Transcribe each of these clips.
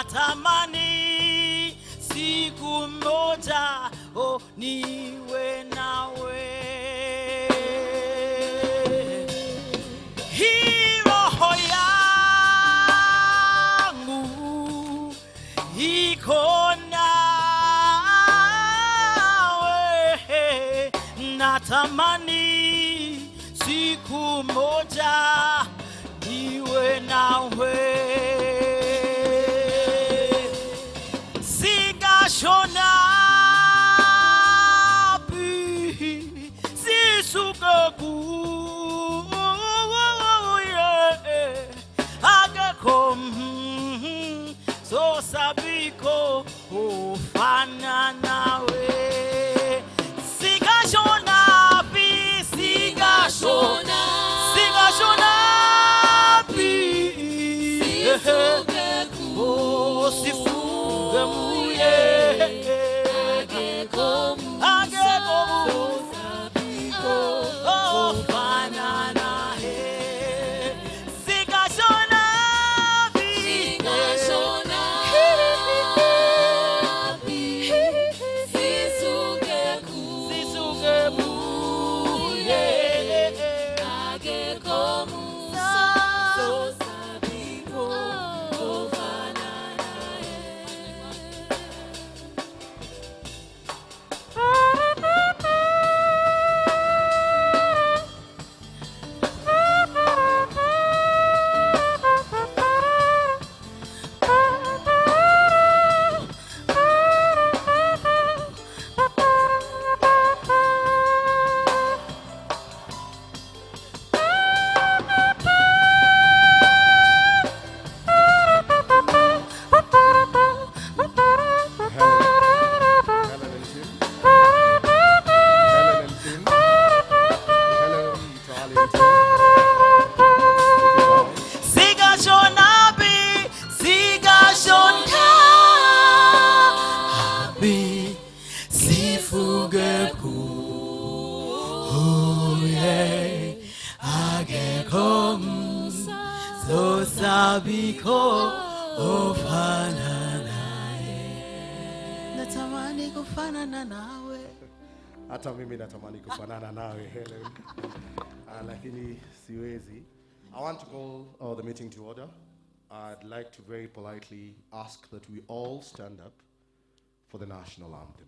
natamani siku moja niwe nawe. Hii roho yangu iko nawe, natamani siku moja niwe nawe. Sigashona bi sisugaku agakom so sabiko ufana nawe. Sigashona bi sigashona oh, sifuga muye agekomu sabiko oh, banana he sigashona sisuge muye agekomu sabiko ofana naye. Natamani kufanana nawe. Hata mimi natamani kufanana nawe Helen. Lakini siwezi. I want to call the meeting to order. I'd like to very politely ask that we all stand up for the national anthem.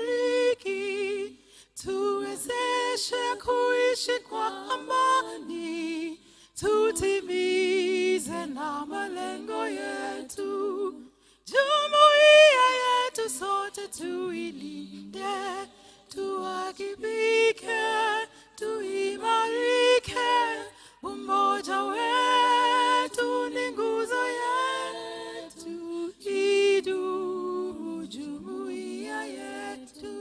Mashariki tuwezeshe kuishi kwa amani, tutimize na malengo yetu. Jumuiya yetu sote tuilinde, tuwajibike, tuimarike. Umoja wetu ni nguzo yetu, idumu jumuiya yetu.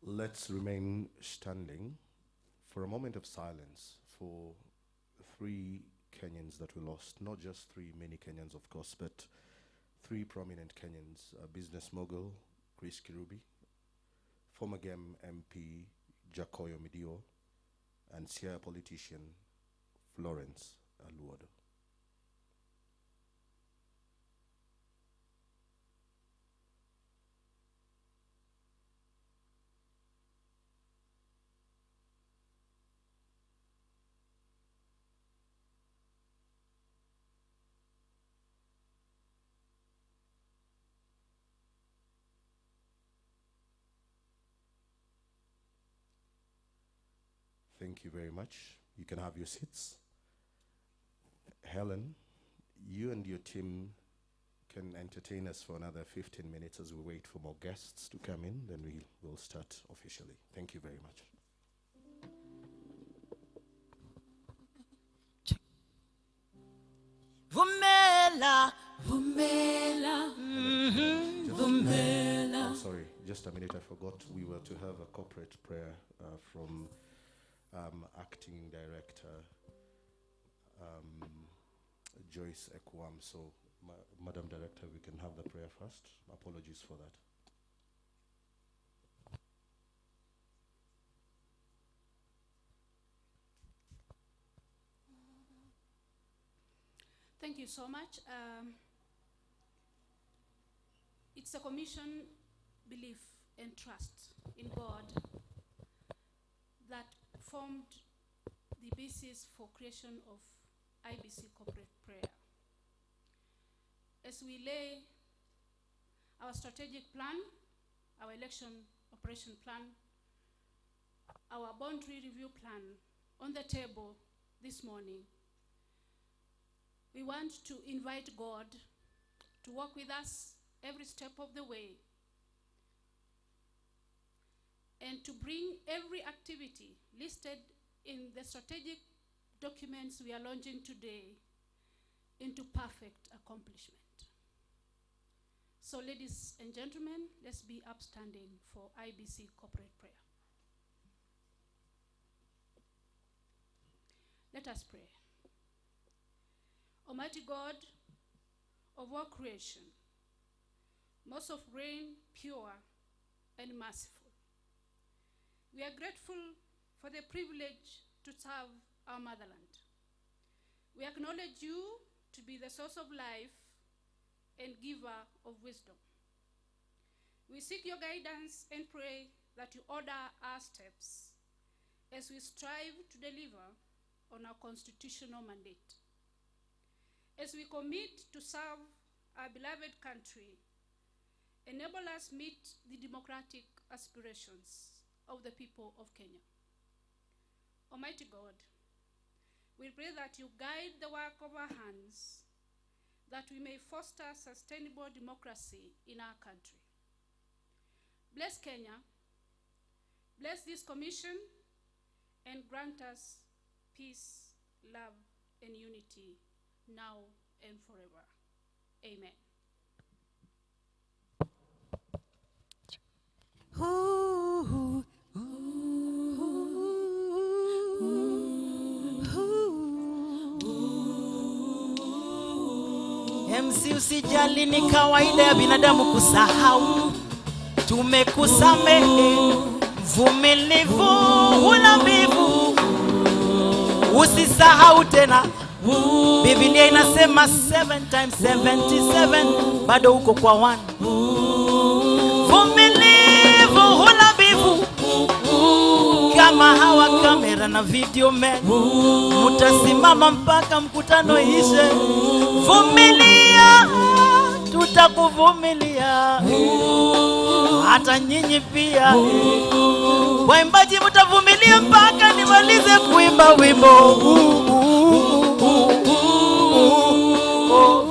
Let's remain standing for a moment of silence for 3 Kenyans that we lost. Not just 3 many Kenyans, of course, but 3 prominent Kenyans. Business mogul Chris Kirubi, former GEM MP Jacoyo Midio, and Siaya politician Florence Aluodo. Thank you very much. You can have your seats. Helen, you and your team can entertain us for another 15 minutes as we wait for more guests to come in, then we will start officially. Thank you very much. Vumela, Vumela, Vumela. I'm sorry, just a minute, I forgot we were to have a corporate prayer from Acting Director Joyce Ekwam. So, Madam Director, we can have the prayer first. Apologies for that. Thank you so much. It's a commission, belief, and trust in God that formed the basis for creation of IEBC corporate prayer. As we lay our strategic plan, our election operation plan, our boundary review plan on the table this morning, we want to invite God to walk with us every step of the way and to bring every activity listed in the strategic documents we are launching today into perfect accomplishment. So, ladies and gentlemen, let's be upstanding for IEBC corporate prayer. Let us pray. Almighty God of all creation, most of reign, pure and merciful, we are grateful for the privilege to serve our motherland. We acknowledge you to be the source of life and giver of wisdom. We seek your guidance and pray that you order our steps as we strive to deliver on our constitutional mandate. As we commit to serve our beloved country, enable us meet the democratic aspirations of the people of Kenya. Almighty God, we pray that you guide the work of our hands, that we may foster sustainable democracy in our country. Bless Kenya, bless this commission, and grant us peace, love, and unity now and forever. Amen. MC, usijali, ni kawaida ya binadamu kusahau. Tumekusamehe, mvumilivu, hula mbivu, usisahau tena. Biblia inasema 7 times 77, bado uko kwa 1. Vumilivu, hula mbivu, kama hawa kamera na video man, mutasimama mpaka mkutano ishe. Vumilia, tutakuvumilia. Hata nyinyi pia waimbaji mutavumilia mpaka nimalize kuimba wimbo.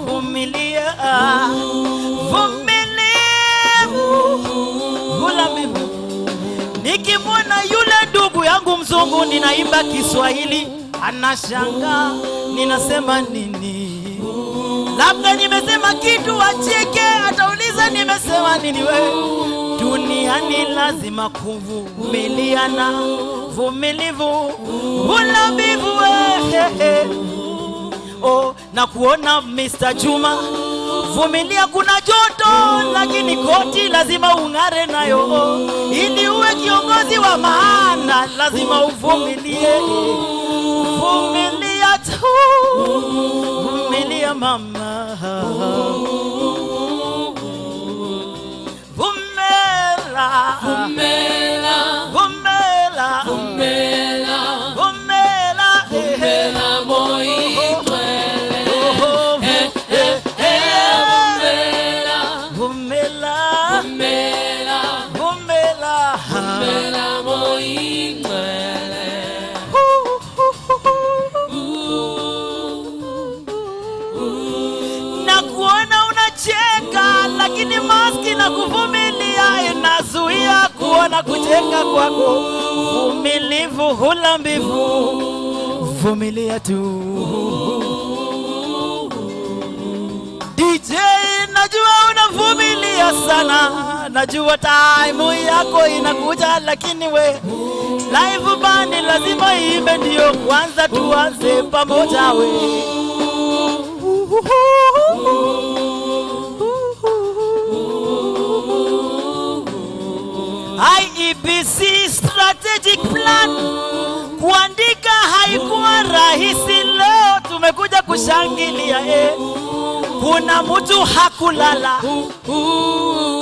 Vumilia, vumilivu, hula mbivu. Nikimwona yule ndugu yangu mzungu ninaimba Kiswahili, anashangaa ninasema nini. Labda nimesema kitu acheke, atauliza nimesema nini wewe. Duniani lazima kuvumiliana, vumilivu, hula mbivu. Oh, na kuona Mr. Juma, vumilia, kuna joto lakini koti lazima ungare nayo. Ili uwe kiongozi wa maana lazima uvumilie. Vumilia tu, vumilia mama. Vumela, Vumela, vumela, vumela, vumela, vumela moi twele. Vumela, Vumela, vumela, vumela moi twele. lakini maski na kuvumilia inazuia kuona kujenga kwako. Vumilivu hula mbivu, vumilia tu. DJ, najua unavumilia sana, najua time yako inakuja, lakini we live band lazima iimbe ndio kwanza tuanze pamoja we. IEBC strategic plan kuandika haikuwa rahisi, leo tumekuja kushangilia Kuna mtu hakulala,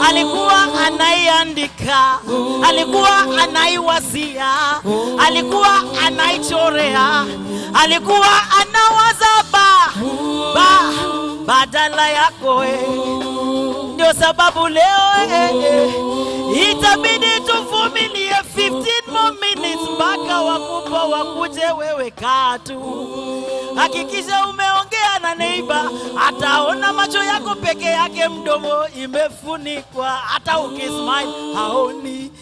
alikuwa anaiandika, alikuwa anaiwazia, alikuwa anaichorea, alikuwa anawaza badala yako Ndio sababu leo itabidi tuvumilie 15 more minutes mpaka wakubwa wakuje. Wewe katu hakikisha umeongea na neighbor, ataona macho yako peke yake, mdomo imefunikwa, hata ukismile haoni.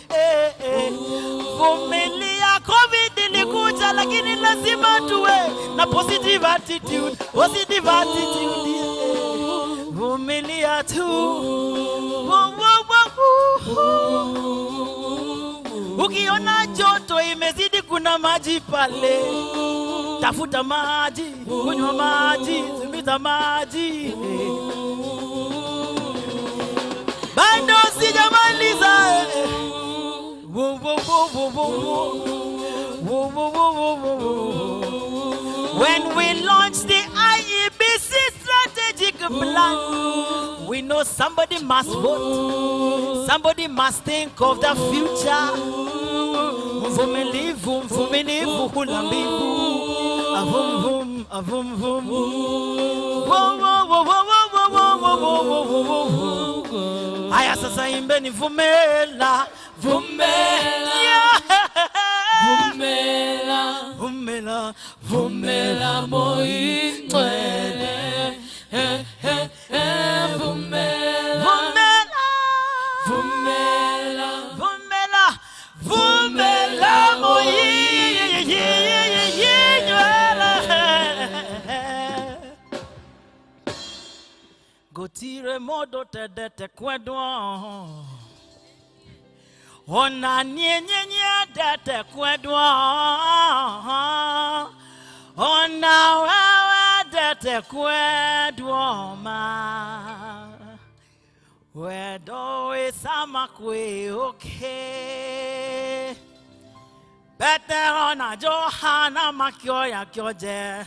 Vumilia, COVID ilikuja, lakini lazima tuwe na positive attitude, positive attitude. Vumilia tu. Ukiona joto imezidi, kuna maji pale, tafuta maji, kunywa maji, zimita maji. Bado sijamaliza. When we launch the IEBC strategic plan, we know somebody must vote, somebody must think of the future. Mvumilivu, mvumilivu hula mbivu. Avum vum, avum vum. Aya sasa imbeni vumela, vumela, vumela, vumela, vumela moyingcwele. Vumela, vumela, vumela, vumela moyingcwele. Gotire modo tedete kwedwa, ona nyenyenye dete kwedwa, ona wewe dete kwedwa ma, wedo esama kwe okay. Petero na Johana makioya kioje,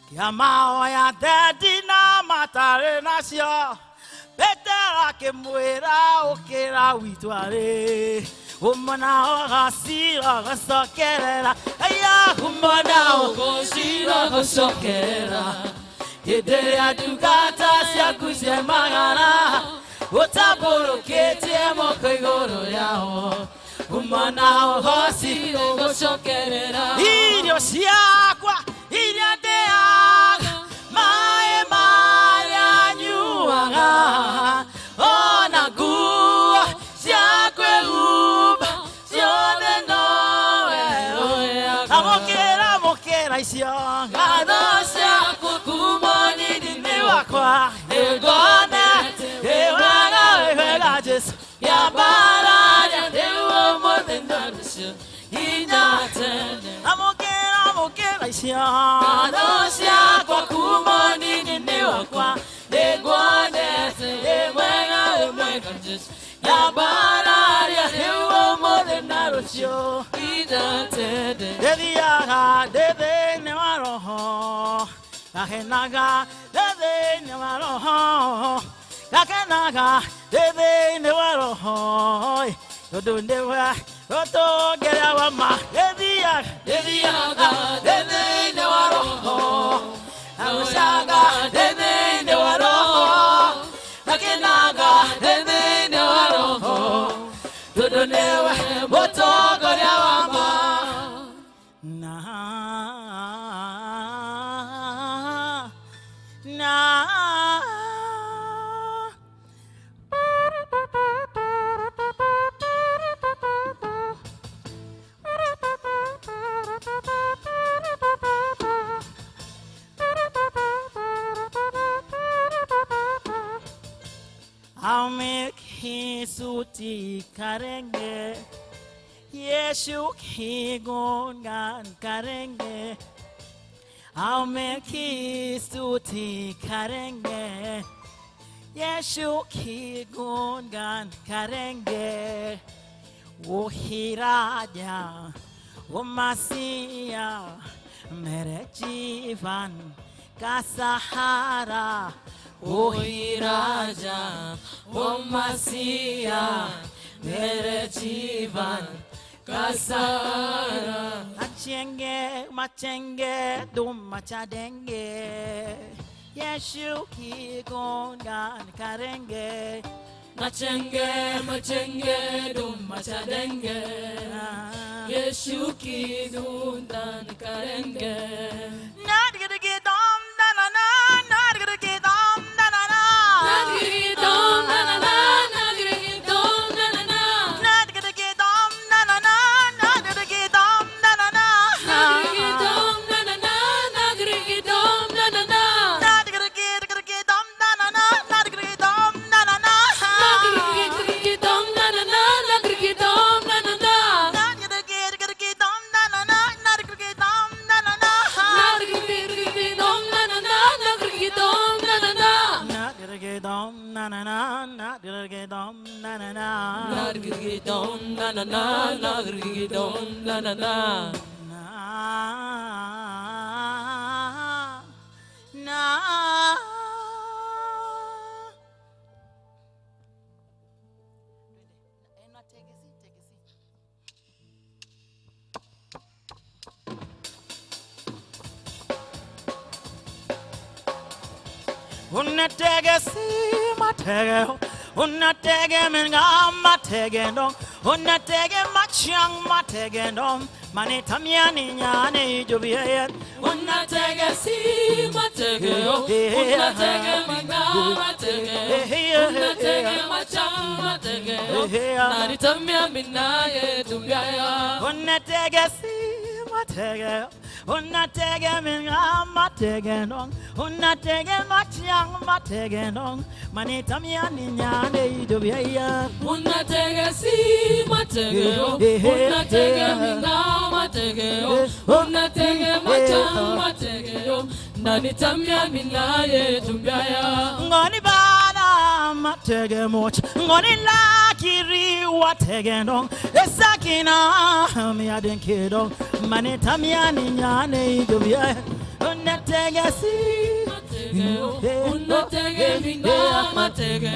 Kiamao ya dedi na matare na sio. Petera ke muera okera witware. Umana ogasira gasokerera. Aya umana ogasira gasokerera. Yedere adugata sia kusemagara. Otaboro kete mokegoro yao. Umana ogasira gasokerera. Irio siakwa. Iriadeaga, mae maria nyuaga, ona gua, siakwe uba, sione noe, amokera, mokera isionga, gado siakwa kumoni dini wakwa, egone, ewaga, jesu, yabara, yadewa modendarisho, inatene, Adosia kwa kumoni nini wakwa Negwonese emwega just Yabara ya hewa mode narosyo Idatede Dediaga dede ne waroho Kahenaga dede ne waroho Kakenaga dede ne waroho Yodundewa Yoto gera wama Dediaga dede ne waroho Amushaga dede ne waroho Kakenaga dede ne waroho Yodundewa Yoto gera wama Na Ameki suti karenge, Yeshu kigongan karenge. Ameki suti karenge, Yeshu kigongan karenge. O Hiraja, O Masia, mere jivan ka sahara. O Raja, O Masiya, mere jivan ka sahara. Machenge, dum machadenge. Yeshu kigongan karenge. Machenge, dum machadenge. Yeshu ki dundan karenge. Not gonna get on, na na na, not gonna get on, na na na. Not gonna get on, na na na, not gonna get on, na na na. Not gonna get on, na na na, not gonna get on, na na na. Not gonna get on, na na na, not gonna get on, na na na. Not gonna get on, na na na, not gonna get on, na na na. Not gonna get on, na na na, not gonna get on, na na na. Not gonna get on, na na na, not gonna get on, na na na. Not gonna get on, na na na, not gonna get on, na na na. Not gonna get on, na na na, not gonna get on, na na na. Not gonna get on, na na na, not gonna get on, na na na. Unatege si matege, unatege menga matege dong, unatege machang matege dong, mani tamiani nyane jubiye. Unatege si matege, unatege minga matege, unatege machang matege, nari tamya minaye tumbaya. Unatege si matege, unatege menga matege dong, unatege machang matege dong, mani tamiani nyane jubiye. Unatege si matege, unatege minga matege, unatege machang matege, nari tamya minaye tumbaya. Ngoni bana matege moch, ngoni la kiri watege dong, esakina mi adenke dong, mani tamiani nyane jubiye. Unatege si unatege minga matege,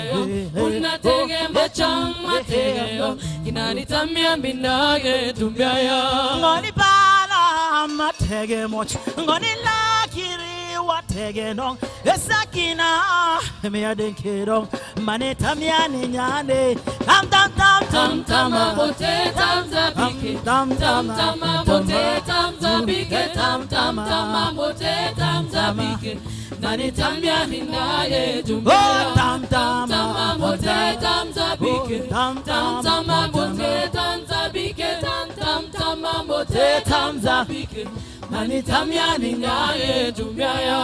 unatege machang matege, inani tamya minaye tumbaya. ngoni bana matege moch, ngoni la kiri watege dong, esakina mi adenke dong, mani tamiani nyane. Tam tam tam Tam tama bote tam zabike, tam tama bote tam zabike, tam tama bote tam zabike. Nani tamya minaye Oh, tumbaya. tam tam Tama bote tam zabike, tam tama bote tam zabike, tama bote tam zabike. Nani tamya minaye tumbaya.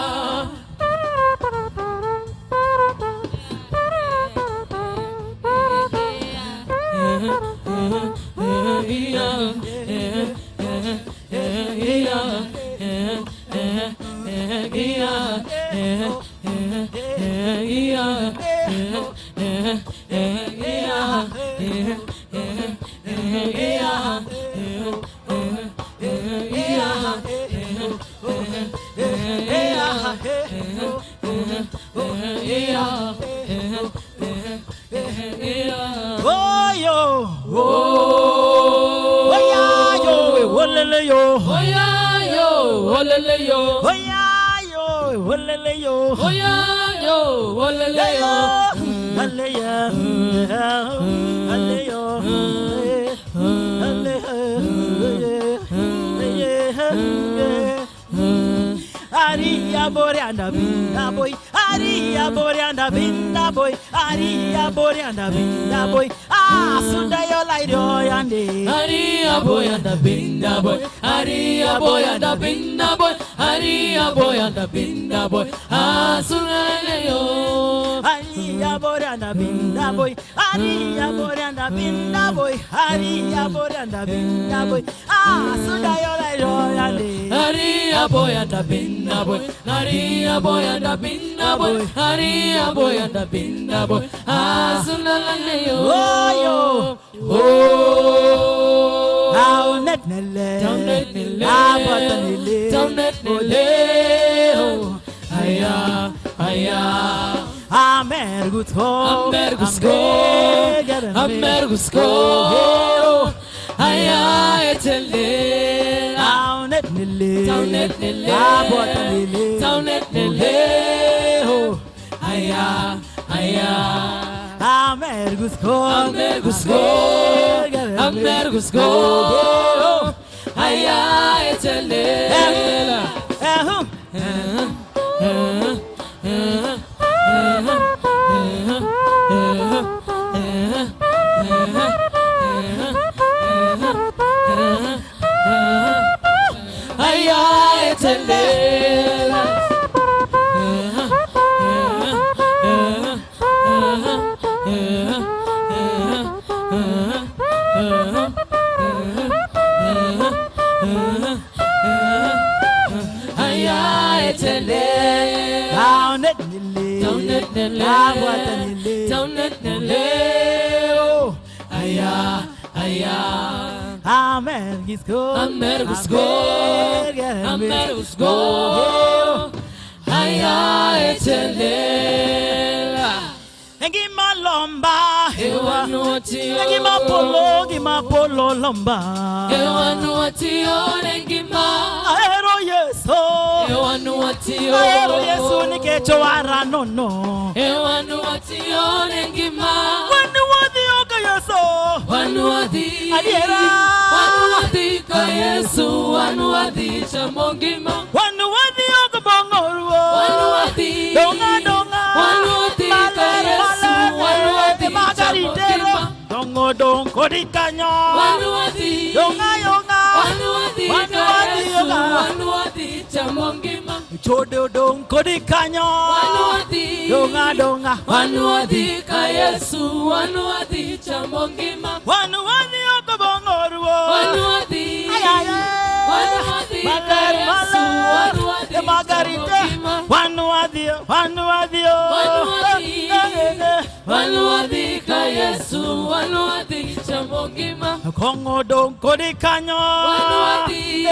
Oh yo, oh yeah yo, wolele yo, Oya yo, olele yo, oh yeah yo, wolele yo, oya yo, olele yo. Hallelujah, Aria Boreanda Binda boy, Aria Boreanda Binda boy, Aria Boreanda Binda boy, Ah, Sudayo Lido Yande, Aria boy and the binda boy, Aria boy and the binda boy, Aria boy and the binda boy, Ah, Sunele yo. Hariya boranda binda boy, hariya boranda binda boy, hariya boranda binda boy. Ah, suda yola yoyande. Hariya boranda binda boy, hariya boranda binda boy, hariya boranda binda boy. Ah, suda lale yo. Oh yo. Oh. Down net nele. Down net nele. Abata nele. Down net nele. Oh. Aya, aya. Amergusko. Amergusko. Aya etele. Down net nele. Down net nele. Abata nele. Down net nele. Oh. Aya, aya. Amergusko. Amergusko. Aya etele. Aya etele. Aya etele. Down net nele. Down net nele. Abata nele. Down net nele. Oh. Aya, aya. Amergusko. Amergusko. Amergusko. Aya etele. Ngima lomba. Ewanu atio. Ngima polo lomba. Ewanu atio ngima. Aero yeso. Ewanu atio. Aero yeso nikecho aranono. Ewanu atio ngima. Wanu wadi oka yeso. Wanu wadi. Adiera. Wanu wadi ka Yesu. Wanu wadi chamongima. Wanu wadi oka bongoruo. Wanu wadi. Donga. Wanu wadi ka Yesu. Wanu wadi chamongima. Dongo di kanyo. Wanu wadi. Donga. Wanu wadi ka Yesu. Wanu wadi chamongima. Chodo dongo di kanyo. Wanu wadi. Donga. Wanu wadi ka Yesu. Wanu wadi chamongima. Wanu wadi oka bongoruo. Wanu wadi. Wanu wadi ka Yesu. Wanu wadi chamongima. Wanu wadi. Wanu wadi ka Yesu. Wanu wadi chamongima. Kongo dongo di kanyo. Wanu wadi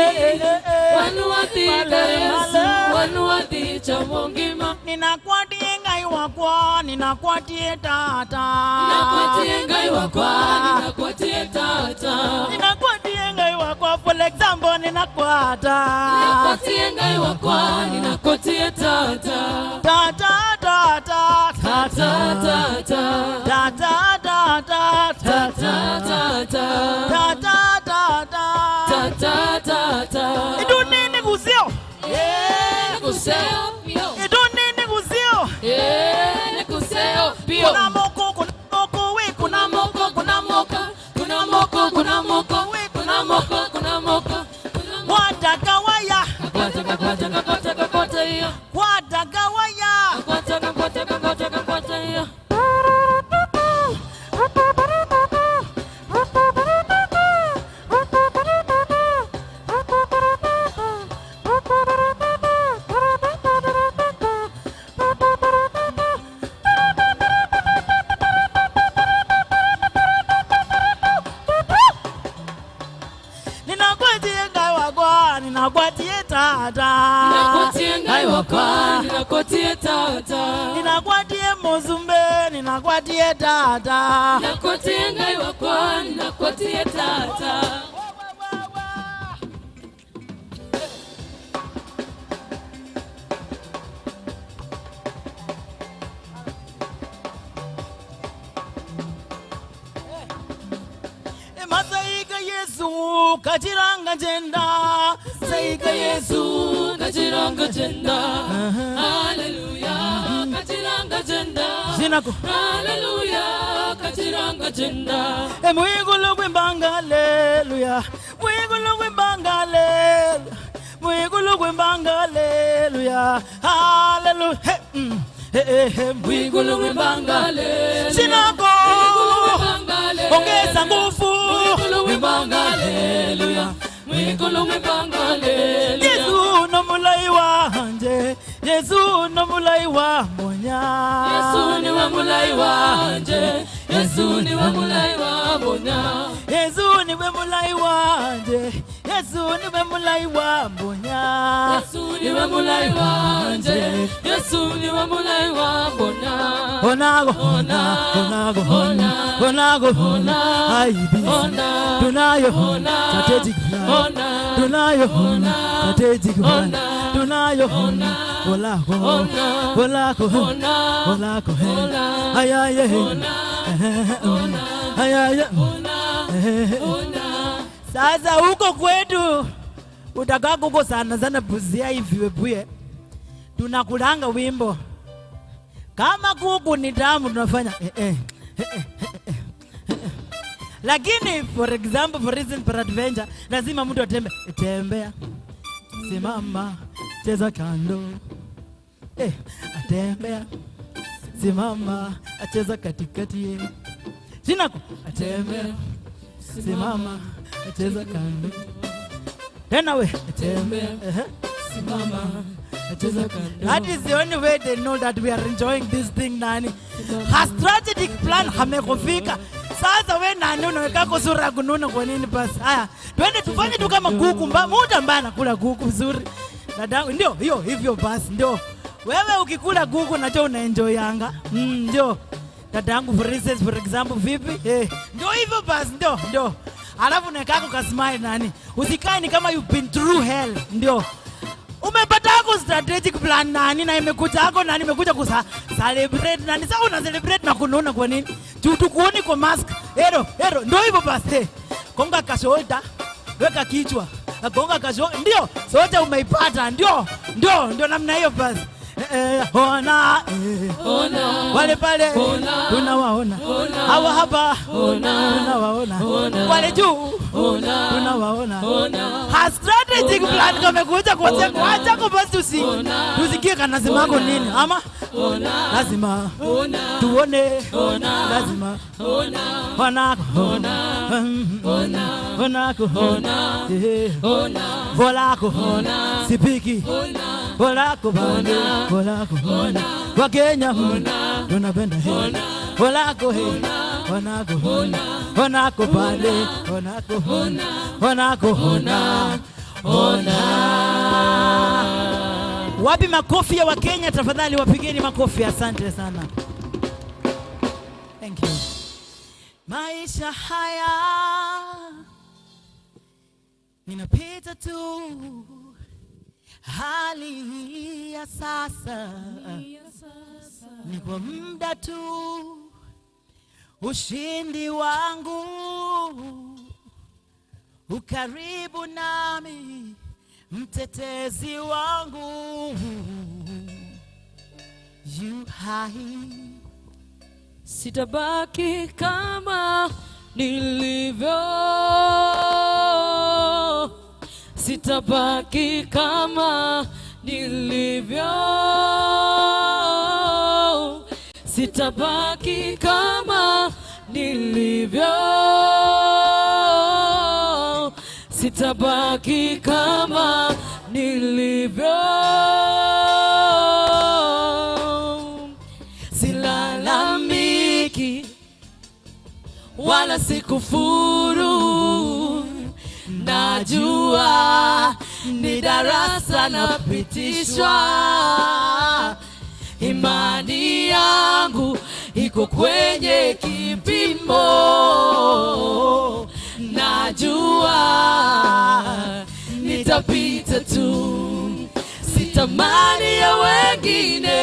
ka Yesu. Wanu wadi chamongima. Ninakwatie ngai wakwa, ninakwatie tata. Ninakwatie ngai wakwa, ninakwatie tata. Ninakwatie ngai wakwa, for example ninakwata. Ninakwatie ngai wakwa, ninakwatie tata. Tata. Tata. Iduni nigusio. Nekuseo pio. Iduni nigusio. Nekuseo pio. Kuna moko we. Kuna moko. Wadagawaya. Kakwata iya. Wadagawaya. Kakwata iya. Ninakwatie tata. Ninakwatie ngai wakwa, ninakwatie tata. Ninakwatie mozumbe, ninakwatie tata. Ninakwatie ngai wakwa, ninakwatie tata. Masaiga Yesu kachiranga jenda. Saiga Yesu kachiranga jenda. Hallelujah, kachiranga jenda. Zinako. Hallelujah, kachiranga jenda. Mwigulu kwimbanga hallelujah. Mwigulu kwimbanga hallelujah. Mwigulu kwimbanga hallelujah. Hallelujah. mwigulu wembangale Sinako ongeza nguvu mwigulu wembangale mwigulu wembangale Yesu no mulai wanje Yesu no mulai wa monya Yesu ni wa mulai wanje Yesu ni wa mulai wa monya Yesu ni we mulai wanje Yesu ni we mulai wa monya Yesu ni wa mulai wanje Yesu ni wa mulai wa monya Onago IEBC tunayo strategic plan tunayo strategic plan tunayo olako ayaye sasa huko kwetu utakaa kuko sana buzia hivi webuye tunakulanga wimbo kama kuku ni tamu tunafanya lakini for example for reason for adventure lazima mtu tembea simama cheza kando atembea simama acheza katikati sina atembea simama acheza kando tena we atembea simama acheza kando. That is the only way they know that we are enjoying this thing nani. Her strategic plan hamekufika. Sasa we nani unaweka kwa sura kununa kwa nini basi? Haya, twende tufanye tu kama kuku muda mbaya nakula kuku vizuri. Dadangu ndio hiyo hivyo basi ndio. Wewe ukikula kuku nacho unaenjoy yanga. Ndio. Dadangu for example vipi? Ndio hivyo basi ndio. Alafu nekako ka smile nani. Usikae ni kama you've been through hell. Ndio. Umepata yako strategic plan nani na imekuja yako nani imekuja celebrate nani sasa una celebrate na kunona kwa nini? Tukuoni kwa mask. Hero ndio hivyo basi. Konga ka shoulder, weka kichwa. Konga ka shoulder ndio. Sote umeipata ndio namna hiyo basi. Ona wale pale tunawaona hawa hapa tunawaona wale juu tunawaona ha strategic plan kamekuja kwa siku acha kwa basi tusikie kana semako nini ama lazima tuone lazima volako sipiki volako kwa Kenya tunapenda volako onako pale onako wapi makofi ya Wakenya tafadhali wapigeni makofi asante sana thank you maisha haya ninapita tu hali ya sasa ni kwa muda tu ushindi wangu ukaribu nami mtetezi wangu yu hai sitabaki kama nilivyo sitabaki kama nilivyo sitabaki kama nilivyo sitabaki kama nilivyo silalamiki wala sikufuru najua ni darasa napitishwa imani yangu iko kwenye kipimo najua nitapita tu sitamani ya wengine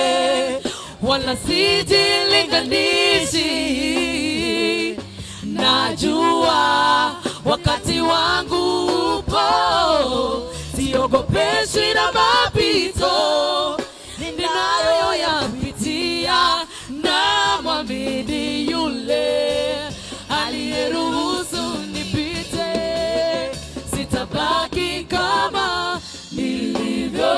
wala sijilinganishi najua wakati wangu upo siogopeshwi na mapito ninayoyapitia na mwamini yule aliyeruhusu nipite sitabaki kama nilivyo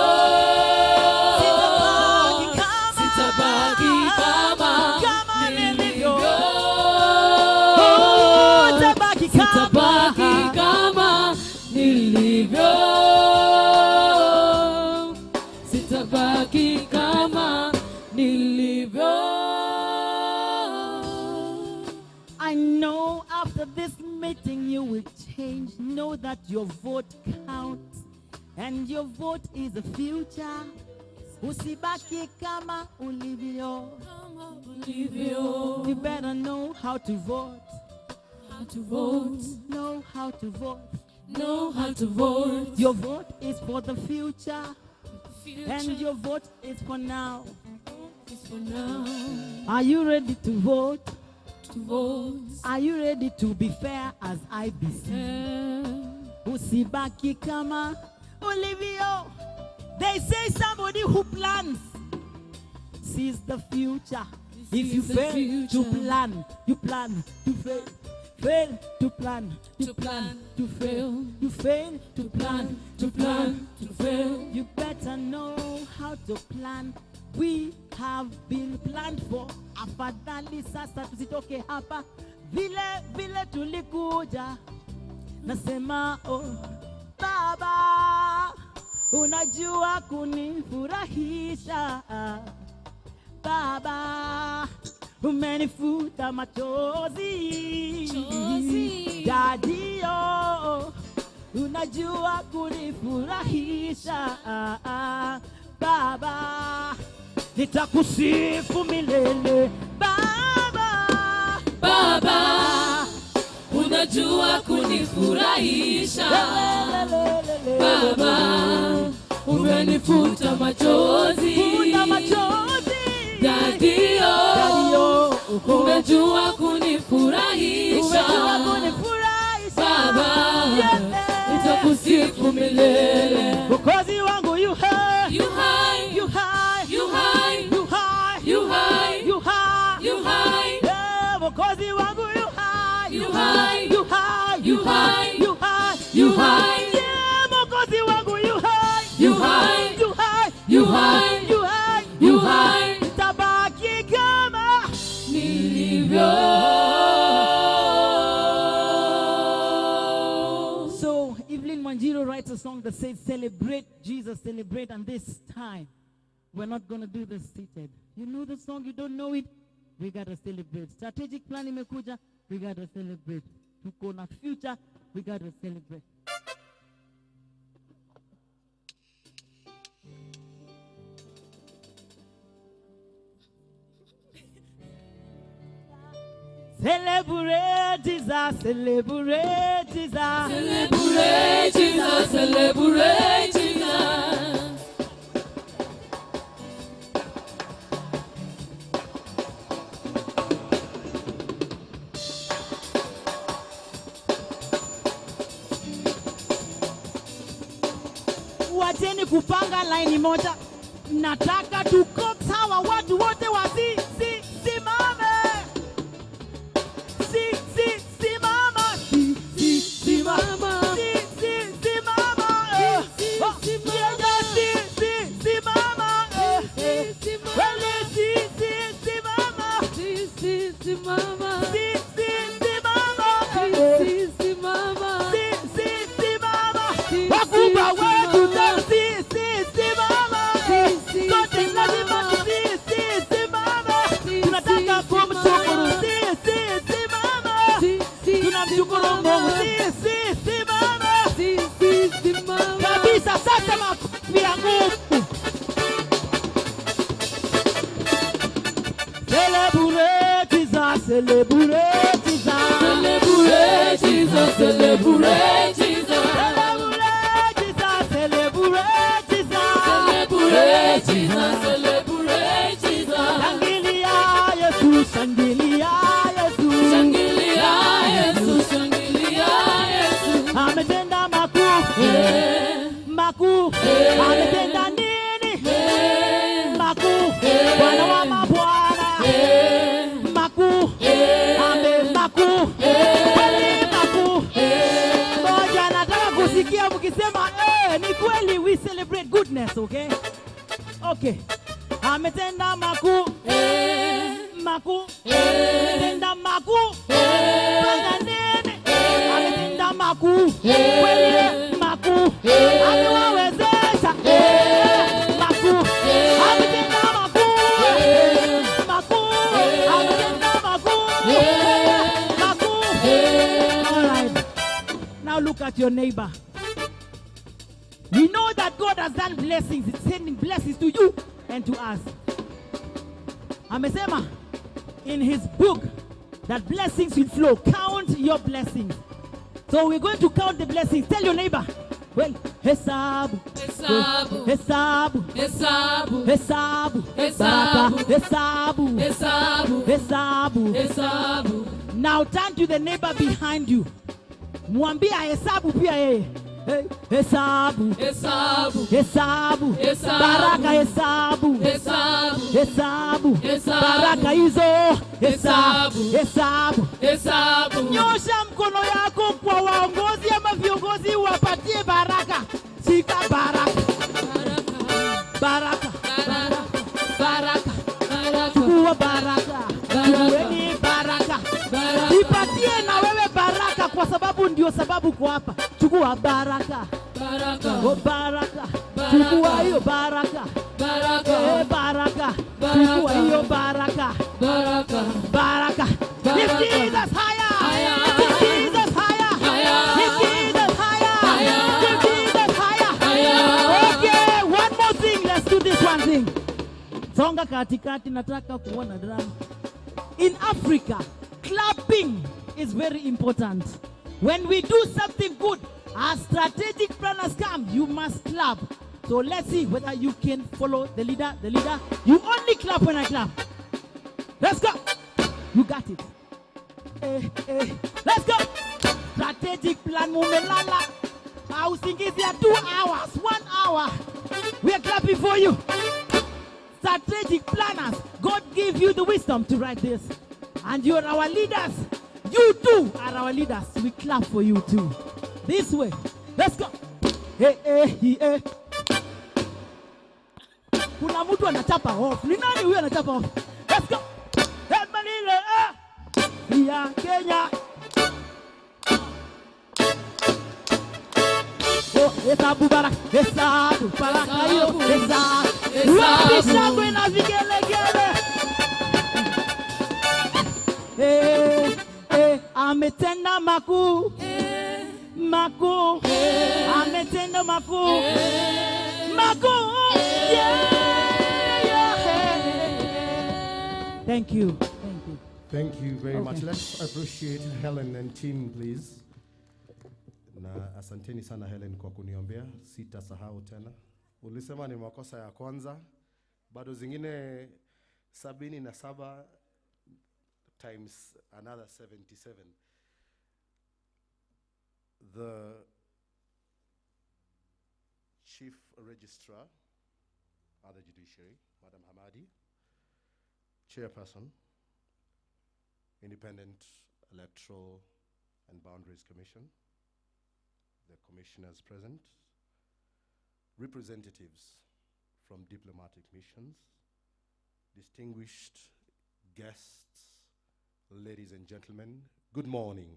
sitabaki nilivyo, sitabaki kama nilivyo. I know after this meeting you will change. Know that your vote counts, and your vote is the future. Usibaki kama ulivyo. You better know how to vote. How to vote. Know how to vote. Know how to vote. Your vote is for the future, and your vote is for now. Is for now. Are you ready to vote? To vote. Are you ready to be fair as IEBC? Usibaki kama ulivyo. They say somebody who plans sees the future. If you fail to plan, you plan to fail. Fail to plan, To plan, to fail. you fail to plan, To plan, to fail. You better know how to plan. We have been planned for. Afadhali sasa tusitoke hapa vile vile tulikuja. Nasema oh Baba, unajua kunifurahisha. Baba, umenifuta machozi. Daddy, oh, unajua kunifurahisha. Baba, nitakusifu milele. Baba, Baba, unajua kunifurahisha. Baba, umenifuta machozi. futa machozi. Daddy, oh, umejua kunifurahisha. Umejua kunifurahisha. Baba, nitakusifu milele. Mwokozi wangu yu hai, You high, yu hai, you high, yu hai, you high, yu hai, you high, yeah, mwokozi wangu yu hai, You high, yu hai, you high, yu hai, you high, yeah, mwokozi wangu yu hai, you high, yu hai, you high, yu hai, you high. Tabaki kama Nilivyo. So, Evelyn Manjiro writes a song that says, celebrate Jesus, celebrate, and this time, we're not going to do this seated. You know the song, you don't know it, we got to celebrate. Strategic plan imekuja, we got to celebrate. Tuko na future, we got to celebrate. Celebrate Jesus, celebrate Jesus. Celebrate Jesus, celebrate Jesus. Wacheni kupanga line moja. Nataka tukox hawa watu wote simame. Simama. Simama. Kabisa sasa makofi ya nguvu. Celebrate Jesus, celebrate Jesus. Celebrate Jesus, celebrate Jesus. Celebrate Jesus, celebrate Jesus. Celebrate Jesus, celebrate Jesus. Shangilia Yesu, shangilia Yesu. Shangilia Yesu, shangilia Yesu. Ametenda makuu, makuu. Ametenda nini? Makuu. Bwana wa mabwana. Makuu. Makuu. Kweli makuu. Moja nataka kusikia mkisema ni kweli, we celebrate goodness, okay? Okay. Ametenda makuu. Makuu. Ametenda makuu. Fanya nini? Ametenda makuu. Kweli makuu. amewawezesha makuu, ametenda makuu, makuu, ametenda makuu, makuu. All right. Now look at your neighbor. We know that God has done blessings. It's sending blessings to you and to us. Amesema in his book that blessings will flow. Count your blessings. So we're going to count the blessings. Tell your neighbor. Well, hesabu, Hesabu. hesabu, Hesabu. hesabu, Hesabu. baraka, hesabu, Hesabu. hesabu. Hesabu. Now turn to the neighbor behind you. Mwambie hesabu pia yeye. Hey, hesabu, Hesabu. hesabu, Hesabu. baraka hesabu, Hesabu. hesabu, Hesabu. baraka hizo, hesabu, Hesabu. hesabu. Hesabu. Nyosha mkono yako kwa waongozi ama viongozi wapatie baraka. Shika baraka, baraka, Baraka. Baraka. Baraka. chukua baraka, chukueni baraka. Baraka. Ipatie na wewe baraka kwa sababu ndio sababu kwa hapa. Chukua baraka. Baraka. Oh, baraka. Baraka. Chukua hiyo baraka. Baraka. Baraka. Baraka. Chukua hiyo baraka. Baraka. Baraka. Baraka. Lift Jesus higher. Higher. Lift Jesus higher. Higher. Lift Jesus higher. Higher. Lift Jesus higher. Higher. Okay, one more thing. Let's do this one thing. Songa katikati, nataka kuona drama. In Africa, clapping is very important. When we do something good, as strategic planners come, you must clap. So let's see whether you can follow the leader. The leader, you only clap when I clap. Let's go. You got it. Let's go. Strategic plan mumelala. Usingizi ya 2 hours, 1 hour. We are clapping for you. Strategic planners, God gave you the wisdom to write this. And you're our leaders. You too are our leaders. We clap for you too. This way. Let's go. Hey. Kuna mtu anachapa off. Ni nani huyo anachapa off? Let's go. Hemalile ya Kenya. Oh, hesabu baraka. Hesabu baraka hiyo. Hesabu. Wapi shangwe na vigelegele. Ametenda makuu. Makuu. Ametenda makuu. Makuu. Thank you. Thank you. Thank you very Okay. much. Let's appreciate Helen and team, please. Na asanteni sana Helen kwa kuniombea, sitasahau tena. Ulisema ni makosa ya kwanza, bado zingine 77 times another 77. The Chief Registrar of the Judiciary, Madam Hamadi, Chairperson, Independent Electoral and Boundaries Commission, the commissioners present, representatives from diplomatic missions, distinguished guests, ladies and gentlemen, good morning.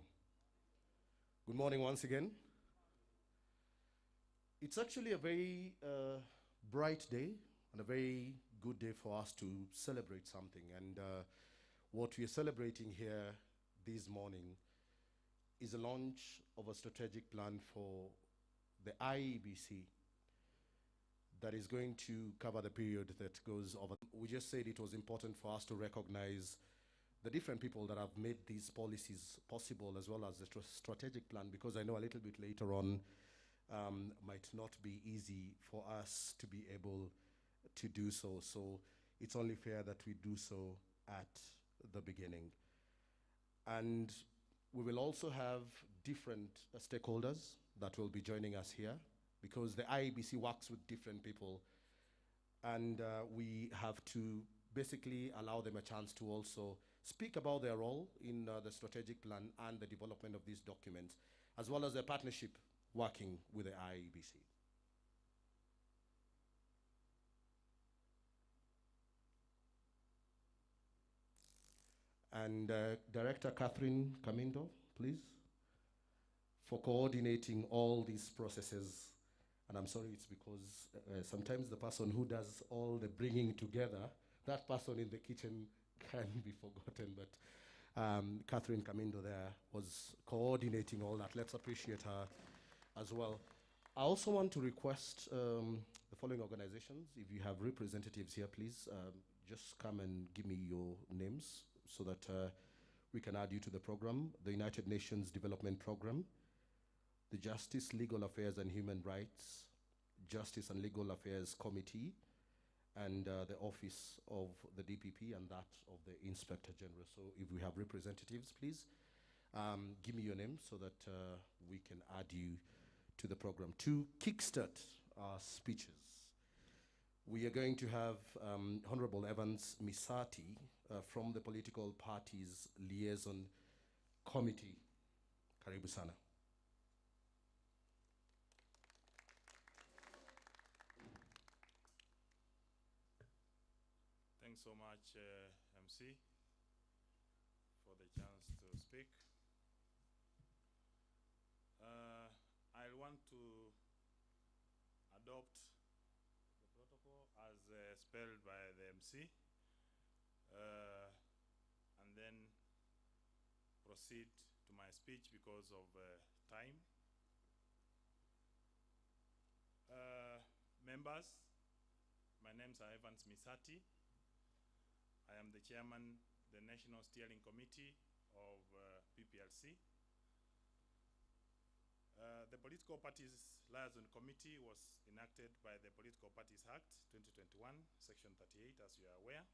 Good morning once again. It's actually a very bright day and a very good day for us to celebrate something. And what we are celebrating here this morning is a launch of a strategic plan for the IEBC that is going to cover the period that goes over. We just said it was important for us to recognize the different people that have made these policies possible, as well as the strategic plan, because I know a little bit later on might not be easy for us to be able to do so. So it's only fair that we do so at the beginning. And we will also have different stakeholders that will be joining us here, because the IEBC works with different people, and we have to basically allow them a chance to also speak about their role in the strategic plan and the development of these documents, as well as their partnership working with the IEBC. And Director Catherine Kamindo, please, for coordinating all these processes And I'm sorry, it's because sometimes the person who does all the bringing together, that person in the kitchen can be forgotten. But Catherine Kamindo there was coordinating all that. Let's appreciate her as well. I also want to request the following organizations. If you have representatives here, please just come and give me your names so that we can add you to the program. The United Nations Development Program, the Justice, Legal Affairs and Human Rights, Justice and Legal Affairs Committee, and the Office of the DPP and that of the Inspector General. So if we have representatives, please give me your name so that we can add you to the program. To kickstart our speeches, we are going to have Honorable Evans Misati from the Political Parties Liaison Committee. Karibu sana. Thanks so much, MC, for the chance to speak. I want to adopt the protocol as spelled by the MC, and then proceed to my speech because of time. Members, my name is Evans Misati. I am the chairman of the National Steering Committee of PPLC. The Political Parties Liaison Committee was enacted by the Political Parties Act 2021, Section 38, as you are aware.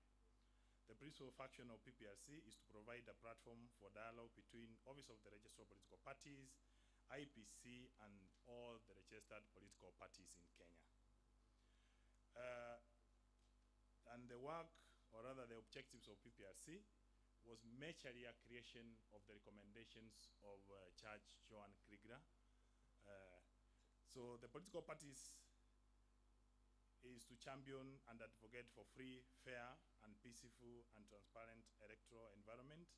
The principal function of PPLC is to provide a platform for dialogue between Office of the Registrar of Political Parties, IEBC, and all the registered political parties in Kenya. And the work, or rather the objectives of PPRC, was majorly a creation of the recommendations of Judge Joan Krieger. So the political parties is to champion and advocate for free, fair, and peaceful and transparent electoral environment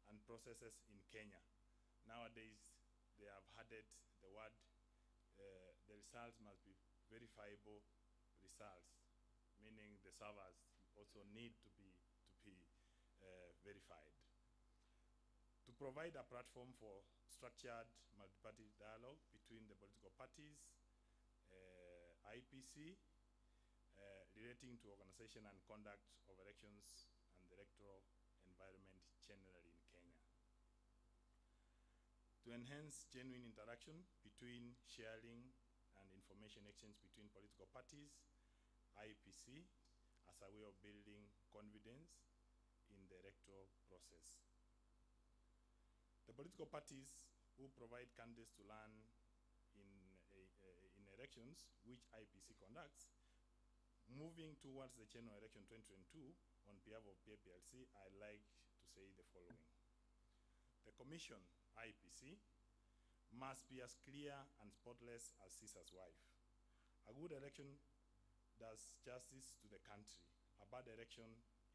and processes in Kenya. Nowadays, they have added the word, the results must be verifiable results, meaning the servers also need to be verified. To provide a platform for structured multi-party dialogue between the political parties, IEBC, relating to organization and conduct of elections and the electoral environment generally in Kenya. To enhance genuine interaction between sharing and information exchange between political parties, IEBC, as a way of building confidence in the electoral process. The political parties who provide candidates to learn in elections, which IEBC conducts, moving towards the general election 2022, on behalf of PPLC, I'd like to say the following. The Commission, IEBC, must be as clear and spotless as Caesar's wife. A good election does justice to the country. A bad election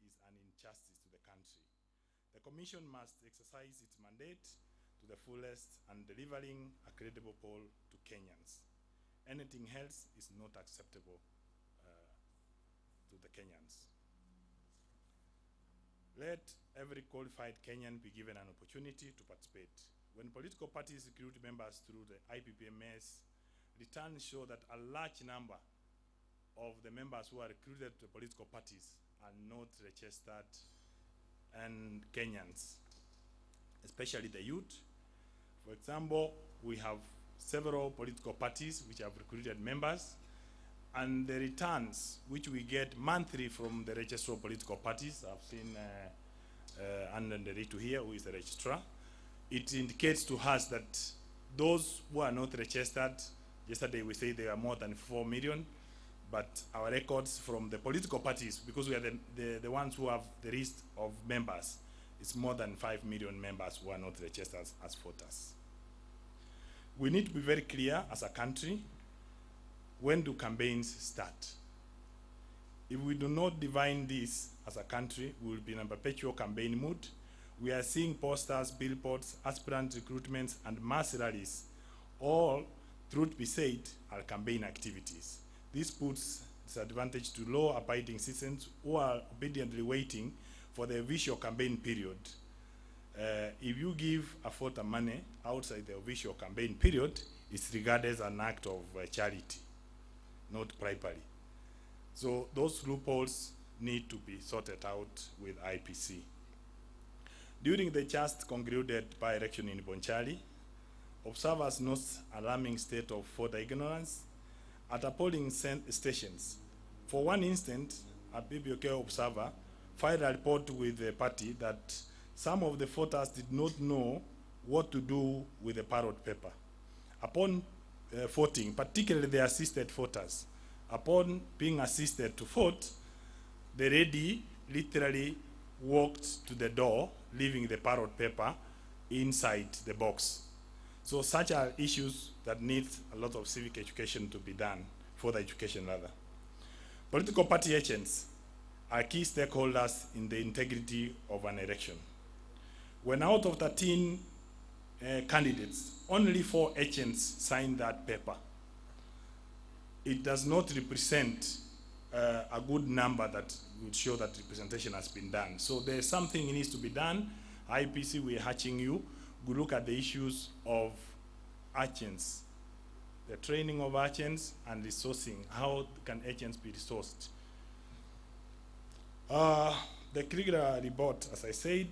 is an injustice to the country. The Commission must exercise its mandate to the fullest and delivering a credible poll to Kenyans. Anything else is not acceptable to the Kenyans. Let every qualified Kenyan be given an opportunity to participate. When political parties recruit members through the IPPMS, returns show that a large number of the members who are recruited to political parties are not registered and Kenyans, especially the youth. For example, we have several political parties which have recruited members, and the returns which we get monthly from the registrar of political parties, I've seen Anand here, who is the registrar, it indicates to us that those who are not registered, yesterday we say there are more than 4 million, but our records from the political parties, because we are the ones who have the list of members, it's more than 5 million members who are not registered as voters. We need to be very clear as a country, when do campaigns start? If we do not define this as a country, we will be in a perpetual campaign mood. We are seeing posters, billboards, aspirant recruitments, and mass rallies, all truth be said, are campaign activities. This puts disadvantage to law-abiding citizens who are obediently waiting for the official campaign period. If you give a voter money outside the official campaign period, it's regarded as an act of charity, not bribery. So those loopholes need to be sorted out with IEBC. During the just concluded by-election in Bonchari, observers noted alarming state of voter ignorance at a polling stations. For one instance, a BBOK observer filed a report with the party that some of the voters did not know what to do with the ballot paper. Upon voting, particularly the assisted voters, upon being assisted to vote, the lady literally walked to the door, leaving the ballot paper inside the box. So such are issues that need a lot of civic education to be done, further education rather. Political party agents are key stakeholders in the integrity of an election. When out of 13 candidates, only 4 agents signed that paper, it does not represent a good number that would show that representation has been done. So there's something that needs to be done. IEBC, we're hatching you. We look at the issues of agents, the training of agents and resourcing. How can agents be resourced? The Krieger report, as I said,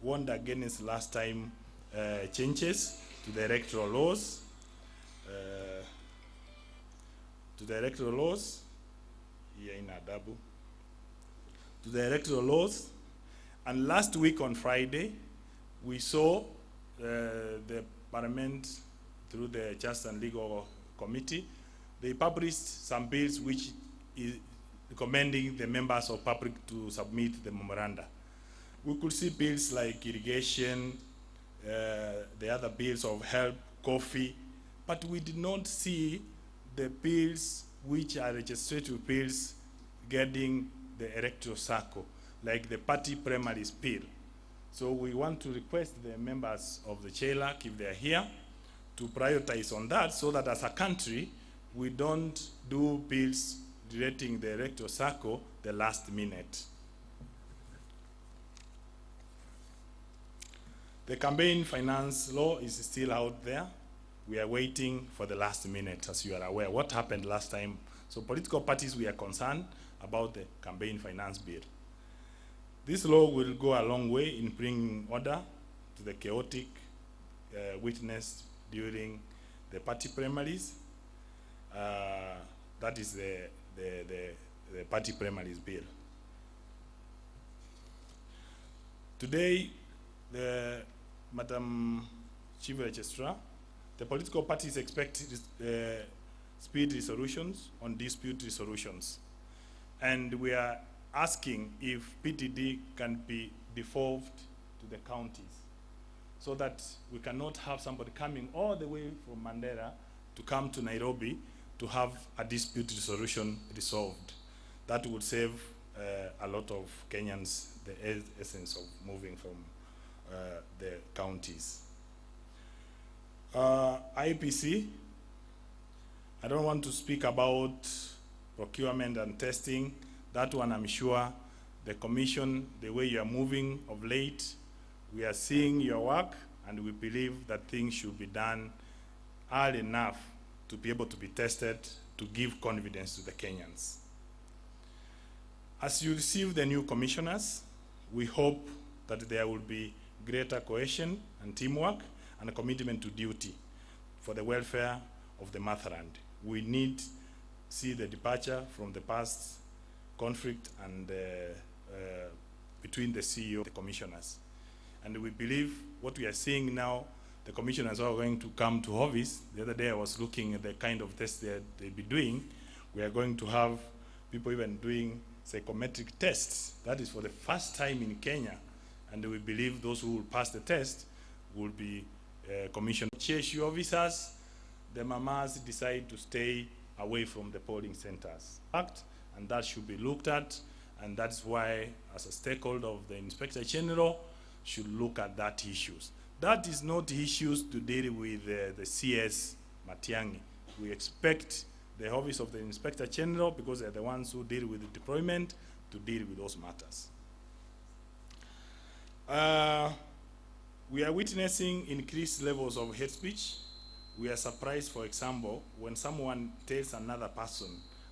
warned against last time changes to the electoral laws. Here in Adabu, to the electoral laws. And last week on Friday, we saw the Parliament, through the Just and Legal Committee, they published some bills which is recommending the members of public to submit the memoranda. We could see bills like irrigation, the other bills of health, coffee, but we did not see the bills which are legislative bills getting the electoral circle, like the party primaries bill. So we want to request the members of the CHELAC, if they are here, to prioritize on that, so that as a country, we don't do bills relating the electoral circle the last minute. The campaign finance law is still out there. We are waiting for the last minute, as you are aware. What happened last time? So political parties, we are concerned about the campaign finance bill. This law will go a long way in bringing order to the chaotic witnessed during the party primaries. That is the party primaries bill. Today, Madam Chief Registrar, the political parties expect speed resolutions on dispute resolutions. And we are asking if PTD can be devolved to the counties, so that we cannot have somebody coming all the way from Mandera to come to Nairobi to have a dispute resolution resolved. That would save a lot of Kenyans the essence of moving from the counties. IEBC, I don't want to speak about procurement and testing. That one, I'm sure the commission, the way you are moving of late, we are seeing your work, and we believe that things should be done early enough to be able to be tested, to give confidence to the Kenyans. As you receive the new commissioners, we hope that there will be greater cohesion and teamwork and a commitment to duty for the welfare of the motherland. We need to see the departure from the past conflict and between the CEO and the commissioners. And we believe what we are seeing now, the commissioners are going to come to office. The other day I was looking at the kind of tests they'll be doing. We are going to have people even doing psychometric tests. That is for the first time in Kenya. And we believe those who will pass the test will be commissioned. CSU officers, the mamas decide to stay away from the polling centers. And that should be looked at, and that's why, as a stakeholder of the Inspector General, should look at that issues. That is not issues to deal with the CS Matiang'i. We expect the Office of the Inspector General, because they're the ones who deal with the deployment, to deal with those matters. We are witnessing increased levels of hate speech. We are surprised, for example, when someone tells another person,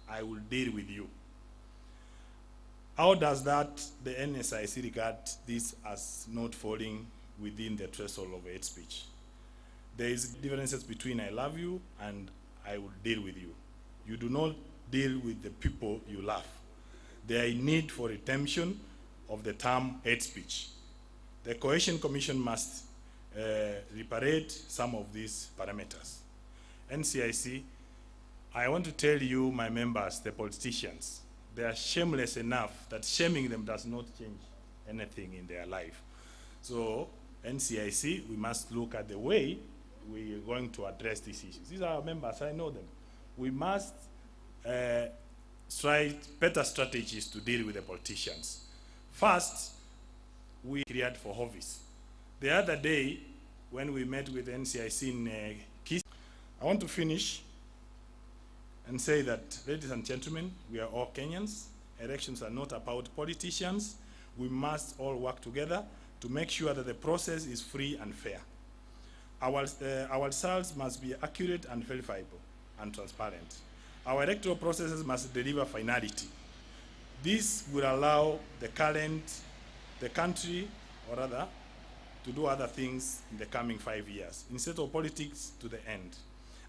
I will deal with you. How does that, the NSIC, regard this as not falling within the threshold of hate speech? There is differences between I love you and I will deal with you. You do not deal with the people you love. There is need for redemption of the term hate speech. The Cohesion Commission must reparate some of these parameters. NCIC, I want to tell you, my members, the politicians, they are shameless enough that shaming them does not change anything in their life. So, NCIC, we must look at the way we are going to address these issues. These are our members, I know them. We must try better strategies to deal with the politicians. First, we created for office. The other day, when we met with NCIC in Kis, I want to finish and say that, ladies and gentlemen, we are all Kenyans. Elections are not about politicians. We must all work together to make sure that the process is free and fair. Our results must be accurate and verifiable and transparent. Our electoral processes must deliver finality. This will allow the country, or rather, to do other things in the coming 5 years, instead of politics to the end.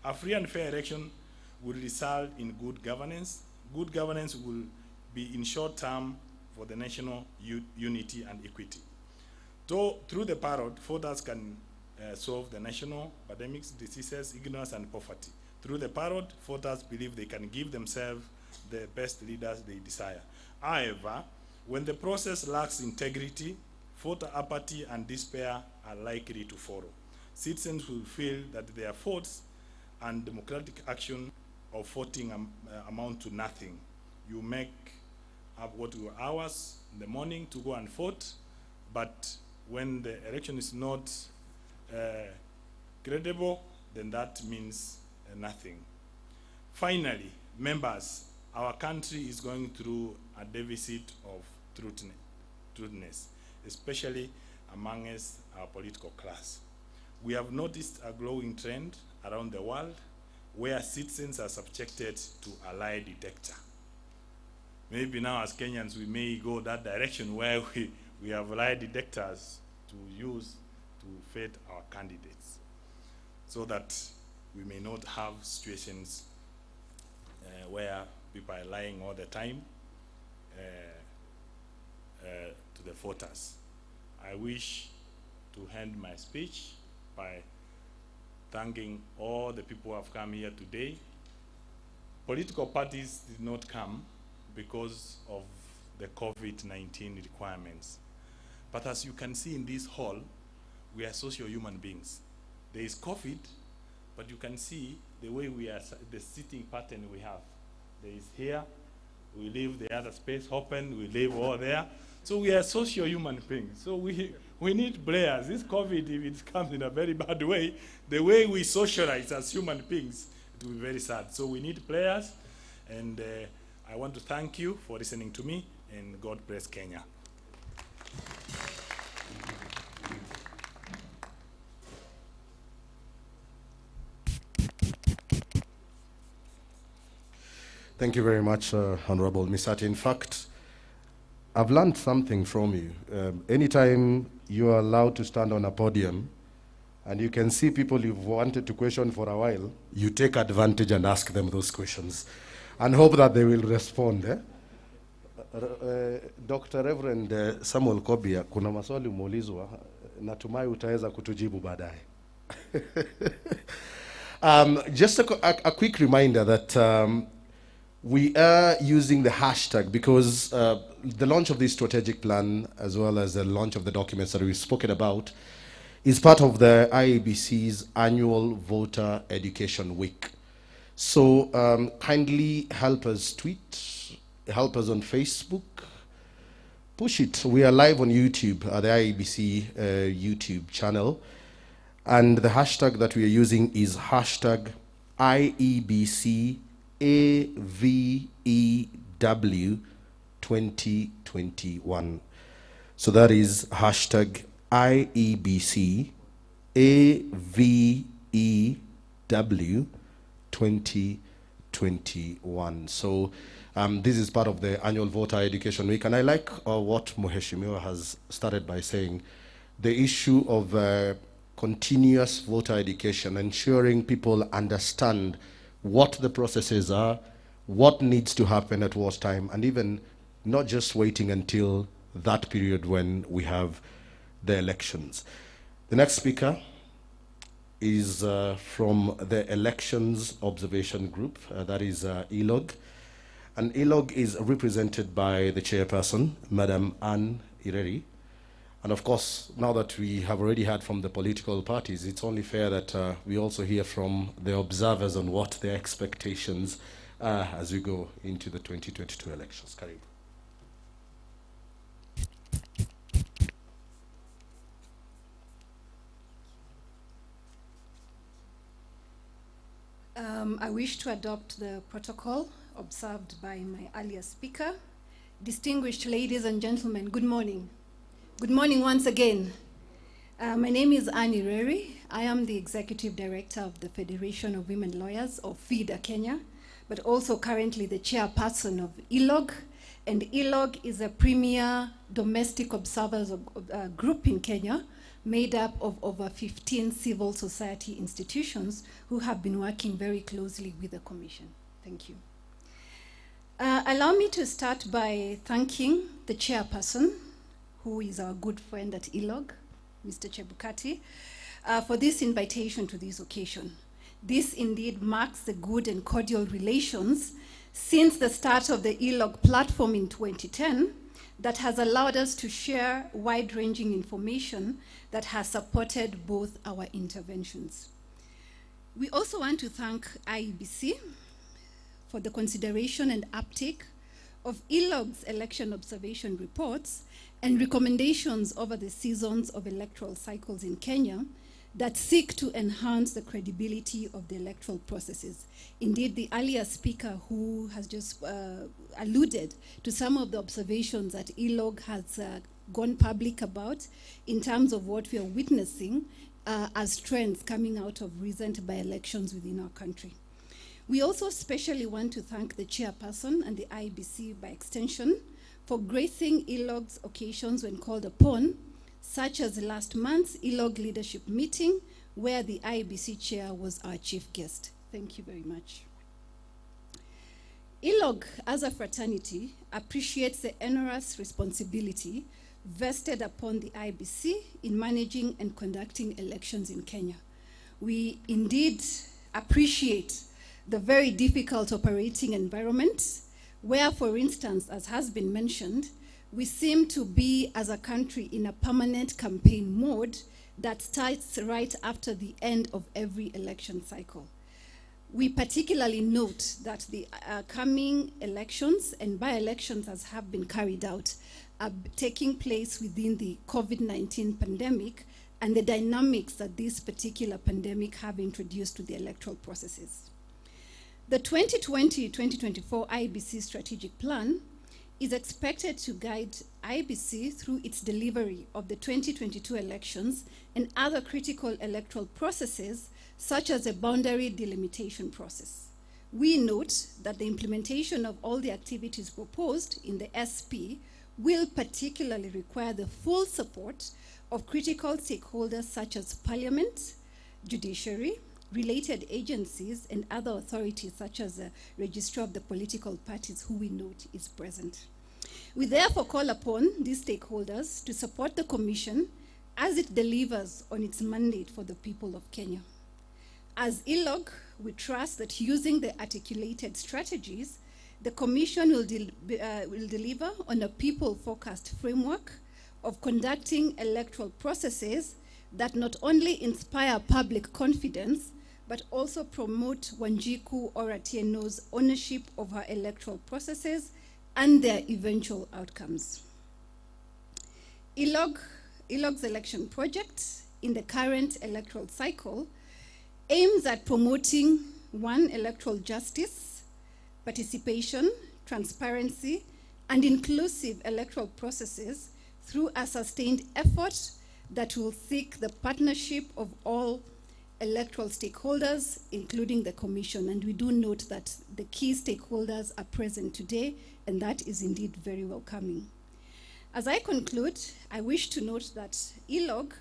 A free and fair election will result in good governance. Good governance will be in short term for the national unity and equity. Through the parrot, voters can solve the national pandemics, diseases, ignorance, and poverty. Through the parrot, voters believe they can give themselves the best leaders they desire. However, when the process lacks integrity, voter apathy and despair are likely to follow. Citizens will feel that their votes and democratic action of voting amount to nothing. You make up what your hours in the morning to go and vote, but when the election is not credible, then that means nothing. Finally, members, our country is going through a deficit of truthness, especially amongst our political class. We have noticed a growing trend around the world where citizens are subjected to a lie detector. Maybe now as Kenyans we may go that direction where we have lie detectors to use to vet our candidates, so that we may not have situations where people are lying all the time to the voters. I wish to end my speech by thanking all the people who have come here today. Political parties did not come because of the COVID-19 requirements. But as you can see in this hall, we are social human beings. There is COVID, but you can see the way we are, the sitting pattern we have. There is here, we leave the other space open, we leave all there. So we are social human beings. So we need players. This COVID, if it comes in a very bad way, the way we socialize as human beings, it will be very sad. So we need players, and I want to thank you for listening to me, and God bless Kenya. Thank you very much, Honorable Misati. In fact, I've learned something from you. Anytime you are allowed to stand on a podium and you can see people you've wanted to question for a while, you take advantage and ask them those questions and hope that they will respond. Dr. Reverend Samuel Kobia, kuna maswali umeulizwa, natumai utaweza kutujibu baadaye. Just a quick reminder that we are using the hashtag because the launch of this strategic plan, as well as the launch of the documents that we've spoken about, is part of the IEBC's annual Voter Education Week. So kindly help us tweet, help us on Facebook, push it. We are live on YouTube, the IEBC YouTube channel. And the hashtag that we are using is hashtag IEBC AVEW 2021. So that is hashtag IEBC AVEW 2021. So this is part of the annual voter education week, and I like what Mheshimiwa has started by saying, the issue of continuous voter education, ensuring people understand what the processes are, what needs to happen at what time, and even not just waiting until that period when we have the elections. The next speaker is from the Elections Observation Group, that is ELOG. And ELOG is represented by the chairperson, Madam Anne Ireri. And of course, now that we have already heard from the political parties, it's only fair that we also hear from the observers on what their expectations are as we go into the 2022 elections. Karibu. I wish to adopt the protocol observed by my earlier speaker. Distinguished ladies and gentlemen, good morning. Good morning once again. My name is Annie Reri. I am the Executive Director of the Federation of Women Lawyers, or FIDA Kenya, but also currently the chairperson of ELOG. And ELOG is a premier domestic observers group in Kenya, made up of over 15 civil society institutions who have been working very closely with the Commission. Thank you. Allow me to start by thanking the chairperson, who is our good friend at ELOG, Mr. Chebukati, for this invitation to this occasion. This indeed marks the good and cordial relations since the start of the ELOG platform in 2010 that has allowed us to share wide-ranging information that has supported both our interventions. We also want to thank IEBC for the consideration and uptake of ELOG's election observation reports and recommendations over the seasons of electoral cycles in Kenya that seek to enhance the credibility of the electoral processes. Indeed, the earlier speaker who has just alluded to some of the observations that ELOG has gone public about in terms of what we are witnessing as trends coming out of recent by-elections within our country. We also especially want to thank the chairperson and the IEBC by extension for gracing ELOG's occasions when called upon, such as last month's ELOG leadership meeting, where the IEBC chair was our chief guest. Thank you very much. ELOG, as a fraternity, appreciates the onerous responsibility vested upon the IEBC in managing and conducting elections in Kenya. We indeed appreciate the very difficult operating environment where, for instance, as has been mentioned, we seem to be, as a country, in a permanent campaign mode that starts right after the end of every election cycle. We particularly note that the coming elections and by-elections, as have been carried out, are taking place within the COVID-19 pandemic and the dynamics that this particular pandemic have introduced to the electoral processes. The 2020-2024 IEBC strategic plan is expected to guide IEBC through its delivery of the 2022 elections and other critical electoral processes, such as a boundary delimitation process. We note that the implementation of all the activities proposed in the SP will particularly require the full support of critical stakeholders such as Parliament, judiciary, related agencies, and other authorities such as the Registrar of the Political Parties, who we note is present. We therefore call upon these stakeholders to support the Commission as it delivers on its mandate for the people of Kenya. As ELOG, we trust that using the articulated strategies, the Commission will deliver on a people-focused framework of conducting electoral processes that not only inspire public confidence, but also promote Wanjiku or Atieno's ownership of her electoral processes and their eventual outcomes. ELOG's election project in the current electoral cycle aims at promoting one, electoral justice, participation, transparency, and inclusive electoral processes through a sustained effort that will seek the partnership of all electoral stakeholders, including the Commission. And we do note that the key stakeholders are present today, and that is indeed very welcoming. As I conclude, I wish to note that ELOG,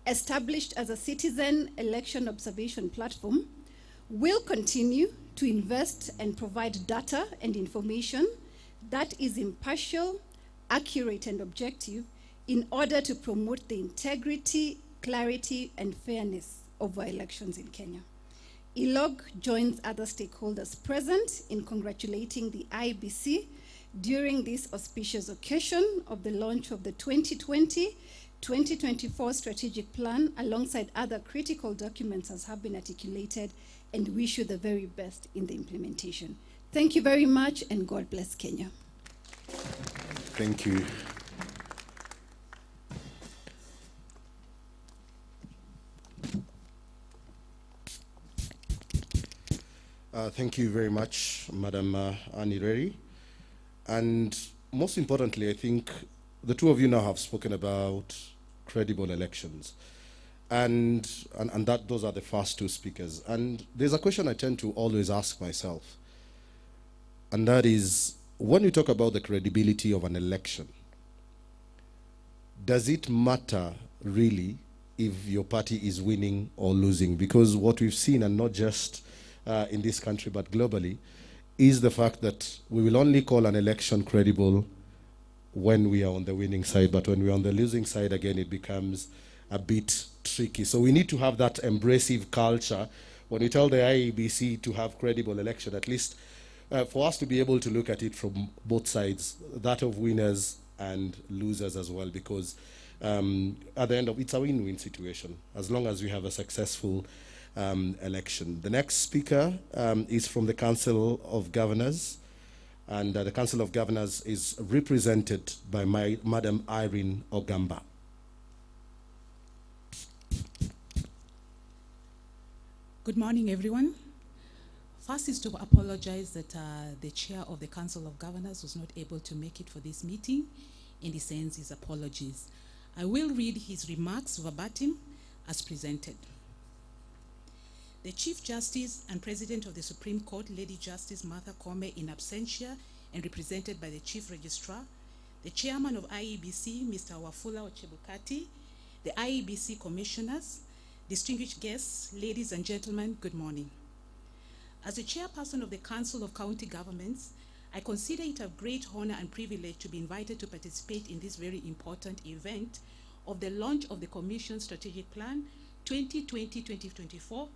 established as a citizen election observation platform, will continue to invest and provide data and information that is impartial, accurate, and objective in order to promote the integrity, clarity, and fairness of our elections in Kenya. ELOG joins other stakeholders present in congratulating the IEBC during this auspicious occasion of the launch of the 2020-2024 strategic plan alongside other critical documents as have been articulated, and wish you the very best in the implementation. Thank you very much, and God bless Kenya. Thank you. Thank you very much, Madam Anireri. And most importantly, I think the two of you now have spoken about credible elections. And that those are the first two speakers. And there's a question I tend to always ask myself. And that is, when you talk about the credibility of an election, does it matter really if your party is winning or losing? Because what we've seen, and not just in this country but globally, is the fact that we will only call an election credible when we are on the winning side, but when we're on the losing side, again, it becomes a bit tricky. So we need to have that embracive culture when we tell the IEBC to have credible election, at least for us to be able to look at it from both sides, that of winners and losers as well, because at the end of it's a win-win situation, as long as we have a successful election. The next speaker is from the Council of Governors, and the Council of Governors is represented by Madam Irene Ogamba. Good morning, everyone. First is to apologize that the chair of the Council of Governors was not able to make it for this meeting, and he sends his apologies. I will read his remarks verbatim as presented. The Chief Justice and President of the Supreme Court, Lady Justice Martha Koome, in absentia and represented by the Chief Registrar, the Chairman of IEBC, Mr. Wafula Ochebukati, the IEBC Commissioners, distinguished guests, ladies and gentlemen, good morning. As the chairperson of the Council of County Governments, I consider it a great honor and privilege to be invited to participate in this very important event of the launch of the Commission Strategic Plan 2020-2024,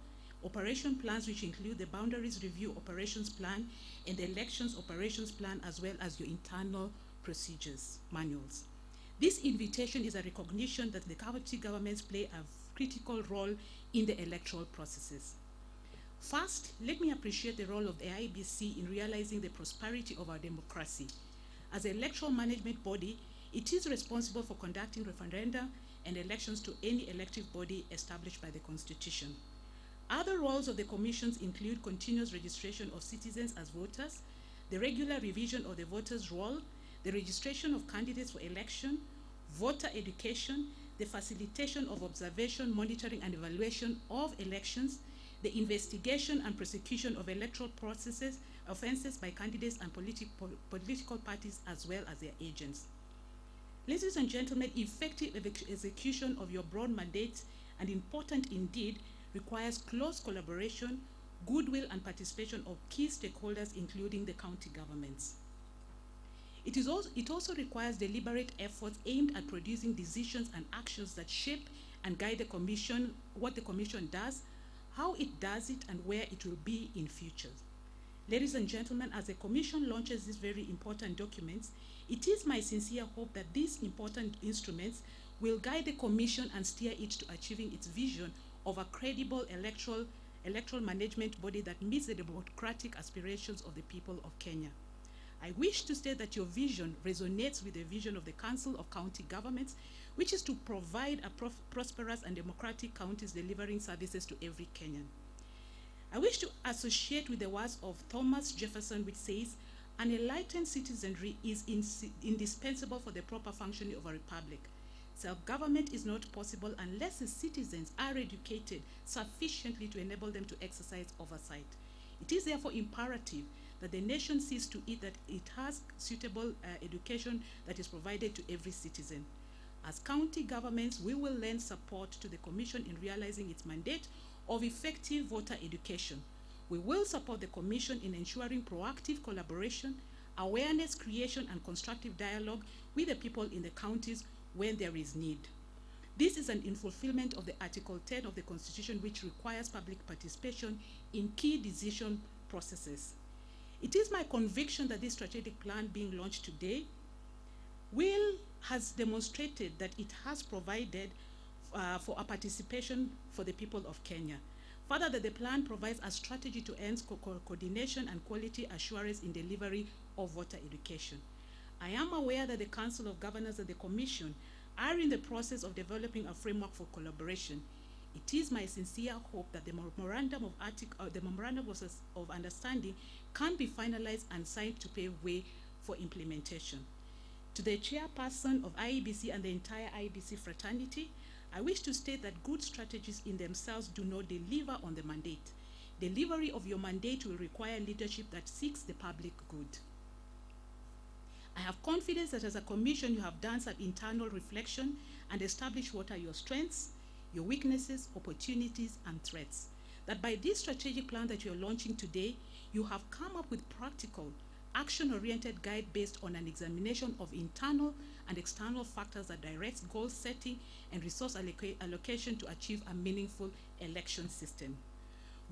operation plans which include the Boundaries Review Operations Plan and the Elections Operations Plan, as well as your internal procedures manuals. This invitation is a recognition that the county governments play a critical role in the electoral processes. First, let me appreciate the role of the IEBC in realizing the prosperity of our democracy. As an electoral management body, it is responsible for conducting referenda and elections to any elective body established by the Constitution. Other roles of the commissions include continuous registration of citizens as voters, the regular revision of the voters' roll, the registration of candidates for election, voter education, the facilitation of observation, monitoring, and evaluation of elections, the investigation and prosecution of electoral processes, offenses by candidates and political parties, as well as their agents. Ladies and gentlemen, effective execution of your broad mandate, and important indeed, requires close collaboration, goodwill, and participation of key stakeholders, including the county governments. It also requires deliberate efforts aimed at producing decisions and actions that shape and guide the Commission, what the Commission does, how it does it, and where it will be in future. Ladies and gentlemen, as the Commission launches these very important documents, it is my sincere hope that these important instruments will guide the Commission and steer it to achieving its vision of a credible electoral management body that meets the democratic aspirations of the people of Kenya. I wish to state that your vision resonates with the vision of the Council of County Governments, which is to provide a prosperous and democratic counties delivering services to every Kenyan. I wish to associate with the words of Thomas Jefferson, which says, an enlightened citizenry is indispensable for the proper functioning of a republic. Self-government is not possible unless the citizens are educated sufficiently to enable them to exercise oversight. It is therefore imperative that the nation sees to it that it has suitable education that is provided to every citizen. As county governments, we will lend support to the Commission in realizing its mandate of effective voter education. We will support the Commission in ensuring proactive collaboration, awareness creation, and constructive dialogue with the people in the counties when there is need. This is in fulfillment of the Article 10 of the Constitution, which requires public participation in key decision processes. It is my conviction that this strategic plan being launched today has demonstrated that it has provided for a participation for the people of Kenya. Further, that the plan provides a strategy to enhance coordination and quality assurance in delivery of voter education. I am aware that the Council of Governors and the Commission are in the process of developing a framework for collaboration. It is my sincere hope that the memorandum of understanding can be finalized and signed to pave way for implementation. To the chairperson of IEBC and the entire IEBC fraternity, I wish to state that good strategies in themselves do not deliver on the mandate. Delivery of your mandate will require leadership that seeks the public good. I have confidence that as a commission you have done some internal reflection and established what are your strengths, your weaknesses, opportunities, and threats. That by this strategic plan that you're launching today, you have come up with practical, action-oriented guide based on an examination of internal and external factors that directs goal setting and resource allocation to achieve a meaningful election system.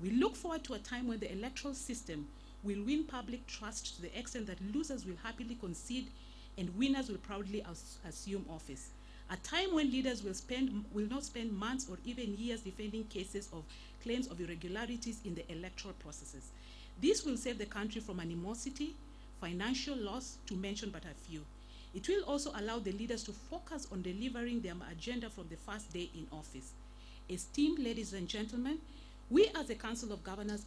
We look forward to a time when the electoral system will win public trust to the extent that losers will happily concede and winners will proudly assume office. A time when leaders will not spend months or even years defending cases of claims of irregularities in the electoral processes. This will save the country from animosity, financial loss, to mention but a few. It will also allow the leaders to focus on delivering their agenda from the first day in office. Esteemed ladies and gentlemen, we as the Council of Governors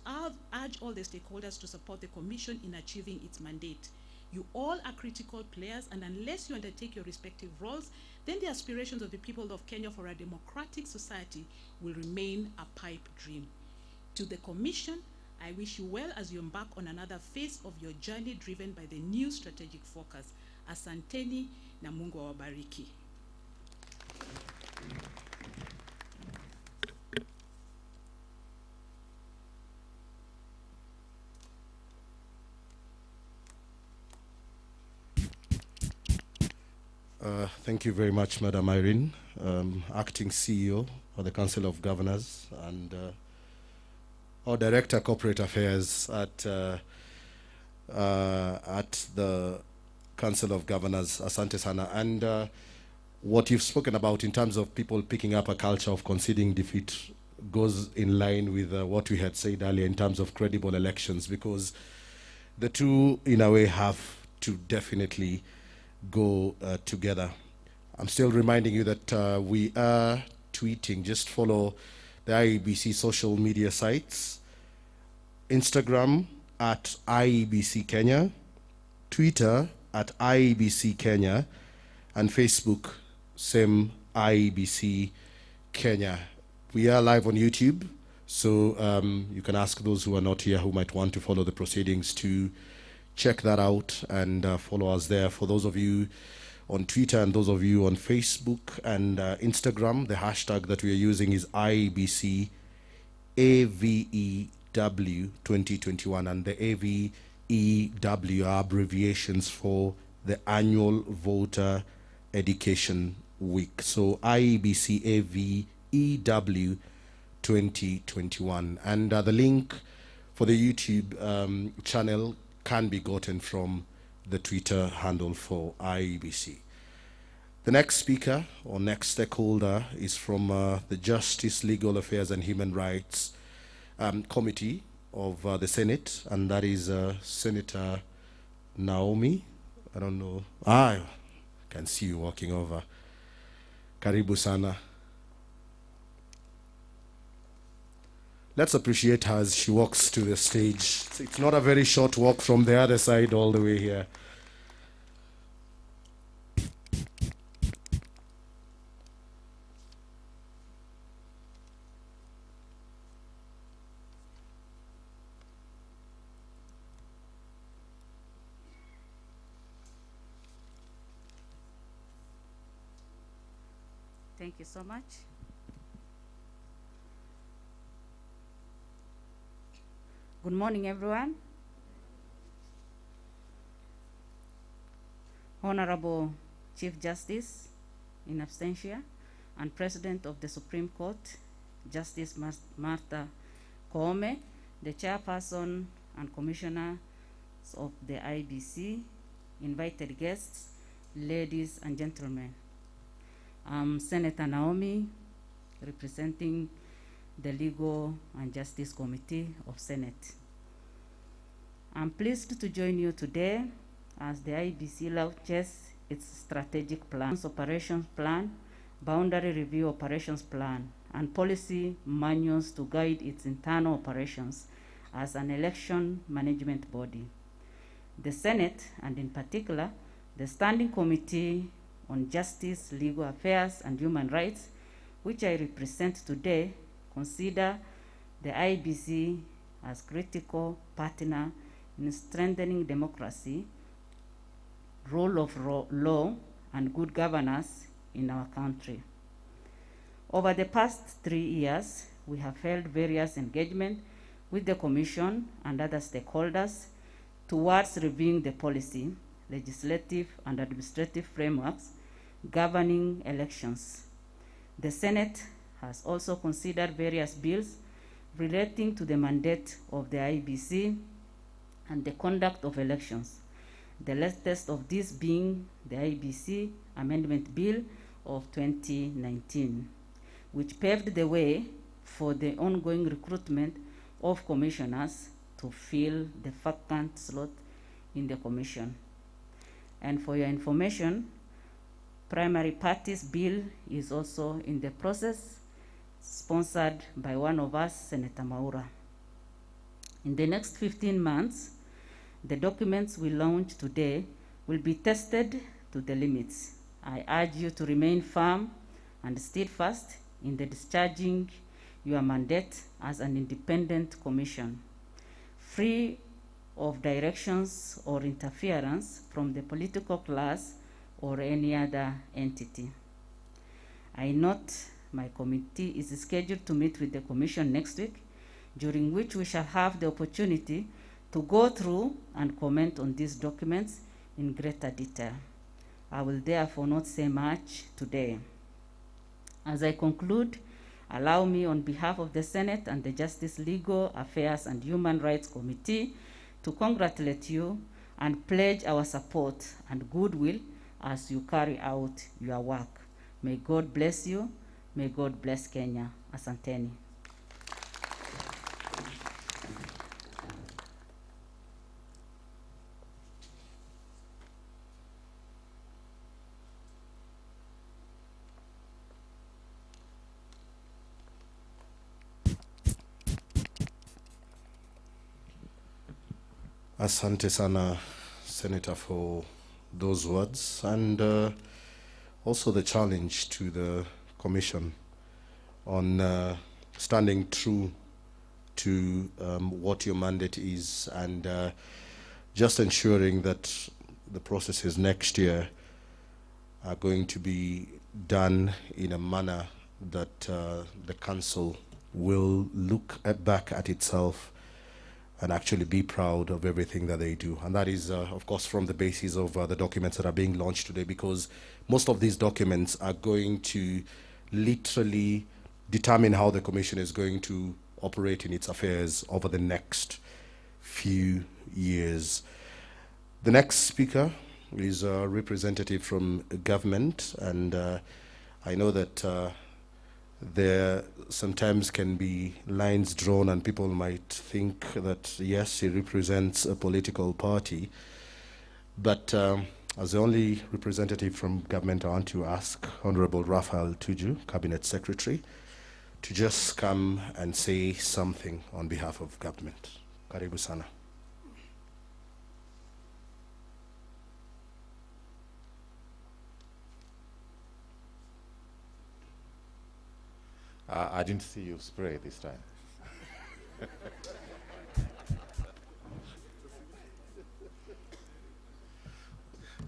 urge all the stakeholders to support the Commission in achieving its mandate. You all are critical players, and unless you undertake your respective roles, then the aspirations of the people of Kenya for a democratic society will remain a pipe dream. To the Commission, I wish you well as you embark on another phase of your journey driven by the new strategic focus. Asanteni na Mungu awabariki. Thank you very much, Madam Irene, Acting CEO of the Council of Governors, and our Director Corporate Affairs at the Council of Governors. Asante sana. And what you've spoken about in terms of people picking up a culture of conceding defeat goes in line with what we had said earlier in terms of credible elections, because the two, in a way, have to definitely go together. I'm still reminding you that we are tweeting. Just follow the IEBC social media sites. Instagram at IEBC Kenya, Twitter at IEBC Kenya, and Facebook, same IEBC Kenya. We are live on YouTube, so you can ask those who are not here who might want to follow the proceedings to check that out and follow us there. For those of you on Twitter and those of you on Facebook and Instagram, the hashtag that we are using is IEBC AVEW 2021, and the AVEW are abbreviations for the Annual Voter Education Week. So IEBC AVEW 2021, and the link for the YouTube channel can be gotten from the Twitter handle for IEBC. The next speaker or next stakeholder is from the Justice, Legal Affairs and Human Rights Committee of the Senate, and that is Senator Naomi. I don't know. I can see you walking over. Karibu sana. Let's appreciate her as she walks to the stage. It's not a very short walk from the other side all the way here. Thank you so much. Good morning, everyone. Honorable Chief Justice in absentia and President of the Supreme Court, Justice Martha Koome, the Chairperson and Commissioners of the IEBC, invited guests, ladies and gentlemen. I'm Senator Naomi, representing the Legal and Justice Committee of Senate. I'm pleased to join you today as the IEBC launches its strategic plans, operations plan, boundary review operations plan, and policy manuals to guide its internal operations as an election management body. The Senate, and in particular, the Standing Committee on Justice, Legal Affairs, and Human Rights, which I represent today, consider the IEBC as critical partner in strengthening democracy, rule of law, and good governance in our country. Over the past 3 years, we have held various engagements with the Commission and other stakeholders towards reviewing the policy, legislative, and administrative frameworks governing elections. The Senate has also considered various bills relating to the mandate of the IEBC and the conduct of elections, the latest of these being the IEBC Amendment Bill of 2019, which paved the way for the ongoing recruitment of commissioners to fill the vacant slot in the Commission. And for your information, Primary Parties Bill is also in the process, sponsored by one of us, Senator Maura. In the next 15 months, the documents we launch today will be tested to the limits. I urge you to remain firm and steadfast in the discharging your mandate as an independent commission, free of directions or interference from the political class or any other entity. I note my committee is scheduled to meet with the Commission next week, during which we shall have the opportunity to go through and comment on these documents in greater detail. I will therefore not say much today. As I conclude, allow me on behalf of the Senate and the Justice, Legal Affairs and Human Rights Committee to congratulate you and pledge our support and goodwill as you carry out your work. May God bless you. May God bless Kenya. Asanteni. Asante sana, Senator, for those words, and also the challenge to the Commission on standing true to what your mandate is, and just ensuring that the processes next year are going to be done in a manner that the Council will look back at itself and actually be proud of everything that they do. And that is, of course, from the basis of the documents that are being launched today, because most of these documents are going to literally determine how the Commission is going to operate in its affairs over the next few years. The next speaker is a representative from government, and I know that there sometimes can be lines drawn and people might think that, yes, he represents a political party, but as the only representative from government, I want to ask Honorable Raphael Tuju, Cabinet Secretary, to just come and say something on behalf of government. Karibu sana. I didn't see you spray this time.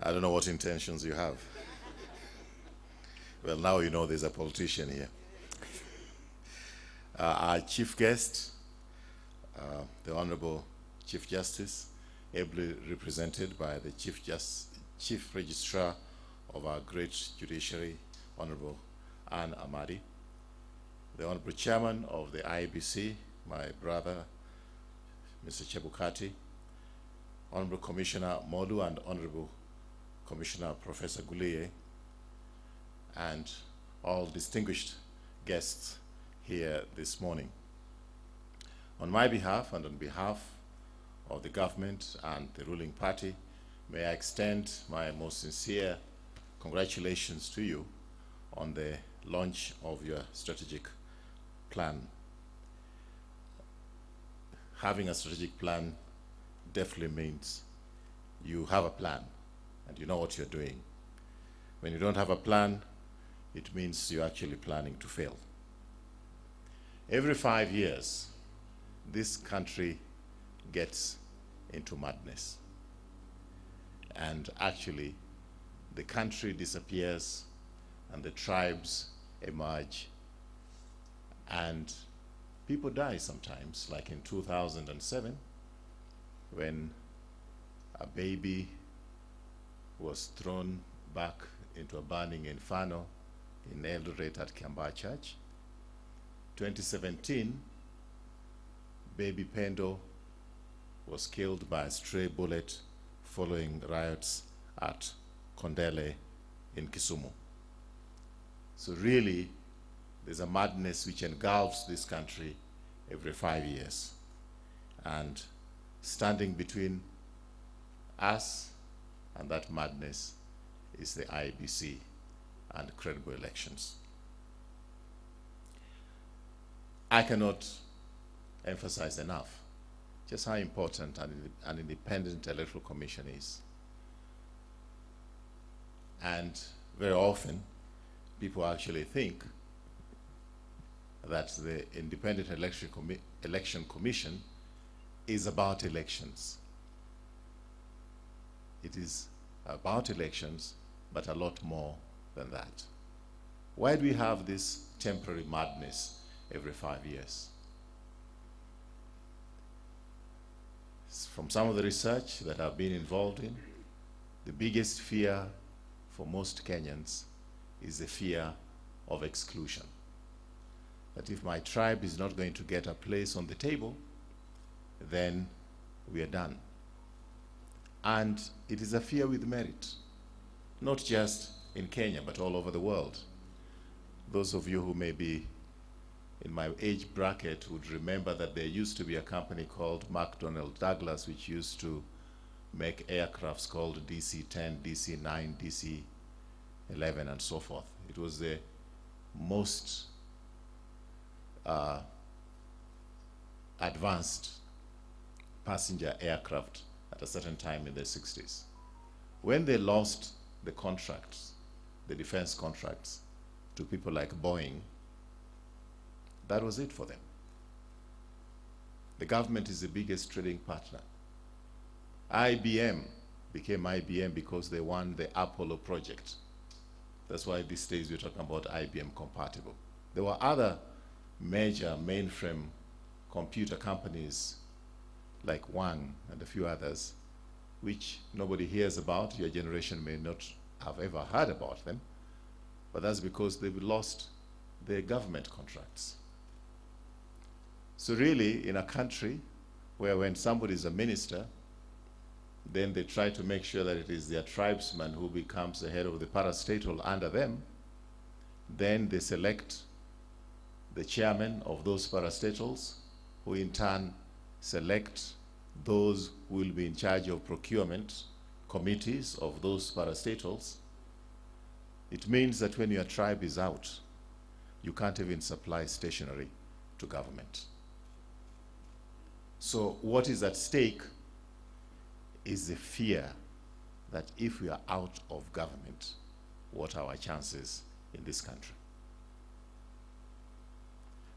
I don't know what intentions you have. Well, now you know there's a politician here. Our chief guest, the Honorable Chief Justice, ably represented by the Chief Registrar of our great judiciary, Honorable Anne Amadi, the Honorable Chairman of the IEBC, my brother, Mr. Chebukati, Honorable Commissioner Modu, and Honorable Commissioner Professor Guliye, and all distinguished guests here this morning. On my behalf and on behalf of the government and the ruling party, may I extend my most sincere congratulations to you on the launch of your strategic plan. Having a strategic plan definitely means you have a plan and you know what you're doing. When you don't have a plan, it means you're actually planning to fail. Every 5 years, this country gets into madness. And actually, the country disappears and the tribes emerge. And people die sometimes, like in 2007, when a baby was thrown back into a burning inferno in Eldoret at Kiambaa Church. 2017, baby Pendo was killed by a stray bullet following riots at Kondele in Kisumu. So really, there's a madness which engulfs this country every 5 years. And standing between us and that madness is the IEBC and credible elections. I cannot emphasize enough just how important an independent electoral commission is. And very often, people actually think that the Independent Election Commission is about elections. It is about elections, but a lot more than that. Why do we have this temporary madness every 5 years? From some of the research that I've been involved in, the biggest fear for most Kenyans is the fear of exclusion. That if my tribe is not going to get a place on the table, then we are done. And it is a fear with merit, not just in Kenya, but all over the world. Those of you who may be in my age bracket would remember that there used to be a company called McDonnell Douglas, which used to make aircrafts called DC-10, DC-9, DC-11, and so forth. It was the most advanced passenger aircraft at a certain time in the 60s. When they lost the contracts, the defense contracts, to people like Boeing, that was it for them. The government is the biggest trading partner. IBM became IBM because they won the Apollo project. That's why these days we're talking about IBM compatible. There were other major mainframe computer companies like Wang and a few others, which nobody hears about. Your generation may not have ever heard about them, but that's because they've lost their government contracts. So really, in a country where when somebody is a minister, then they try to make sure that it is their tribesman who becomes the head of the parastatal under them, then they select the chairman of those parastatals, who in turn select those who will be in charge of procurement committees of those parastatals. It means that when your tribe is out, you can't even supply stationery to government. So what is at stake is the fear that if we are out of government, what are our chances in this country?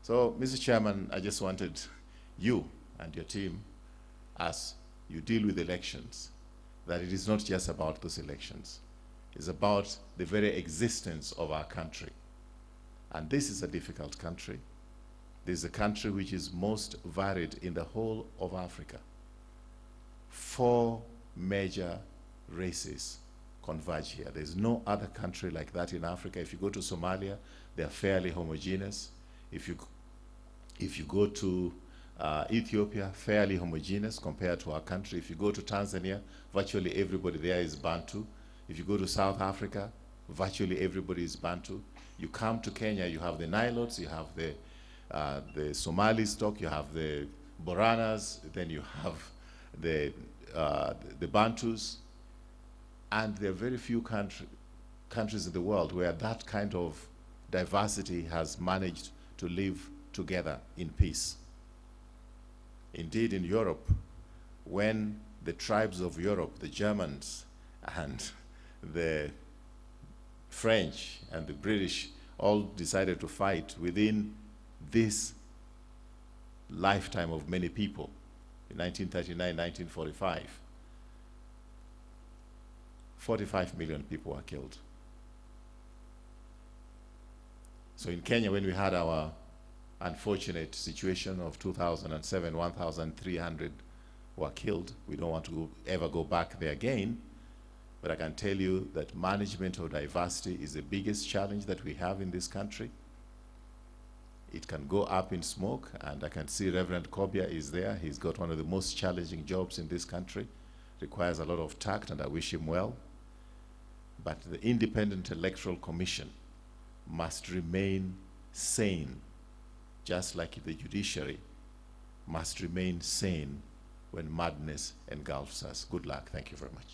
So, Mr. Chairman, I just wanted you and your team, as you deal with elections, that it is not just about those elections. It's about the very existence of our country. And this is a difficult country. This is a country which is most varied in the whole of Africa. 4 major races converge here. There's no other country like that in Africa. If you go to Somalia, they're fairly homogeneous. If you go to Ethiopia, fairly homogeneous compared to our country. If you go to Tanzania, virtually everybody there is Bantu. If you go to South Africa, virtually everybody is Bantu. You come to Kenya, you have the Nilotes, you have the Somali stock, you have the Boranas, then you have the Bantus, and there are very few countries in the world where that kind of diversity has managed to live together in peace. Indeed, in Europe, when the tribes of Europe, the Germans and the French and the British all decided to fight within this lifetime of many people, in 1939, 1945, 45 million people were killed. So in Kenya, when we had our unfortunate situation of 2007, 1,300 were killed. We don't want to ever go back there again, but I can tell you that management of diversity is the biggest challenge that we have in this country. It can go up in smoke, and I can see Reverend Kobia is there. He's got one of the most challenging jobs in this country. Requires a lot of tact, and I wish him well. But the Independent Electoral Commission must remain sane, just like the judiciary must remain sane when madness engulfs us. Good luck. Thank you very much.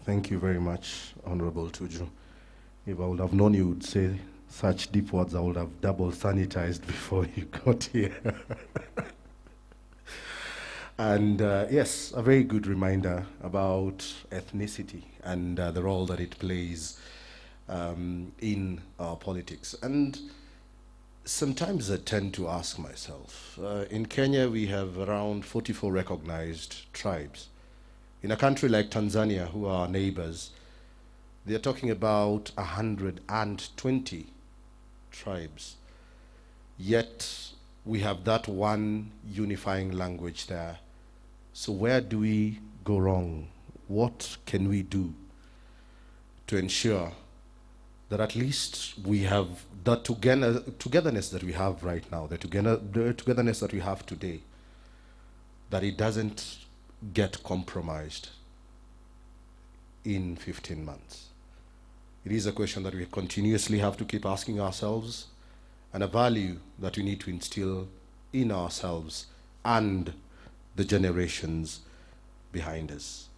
Thank you very much, Honorable Tuju. If I would have known you would say such deep words, I would have double sanitized before you got here. And yes, a very good reminder about ethnicity and the role that it plays in our politics. And sometimes I tend to ask myself, in Kenya we have around 44 recognized tribes. In a country like Tanzania, who are our neighbors, they're talking about 120 tribes. Yet we have that one unifying language there. So where do we go wrong? What can we do to ensure that at least we have that togetherness that we have right now, the togetherness that we have today, that it doesn't get compromised in 15 months? It is a question that we continuously have to keep asking ourselves, and a value that we need to instill in ourselves and the generations behind us.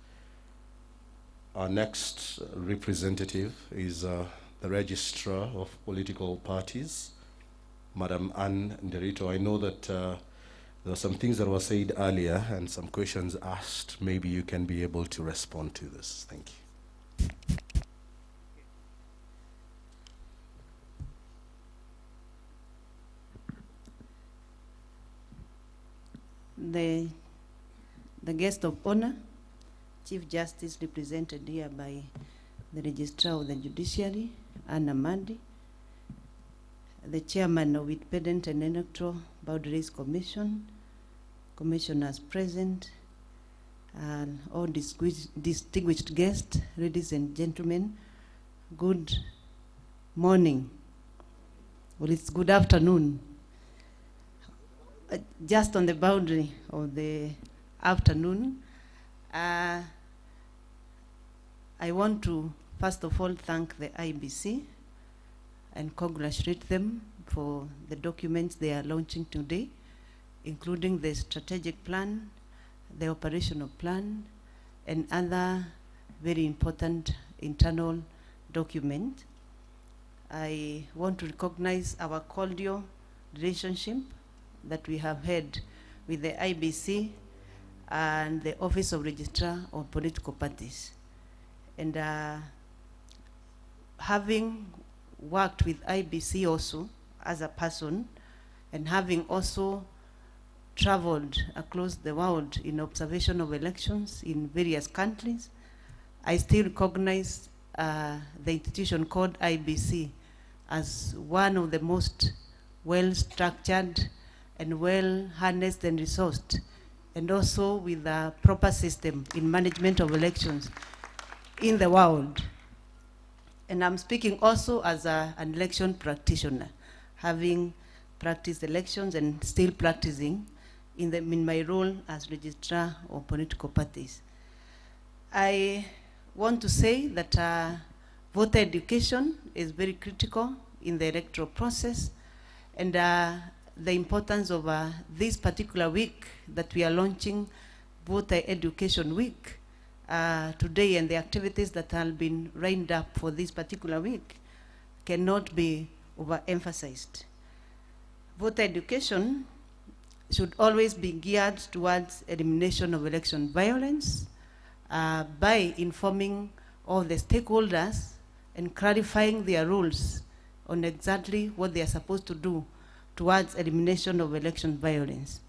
Our next representative is the Registrar of Political Parties, Madam Anne Nderito. I know that there were some things that were said earlier and some questions asked. Maybe you can be able to respond to this. Thank you. The guest of honor, Chief Justice represented here by the Registrar of the Judiciary, Anna Mandi, the Chairman of Independent and Electoral Boundaries Commission, commissioners present, and all distinguished guests, ladies and gentlemen, good morning. Well, it's good afternoon. Just on the boundary of the afternoon, I want to first of all thank the IEBC and congratulate them for the documents they are launching today, including the strategic plan the operational plan, and other very important internal documents. I want to recognize our cordial relationship that we have had with the IBC and the Office of Registrar of Political Parties. And having worked with IBC also as a person, and having also traveled across the world in observation of elections in various countries, I still recognize the institution called IBC as one of the most well-structured and well-harnessed and resourced, and also with a proper system in management of elections in the world. And I'm speaking also as an election practitioner, having practiced elections and still practicing in my role as registrar of political parties. I want to say that voter education is very critical in the electoral process, and the importance of this particular week that we are launching, Voter Education Week, today, and the activities that have been lined up for this particular week cannot be overemphasized. Voter education should always be geared towards elimination of election violence by informing all the stakeholders and clarifying their rules on exactly what they are supposed to do towards elimination of election violence.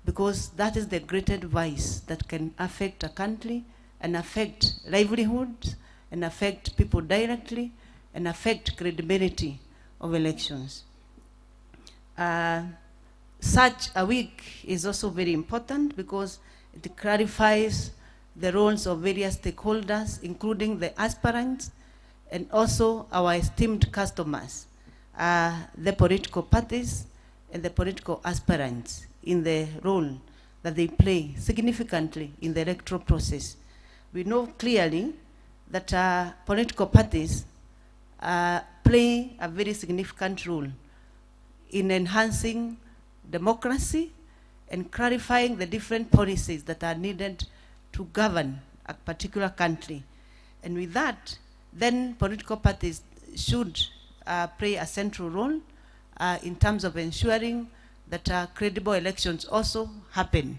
Because that is the greatest vice that can affect a country and affect livelihoods and affect people directly and affect credibility of elections. Such a week is also very important because it clarifies the roles of various stakeholders, including the aspirants and also our esteemed customers, the political parties and the political aspirants, in the role that they play significantly in the electoral process. We know clearly that political parties play a very significant role in enhancing democracy and clarifying the different policies that are needed to govern a particular country. And with that, then political parties should play a central role in terms of ensuring that credible elections also happen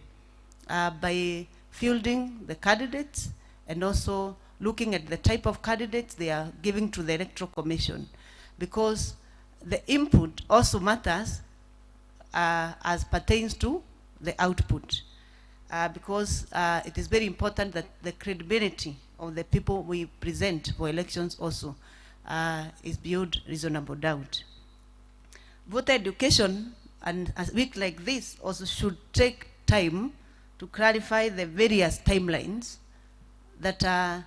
by fielding the candidates and also looking at the type of candidates they are giving to the Electoral Commission, because the input also matters as pertains to the output, because it is very important that the credibility of the people we present for elections also is beyond reasonable doubt. Voter education and a week like this also should take time to clarify the various timelines that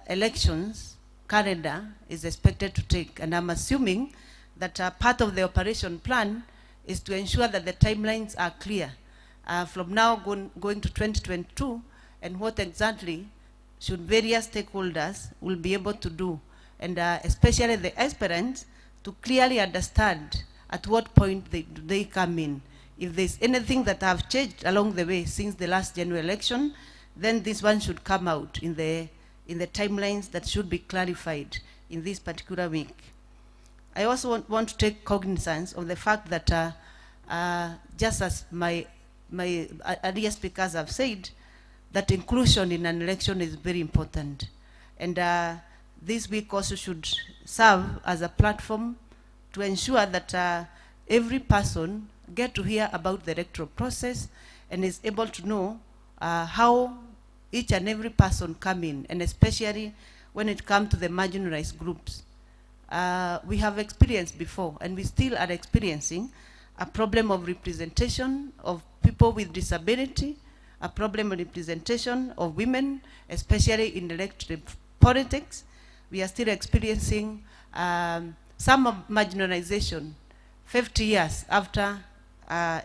elections calendar is expected to take. And I'm assuming that part of the operation plan is to ensure that the timelines are clear from now going to 2022, and what exactly should various stakeholders will be able to do, and especially the aspirants, to clearly understand at what point they come in. If there's anything that have changed along the way since the last general election, then this one should come out in the timelines that should be clarified in this particular week. I also want to take cognizance of the fact that just as my earlier speakers have said, that inclusion in an election is very important. And this week also should serve as a platform to ensure that every person get to hear about the electoral process and is able to know how each and every person come in, and especially when it comes to the marginalized groups. We have experienced before, and we still are experiencing, a problem of representation of people with disability, a problem of representation of women, especially in electoral politics. We are still experiencing some of marginalization 50 years after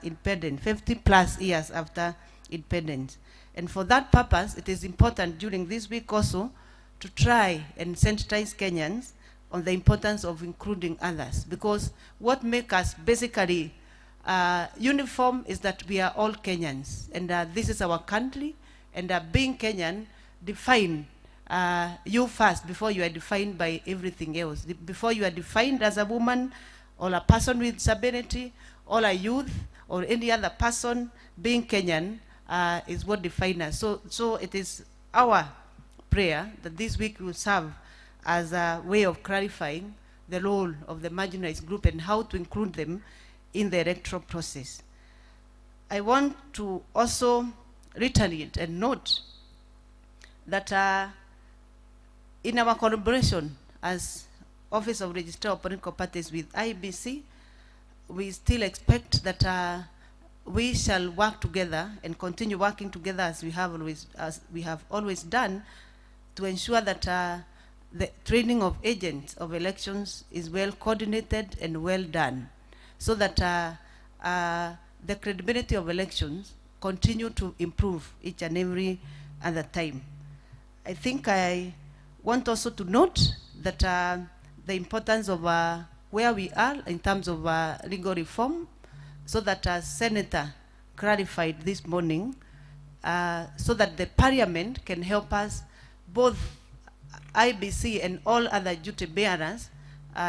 independence, 50 plus years after independence. And for that purpose, it is important during this week also to try and sensitize Kenyans on the importance of including others, because what makes us basically uniform is that we are all Kenyans, and this is our country, and being Kenyan, define you first before you are defined by everything else. Before you are defined as a woman or a person with disability or a youth or any other person, being Kenyan is what defines us. So it is our prayer that this week will serve as a way of clarifying the role of the marginalized group and how to include them in the electoral process. I want to also reiterate and note that in our collaboration as Office of Registrar of Political Parties with IEBC, we still expect that we shall work together and continue working together as we have always done, to ensure that the training of agents of elections is well coordinated and well done, so that the credibility of elections continue to improve each and every other time. I think I want also to note that the importance of where we are in terms of legal reform, so that Senator clarified this morning, so that the Parliament can help us, both IBC and all other duty bearers,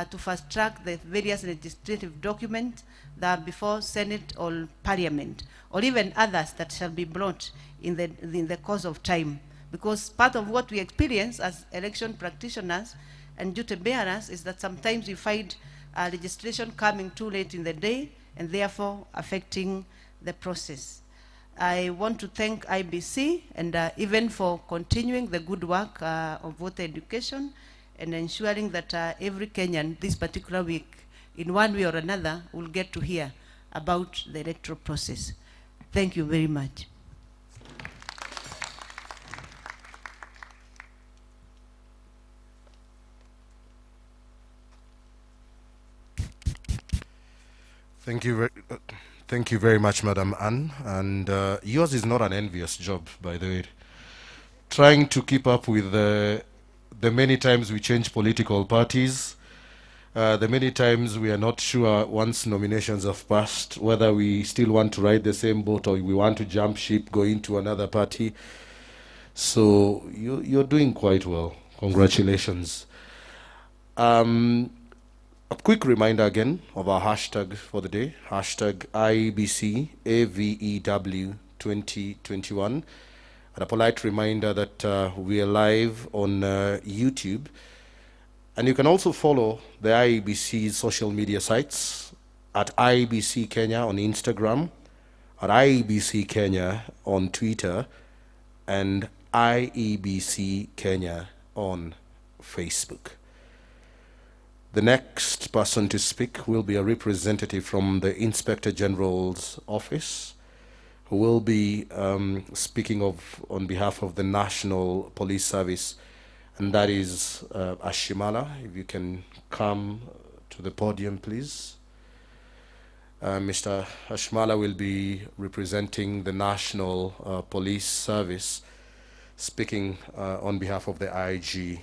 to fast track the various legislative documents that are before Senate or Parliament, or even others that shall be brought in the course of time. Because part of what we experience as election practitioners and duty bearers is that sometimes we find legislation coming too late in the day and therefore affecting the process. I want to thank IBC and even for continuing the good work of voter education and ensuring that every Kenyan this particular week, in one way or another, will get to hear about the electoral process. Thank you very much. Thank you very much, Madam Anne. And yours is not an envious job, by the way. Trying to keep up with the many times we change political parties, the many times we are not sure, once nominations have passed, whether we still want to ride the same boat or we want to jump ship, go into another party. So you're doing quite well. Congratulations. A quick reminder again of our hashtag for the day, hashtag IEBC AVEW 2021. And a polite reminder that we are live on YouTube. And you can also follow the IEBC's social media sites at IEBC Kenya on Instagram, at IEBC Kenya on Twitter, and IEBC Kenya on Facebook. The next person to speak will be a representative from the Inspector General's office, who will be speaking on behalf of the National Police Service, and that is Ashimala. If you can come to the podium, please. Mr. Ashimala will be representing the National Police Service, speaking on behalf of the IG,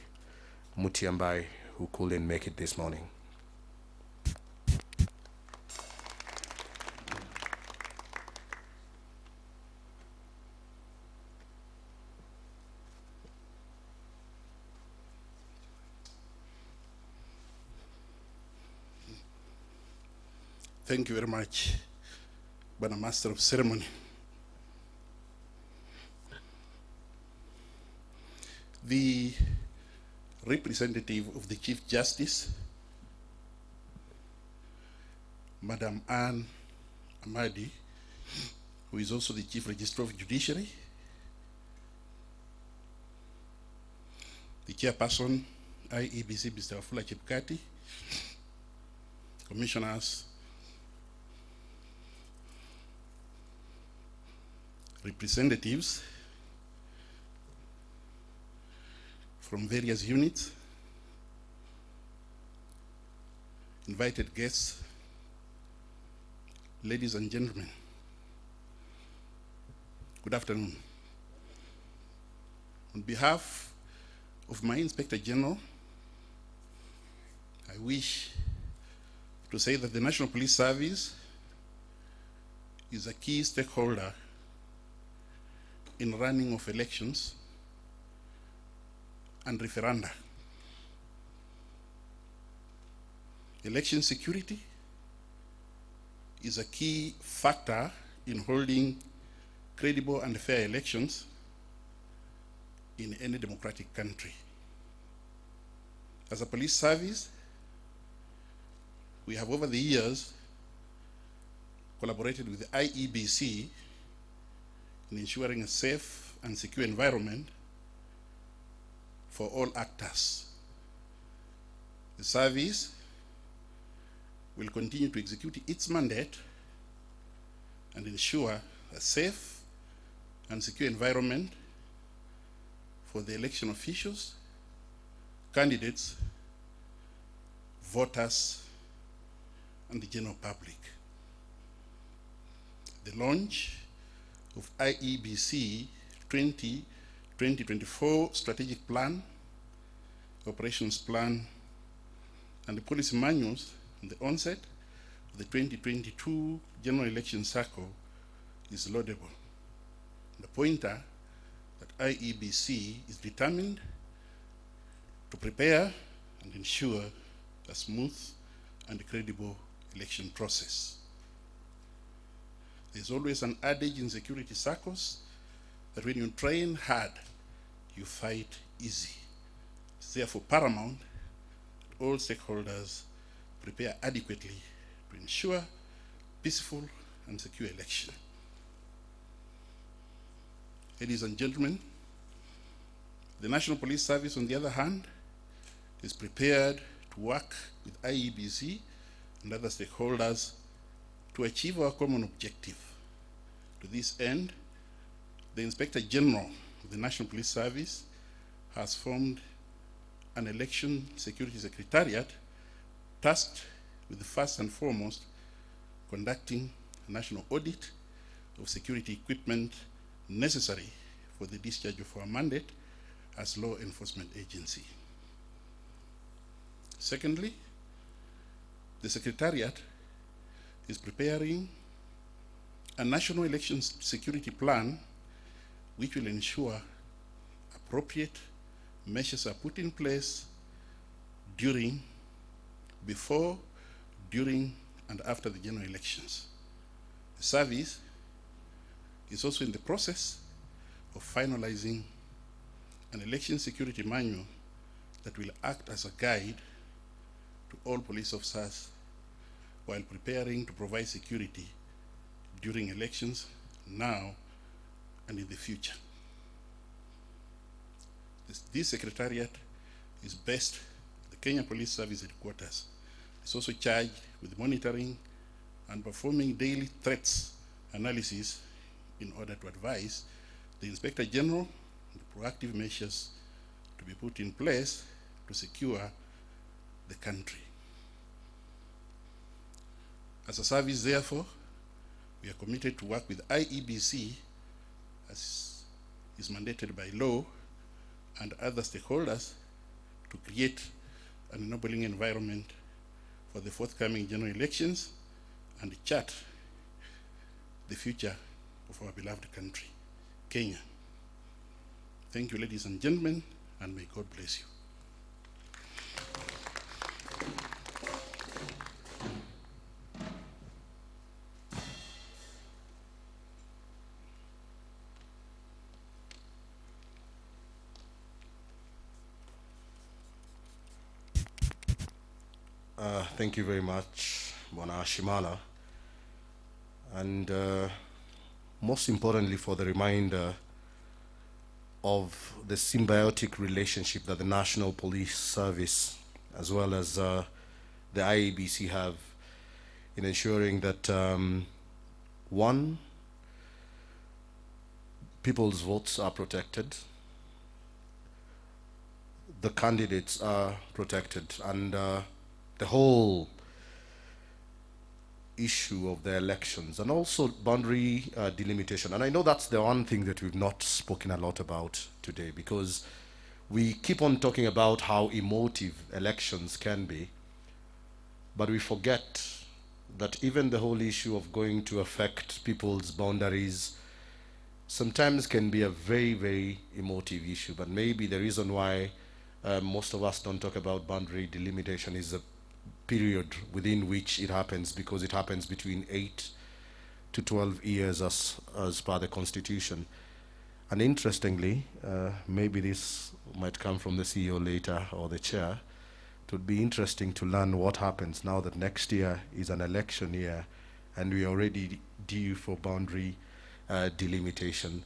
Mutiambai, who couldn't make it this morning. Thank you very much, Bwana Master of Ceremony. The representative of the Chief Justice, Madam Anne Amadi, who is also the Chief Registrar of Judiciary, the Chairperson, IEBC, Mr. Wafula Chebukati, Commissioners, representatives from various units, invited guests, ladies and gentlemen, good afternoon. On behalf of my Inspector General, I wish to say that the National Police Service is a key stakeholder in running of elections and referenda. Election security is a key factor in holding credible and fair elections in any democratic country. As a police service, we have over the years collaborated with the IEBC in ensuring a safe and secure environment for all actors. The service will continue to execute its mandate and ensure a safe and secure environment for the election officials, candidates, voters, and the general public. The launch of IEBC 2024 Strategic Plan, Operations Plan, and the policy manuals in the onset of the 2022 general election cycle is laudable. The pointer that IEBC is determined to prepare and ensure a smooth and credible election process. There's always an adage in security circles that when you train hard, you fight easy. It's therefore paramount that all stakeholders prepare adequately to ensure peaceful and secure election. Ladies and gentlemen, the National Police Service, on the other hand, is prepared to work with IEBC and other stakeholders to achieve our common objective. To this end, the Inspector General of the National Police Service has formed an election security secretariat tasked with the first and foremost conducting a national audit of security equipment necessary for the discharge of our mandate as law enforcement agency. Secondly, the Secretariat is preparing a national elections security plan which will ensure appropriate measures are put in place during, before, during, and after the general elections. The service is also in the process of finalizing an election security manual that will act as a guide to all police officers while preparing to provide security during elections now and in the future. This secretariat is based at the Kenya Police Service headquarters. It's also charged with monitoring and performing daily threats analysis in order to advise the Inspector General on the proactive measures to be put in place to secure the country. As a service, therefore, we are committed to work with IEBC as is mandated by law and other stakeholders to create an enabling environment for the forthcoming general elections and chart the future of our beloved country, Kenya. Thank you, ladies and gentlemen, and may God bless you. Thank you very much, Bwana Shimala. And most importantly, for the reminder of the symbiotic relationship that the National Police Service as well as the IEBC have in ensuring that one, people's votes are protected, the candidates are protected, and the whole issue of the elections, and also boundary delimitation. And I know that's the one thing that we've not spoken a lot about today, because we keep on talking about how emotive elections can be, but we forget that even the whole issue of going to affect people's boundaries sometimes can be a very, very emotive issue. But maybe the reason why most of us don't talk about boundary delimitation is the period within which it happens, because it happens between 8 to 12 years as per the Constitution. And interestingly, maybe this might come from the CEO later or the chair, it would be interesting to learn what happens now that next year is an election year and we are already due for boundary delimitation.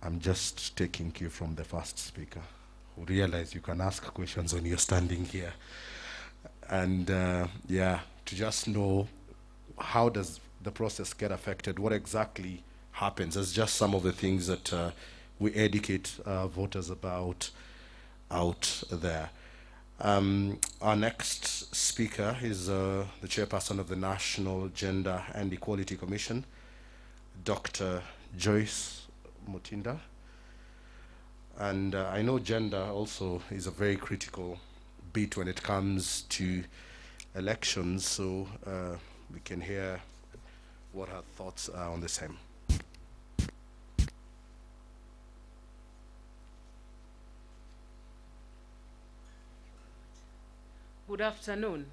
I'm just taking cue from the first speaker, who realized you can ask questions when you're standing here. And yeah, to just know how does the process get affected, what exactly happens. That's just some of the things that we educate voters about out there. Our next speaker is the chairperson of the National Gender and Equality Commission, Dr. Joyce Mutinda. And I know gender also is a very critical bit when it comes to elections, so we can hear what her thoughts are on the same. Good afternoon.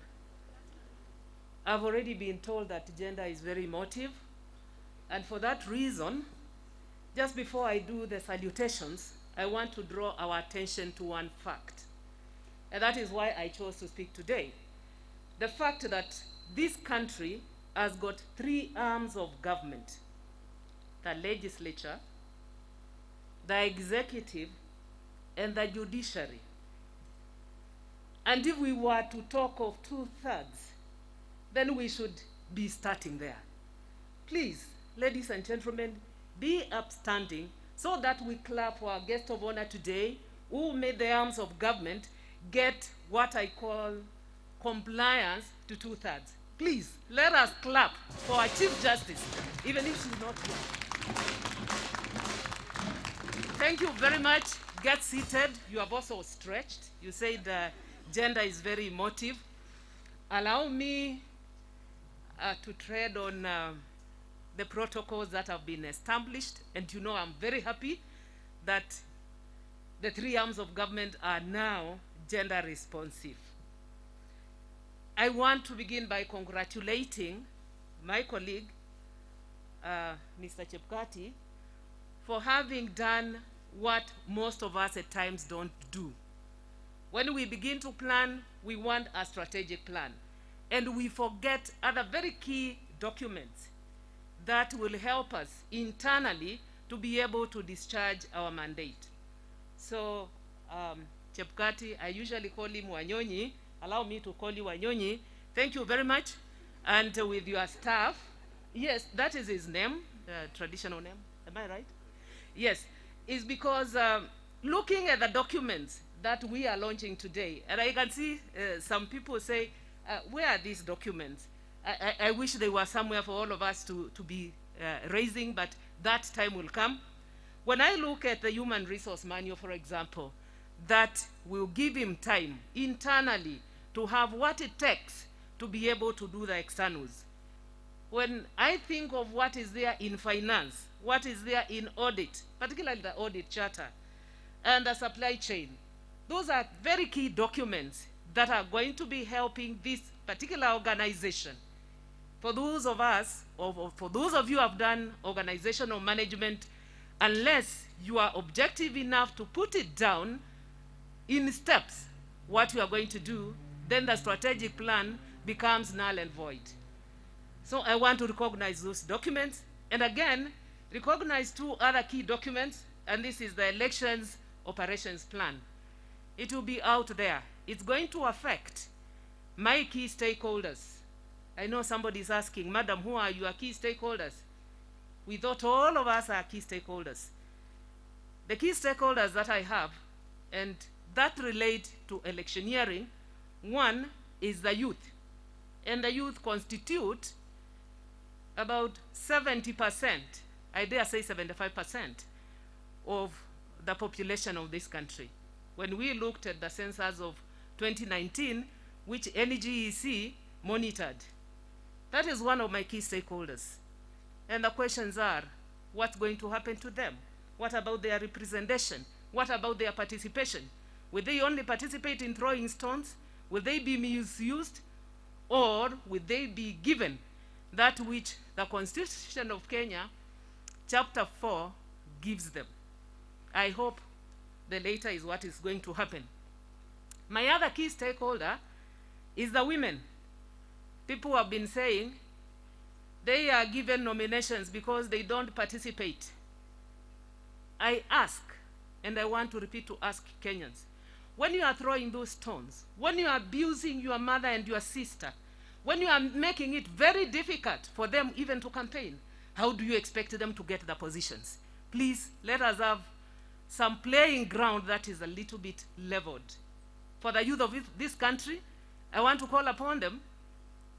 I've already been told that gender is very emotive, and for that reason, just before I do the salutations, I want to draw our attention to one fact. And that is why I chose to speak today. The fact that this country has got 3 arms of government: the legislature, the executive, and the judiciary. And if we were to talk of 2/3, then we should be starting there. Please, ladies and gentlemen, be upstanding so that we clap for our guest of honor today, who made the arms of government get what I call compliance to 2/3. Please, let us clap for our Chief Justice, even if she's not here. Thank you very much. Get seated. You have also stretched. You said gender is very emotive. Allow me to tread on the protocols that have been established, and you know I'm very happy that the 3 arms of government are now gender responsive. I want to begin by congratulating my colleague, Mr. Chepkati, for having done what most of us at times don't do. When we begin to plan, we want a strategic plan, and we forget other very key documents that will help us internally to be able to discharge our mandate. So, Chepkati, I usually call him Wanyonyi. Allow me to call you Wanyonyi. Thank you very much. And with your staff, yes, that is his name, traditional name. Am I right? Yes, it's because looking at the documents that we are launching today, and I can see some people say, where are these documents? I wish they were somewhere for all of us to be raising, but that time will come. When I look at the Human Resource Manual, for example, that will give him time internally to have what it takes to be able to do the externals. When I think of what is there in finance, what is there in audit, particularly the audit charter, and the supply chain, those are very key documents that are going to be helping this particular organization. For those of us, or for those of you who have done organizational management, unless you are objective enough to put it down in steps, what you are going to do, then the strategic plan becomes null and void. So I want to recognize those documents, and again, recognize 2 other key documents, and this is the Elections Operations Plan. It will be out there. It's going to affect my key stakeholders. I know somebody's asking, Madam, who are your key stakeholders? We thought all of us are key stakeholders. The key stakeholders that I have, and that relate to electioneering, one is the youth. And the youth constitute about 70%, I dare say 75%, of the population of this country. When we looked at the census of 2019, which NGEC monitored, That is one of my key stakeholders. And the questions are, what's going to happen to them? What about their representation? What about their participation? Will they only participate in throwing stones? Will they be misused? Or will they be given that which the Constitution of Kenya, Chapter 4, gives them? I hope the later is what is going to happen. My other key stakeholder is the women. People have been saying they are given nominations because they don't participate. I ask, and I want to repeat to ask Kenyans, when you are throwing those stones, when you are abusing your mother and your sister, when you are making it very difficult for them even to campaign, how do you expect them to get the positions? Please, let us have some playing ground that is a little bit leveled. For the youth of this country, I want to call upon them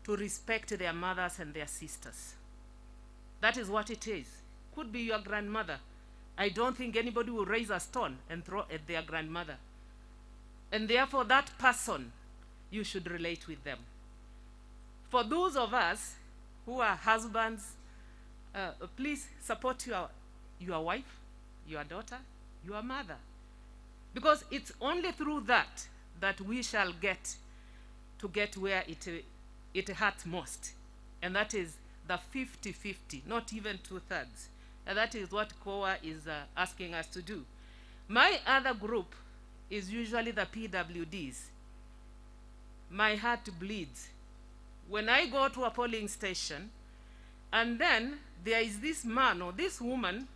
to respect their mothers and their sisters. That is what it is. Could be your grandmother. I don't think anybody will raise a stone and throw at their grandmother. And therefore, that person, you should relate with them. For those of us who are husbands, please support your wife, your daughter, your mother. Because it's only through that that we shall get where it hurts most. And that is the 50-50, not even 2/3. And that is what COA is asking us to do. My other group is usually the PWDs. My heart bleeds when I go to a polling station and then there is this man or this woman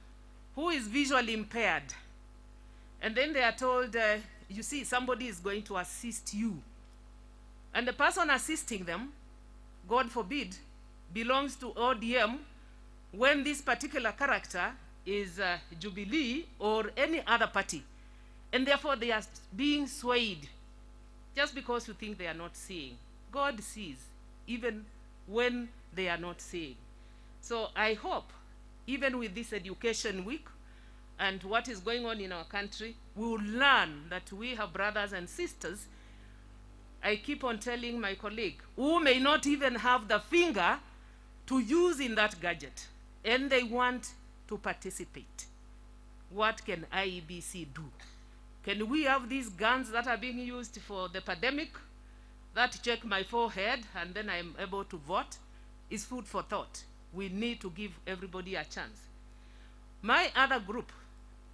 who is visually impaired. And then they are told, you see, somebody is going to assist you. And the person assisting them, God forbid, belongs to ODM when this particular character is Jubilee or any other party. And therefore they are being swayed just because you think they are not seeing. God sees, even when they are not seeing. So I hope, even with this education week and what is going on in our country, we will learn that we have brothers and sisters. I keep on telling my colleague, who may not even have the finger to use in that gadget, and they want to participate. What can IEBC do? Can we have these guns that are being used for the pandemic that check my forehead and then I'm able to vote? Is food for thought. We need to give everybody a chance. My other group,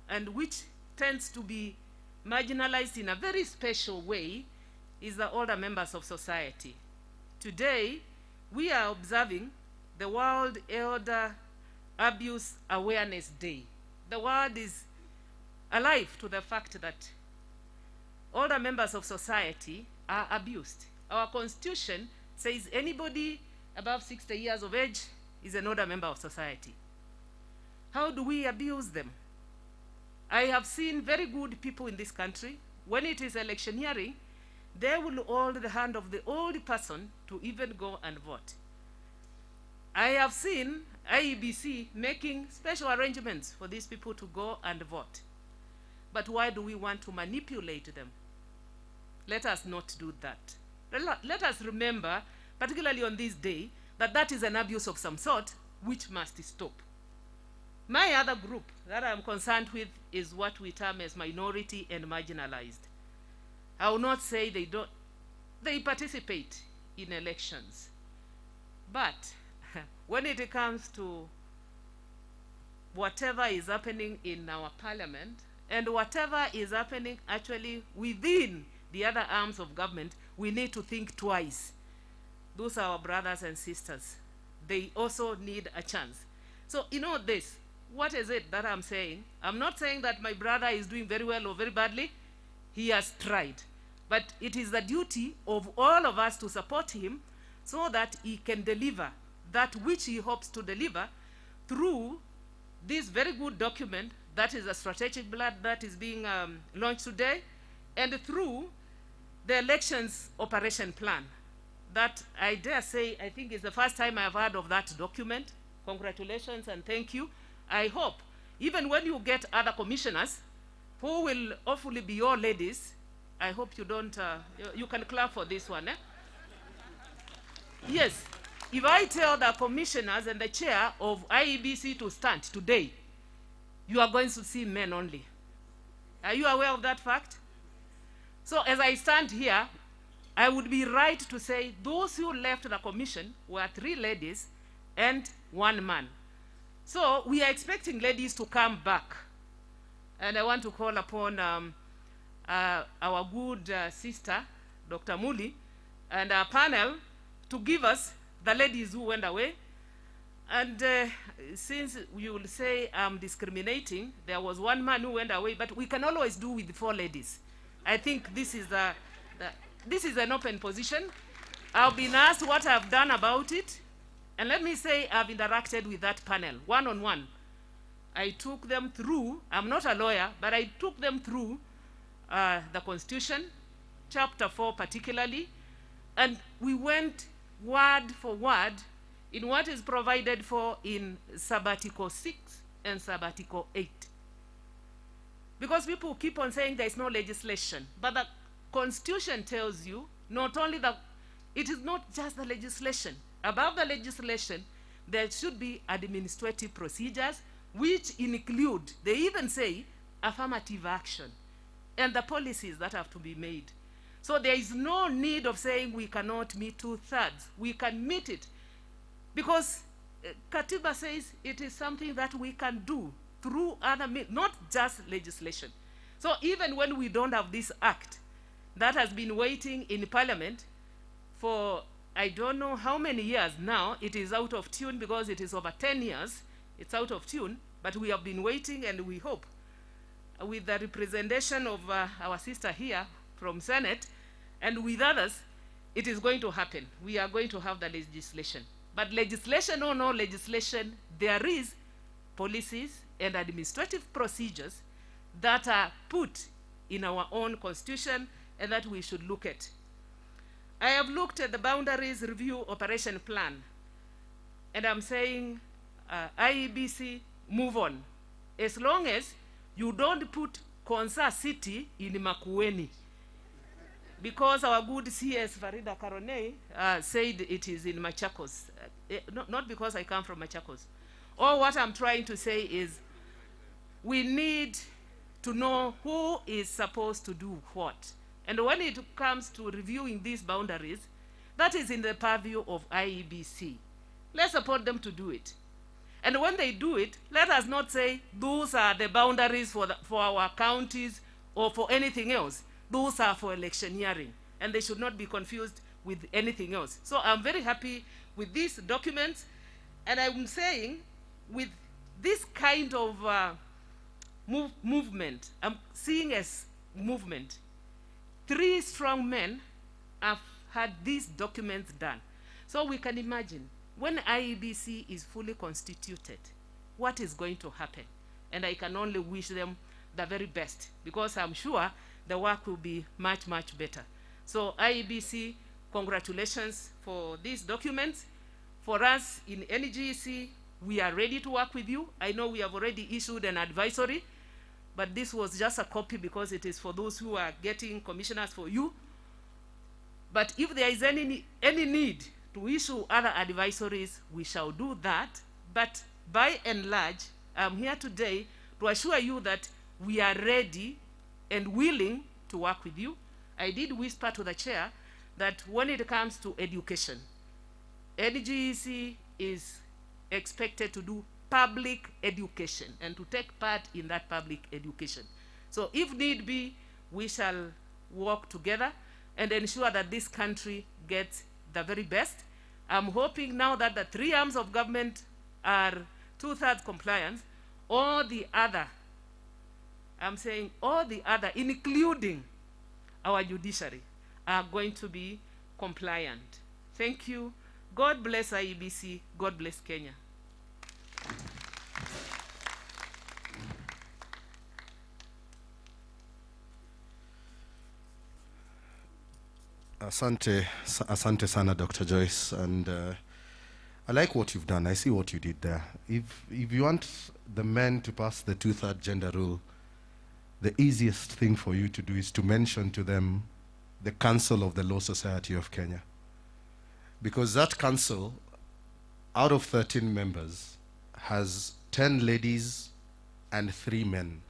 and which tends to be marginalized in a very special way, is the older members of society. Today, we are observing the World Elder Abuse Awareness Day. The world is alive to the fact that older members of society are abused. Our constitution says anybody above 60 years of age is an older member of society. How do we abuse them? I have seen very good people in this country, when it is electioneering, they will hold the hand of the old person to even go and vote. I have seen IEBC making special arrangements for these people to go and vote. But why do we want to manipulate them? Let us not do that. Let us remember, particularly on this day, that that is an abuse of some sort which must stop. My other group that I'm concerned with is what we term as minority and marginalized. I will not say they participate in elections. But when it comes to whatever is happening in our parliament and whatever is happening actually within the other arms of government, we need to think twice. Those are our brothers and sisters. They also need a chance. So, you know this, what is it that I'm saying? I'm not saying that my brother is doing very well or very badly. He has tried. But it is the duty of all of us to support him so that he can deliver that which he hopes to deliver through this very good document that is a strategic plan that is being launched today, and through the elections operation plan that I dare say, I think is the first time I've heard of that document. Congratulations and thank you. I hope, even when you get other commissioners who will hopefully be your ladies, I hope you don't, you can clap for this one. Yes, if I tell the commissioners and the chair of IEBC to stand today, you are going to see men only. Are you aware of that fact? So as I stand here, I would be right to say those who left the commission were 3 ladies and 1 man. So we are expecting ladies to come back. And I want to call upon our good sister, Dr. Muli, and our panel to give us the ladies who went away. And since you will say I'm discriminating, there was 1 man who went away, but we can always do with 4 ladies. I think this is this is an open position. I've been asked what I've done about it. And let me say I've interacted with that panel, one-on-one. I took them through, I'm not a lawyer, but I took them through the Constitution, Chapter 4 particularly, and we went word for word in what is provided for in Sabbatical 6 and Sabbatical 8. Because people keep on saying there is no legislation, but the Constitution tells you not only that it is not just the legislation. Above the legislation, there should be administrative procedures which include, they even say, affirmative action and the policies that have to be made. So there is no need of saying we cannot meet 2/3. We can meet it because Katiba says it is something that we can do through other means, not just legislation. So even when we don't have this act that has been waiting in Parliament for I don't know how many years now, it is out of tune because it is over 10 years, it's out of tune, but we have been waiting and we hope with the representation of our sister here from Senate and with others, it is going to happen. We are going to have the legislation. But legislation or no legislation, there is policies and administrative procedures that are put in our own constitution and that we should look at. I have looked at the Boundaries Review Operation Plan, and I'm saying, IEBC, move on. As long as you don't put Konza City in Makueni, because our good CS Farida Karone said it is in Machakos. Not because I come from Machakos. All what I'm trying to say is we need to know who is supposed to do what. And when it comes to reviewing these boundaries, that is in the purview of IEBC. Let's support them to do it. And when they do it, let us not say those are the boundaries for our counties or for anything else. Those are for electioneering, and they should not be confused with anything else. So I'm very happy with these documents, and I'm saying with this kind of movement, I'm seeing as movement, 3 strong men have had these documents done. So we can imagine when IEBC is fully constituted, what is going to happen? And I can only wish them the very best because I'm sure the work will be much, much better. So IEBC, congratulations for these documents. For us in NGEC, we are ready to work with you. I know we have already issued an advisory, but this was just a copy because it is for those who are getting commissioners for you. But if there is any need to issue other advisories, we shall do that. But by and large, I'm here today to assure you that we are ready and willing to work with you. I did whisper to the chair that when it comes to education, NGEC is expected to do public education and to take part in that public education. So if need be, we shall work together and ensure that this country gets the very best. I'm hoping now that the 3 arms of government are 2/3 compliance, all the other, I'm saying all the other, including our judiciary, are going to be compliant. Thank you. God bless IEBC. God bless Kenya. Asante sana, Dr. Joyce, and I like what you've done. I see what you did there. If you want the men to pass the 2/3 gender rule, the easiest thing for you to do is to mention to them the Council of the Law Society of Kenya. Because that council out of 13 members, has 10 ladies and 3 men.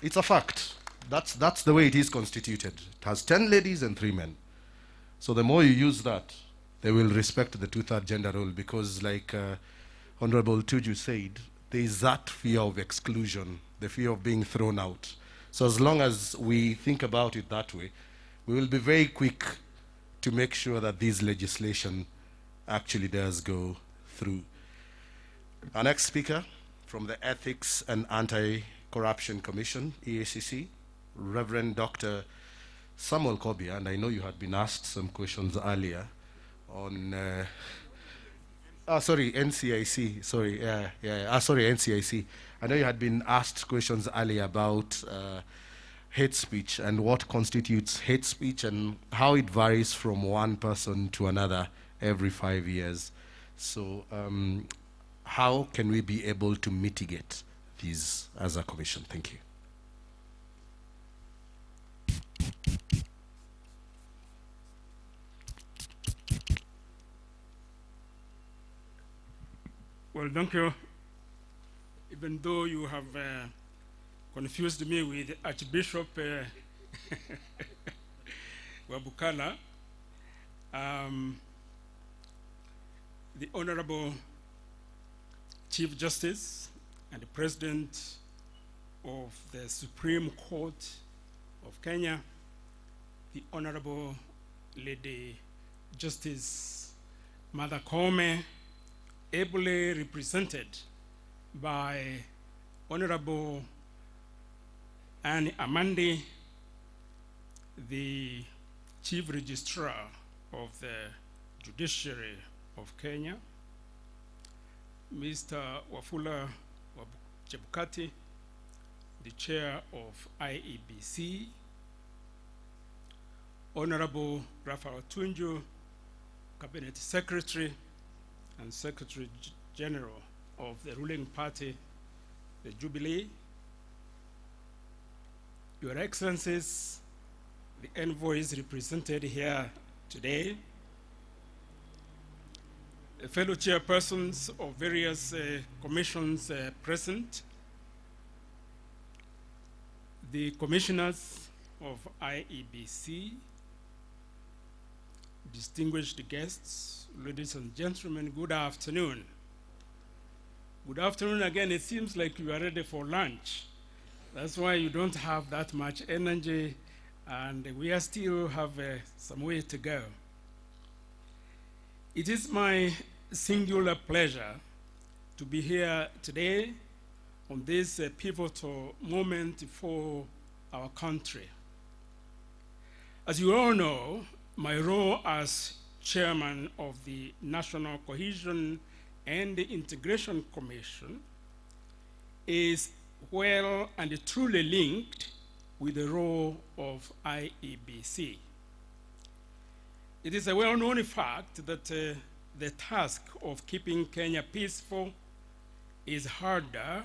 It's a fact. That's the way it is constituted. It has 10 ladies and 3 men. So the more you use that, they will respect the 2/3 gender rule, because like Honorable Tuju said, there is that fear of exclusion, the fear of being thrown out. So as long as we think about it that way, we will be very quick to make sure that this legislation actually does go through. Our next speaker from the Ethics and Anti-Corruption Commission, EACC, Reverend Dr. Samuel Kobia, and I know you had been asked some questions earlier on, NCIC, NCIC. I know you had been asked questions earlier about hate speech and what constitutes hate speech and how it varies from one person to another every 5 years. So how can we be able to mitigate these as a commission? Thank you. Well, thank you. Even though you have confused me with Archbishop Wabukala, the Honorable Chief Justice and the President of the Supreme Court of Kenya, the Honorable Lady Justice Martha Koome, ably represented by Honorable Anne Amandi, the Chief Registrar of the Judiciary of Kenya, Mr. Wafula Chebukati, the Chair of IEBC, Honorable Raphael Tunju, Cabinet Secretary and Secretary General of the ruling party, the Jubilee, Your Excellencies, the envoys represented here today, fellow chairpersons of various commissions present, the commissioners of IEBC, distinguished guests, ladies and gentlemen, good afternoon. Good afternoon again. It seems like you are ready for lunch. That's why you don't have that much energy, and we still have some way to go. It is my singular pleasure to be here today on this pivotal moment for our country. As you all know, my role as chairman of the National Cohesion and Integration Commission is well and truly linked with the role of IEBC. It is a well-known fact that the task of keeping Kenya peaceful is harder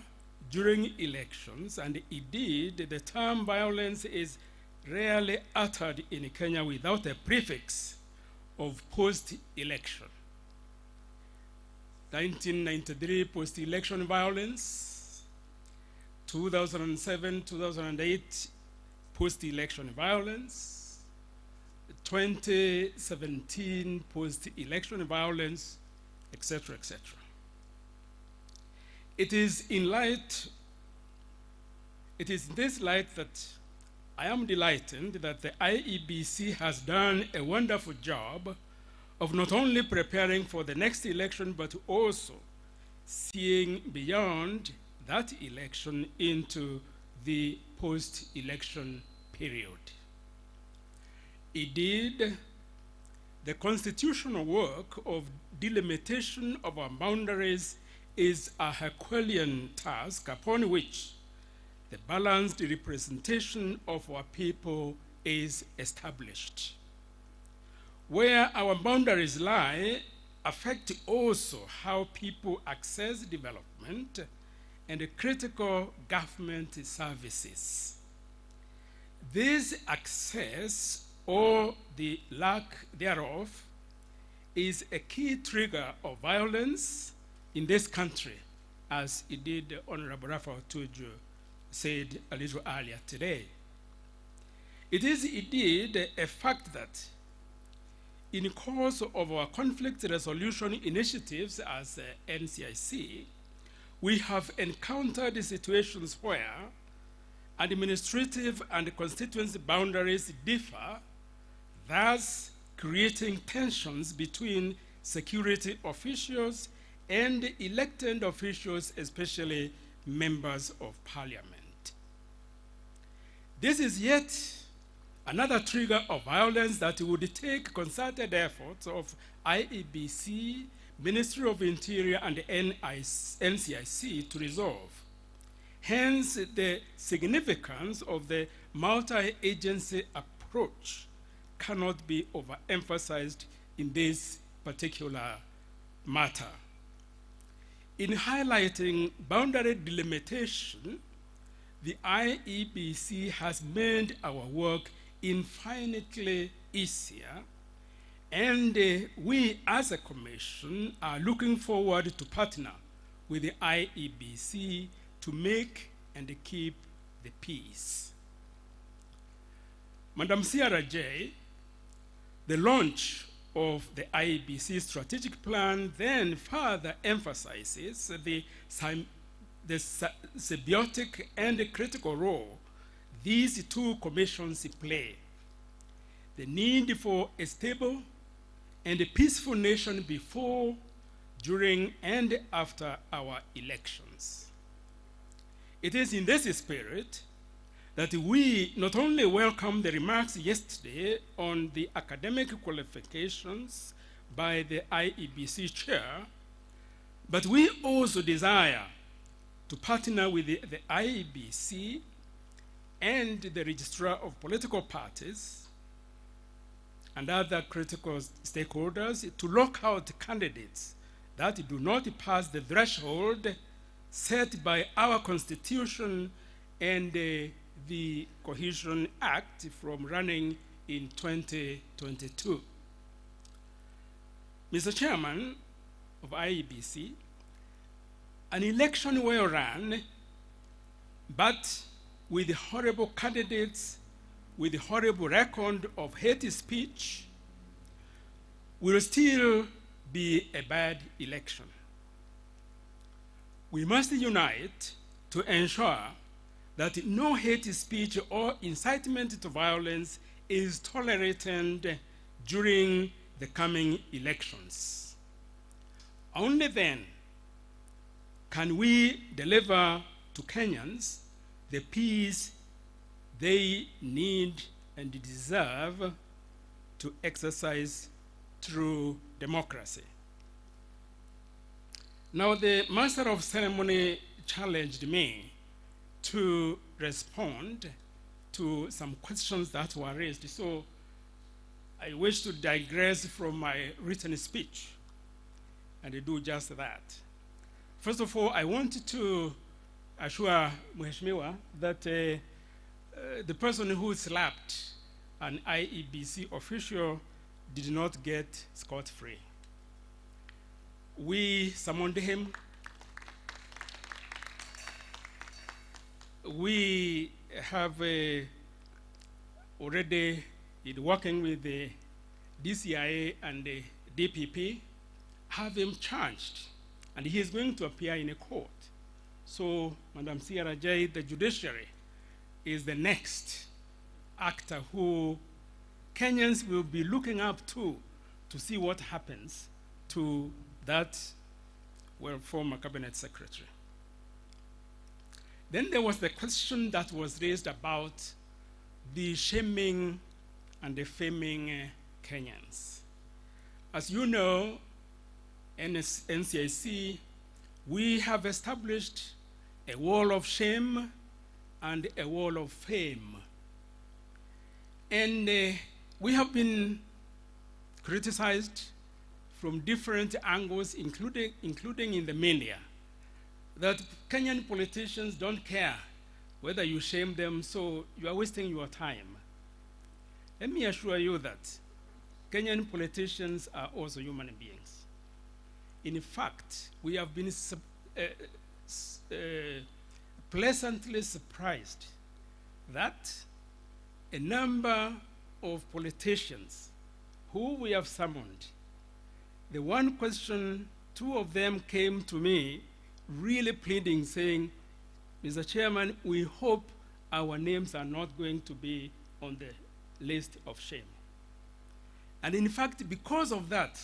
during elections, and indeed the term violence is rarely uttered in Kenya without a prefix of post-election. 1993 post-election violence, 2007, 2008 post-election violence, 2017 post-election violence, etc., etc. It is in this light that I am delighted that the IEBC has done a wonderful job of not only preparing for the next election, but also seeing beyond that election into the post-election period. Indeed, the constitutional work of delimitation of our boundaries is a Herculean task upon which the balanced representation of our people is established. Where our boundaries lie affect also how people access development and critical government services. This access, or the lack thereof, is a key trigger of violence in this country, as indeed Honorable Raphael Tuju said a little earlier today. It is indeed a fact that in the course of our conflict resolution initiatives as NCIC, we have encountered situations where administrative and constituency boundaries differ, thus creating tensions between security officials and elected officials, especially members of parliament. This is yet another trigger of violence that would take concerted efforts of IEBC, Ministry of Interior, and NCIC to resolve. Hence, the significance of the multi-agency approach cannot be overemphasized in this particular matter. In highlighting boundary delimitation, the IEBC has made our work infinitely easier, and we as a commission are looking forward to partner with the IEBC to make and keep the peace. Madam Sierra J., the launch of the IEBC strategic plan then further emphasizes the symbiotic and critical role these two commissions play. The need for a stable and a peaceful nation before, during, and after our elections. It is in this spirit that we not only welcome the remarks yesterday on the academic qualifications by the IEBC chair, but we also desire to partner with the IEBC and the Registrar of Political Parties and other critical stakeholders to lock out candidates that do not pass the threshold set by our Constitution and the Cohesion Act from running in 2022. Mr. Chairman of IEBC, an election well run, but with horrible candidates, with horrible record of hate speech, will still be a bad election. We must unite to ensure that no hate speech or incitement to violence is tolerated during the coming elections. Only then can we deliver to Kenyans the peace they need and deserve to exercise true democracy. Now, the Master of Ceremony challenged me to respond to some questions that were raised, so I wish to digress from my written speech and do just that. First of all, I wanted to assure Mheshimiwa that the person who slapped an IEBC official did not get scot-free. We summoned him. We have already been working with the DCIA and the DPP, have him charged, and he is going to appear in a court. So, Madam Sierra J., the judiciary is the next actor who Kenyans will be looking up to see what happens to that former cabinet secretary. Then there was the question that was raised about the shaming and defaming Kenyans. As you know, NCIC, we have established a wall of shame and a wall of fame. And we have been criticized from different angles, including in the media, that Kenyan politicians don't care whether you shame them, so you are wasting your time. Let me assure you that Kenyan politicians are also human beings. In fact, we have been pleasantly surprised that a number of politicians who we have summoned, the one question, two of them came to me really pleading, saying, Mr. Chairman, we hope our names are not going to be on the list of shame. And in fact, because of that,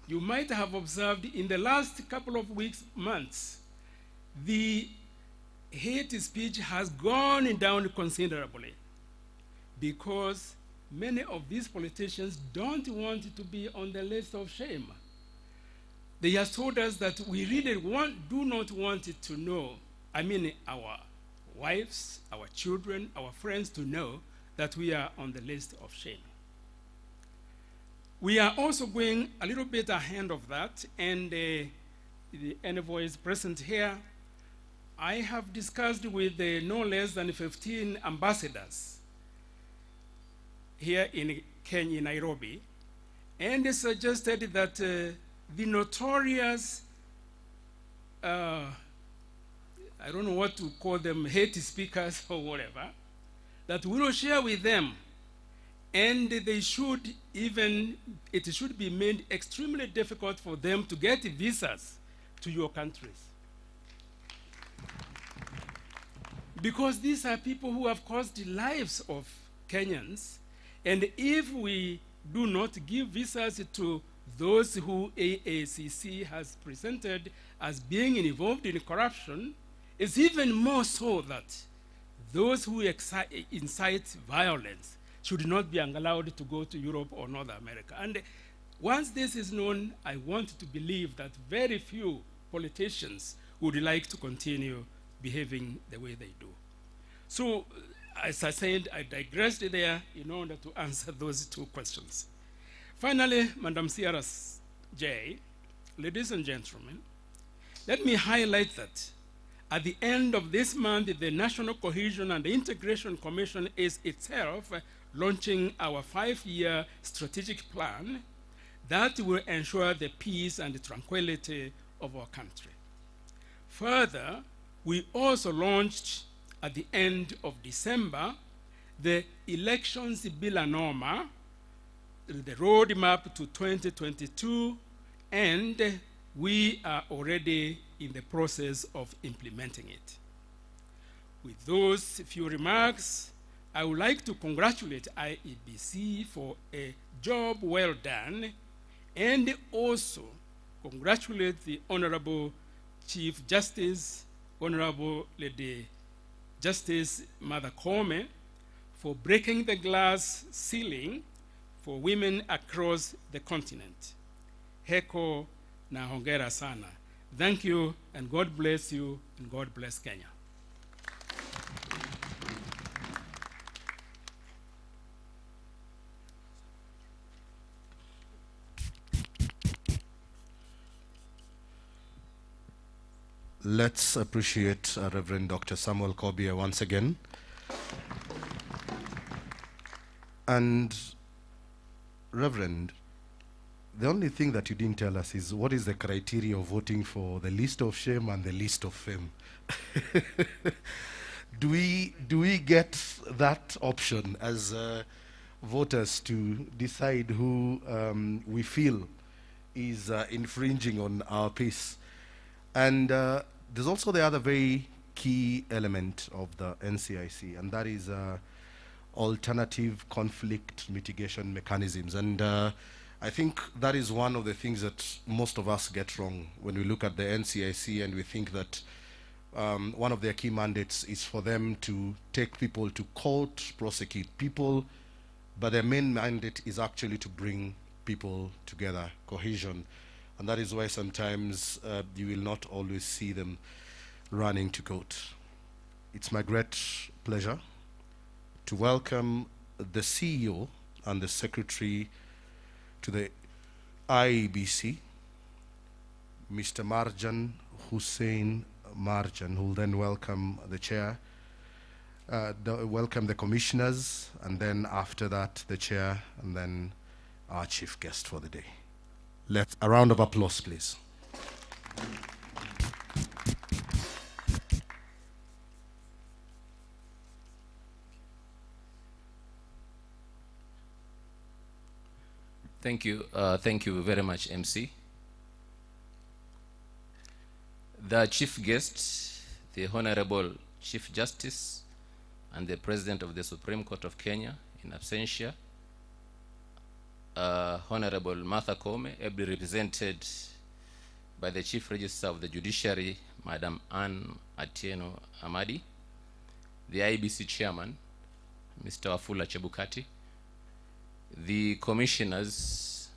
you might have observed in the last couple of weeks, months, the hate speech has gone down considerably because many of these politicians don't want to be on the list of shame. They have told us that we really do not want it to know, I mean our wives, our children, our friends to know that we are on the list of shame. We are also going a little bit ahead of that, and the envoy is present here. I have discussed with no less than 15 ambassadors here in Kenya, Nairobi, and they suggested that the notorious, I don't know what to call them, hate speakers or whatever, that we will share with them, and they should even, it should be made extremely difficult for them to get visas to your countries. Because these are people who have caused the lives of Kenyans, and if we do not give visas to those who AACC has presented as being involved in corruption, it's even more so that those who incite violence should not be allowed to go to Europe or North America. And once this is known, I want to believe that very few politicians would like to continue behaving the way they do. So, as I said, I digressed there in order to answer those two questions. Finally, Madam Sierras J, ladies and gentlemen, let me highlight that at the end of this month, the National Cohesion and Integration Commission is itself launching our 5-year strategic plan that will ensure the peace and the tranquility of our country. Further, we also launched at the end of December the Elections Bill-a-Norma, the roadmap to 2022, and we are already in the process of implementing it. With those few remarks, I would like to congratulate IEBC for a job well done, and also congratulate the Honorable Chief Justice, Honorable Lady Justice Martha Koome, for breaking the glass ceiling for women across the continent. Heko na hongera sana. Thank you, and God bless you, and God bless Kenya. Let's appreciate Reverend Dr. Samuel Kobia once again. And Reverend, the only thing that you didn't tell us is what is the criteria of voting for the list of shame and the list of fame? Do we get that option as voters to decide who we feel is infringing on our peace? And there's also the other very key element of the NCIC, and that is alternative conflict mitigation mechanisms. And I think that is one of the things that most of us get wrong when we look at the NCIC, and we think that one of their key mandates is for them to take people to court, prosecute people, but their main mandate is actually to bring people together, cohesion. And that is why sometimes you will not always see them running to court. It's my great pleasure to welcome the CEO and the Secretary to the IEBC, Mr. Marjan Hussein Marjan, who will then welcome the Chair, welcome the Commissioners, and then after that the Chair, and then our chief guest for the day. Let's a round of applause, please. Thank you very much, MC. The chief guest, the Honorable Chief Justice and the President of the Supreme Court of Kenya in absentia, Honorable Martha Koome, ably represented by the Chief Registrar of the Judiciary, Madam Anne Atieno Amadi, the IEBC Chairman, Mr. Wafula Chebukati, the Commissioners,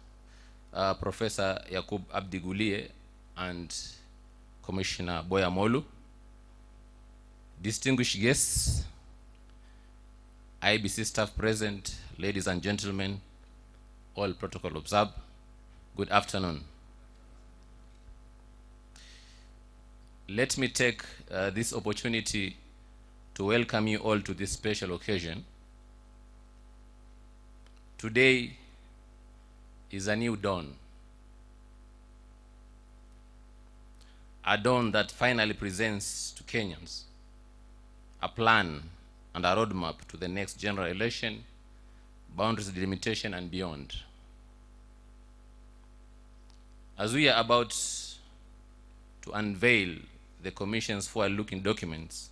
Professor Yakub Abdigulie and Commissioner Boya Molu, distinguished guests, IEBC staff present, ladies and gentlemen, all protocol observed, good afternoon. Let me take this opportunity to welcome you all to this special occasion. Today is a new dawn. A dawn that finally presents to Kenyans a plan and a roadmap to the next general election, boundaries delimitation and beyond. As we are about to unveil the Commission's forward-looking documents,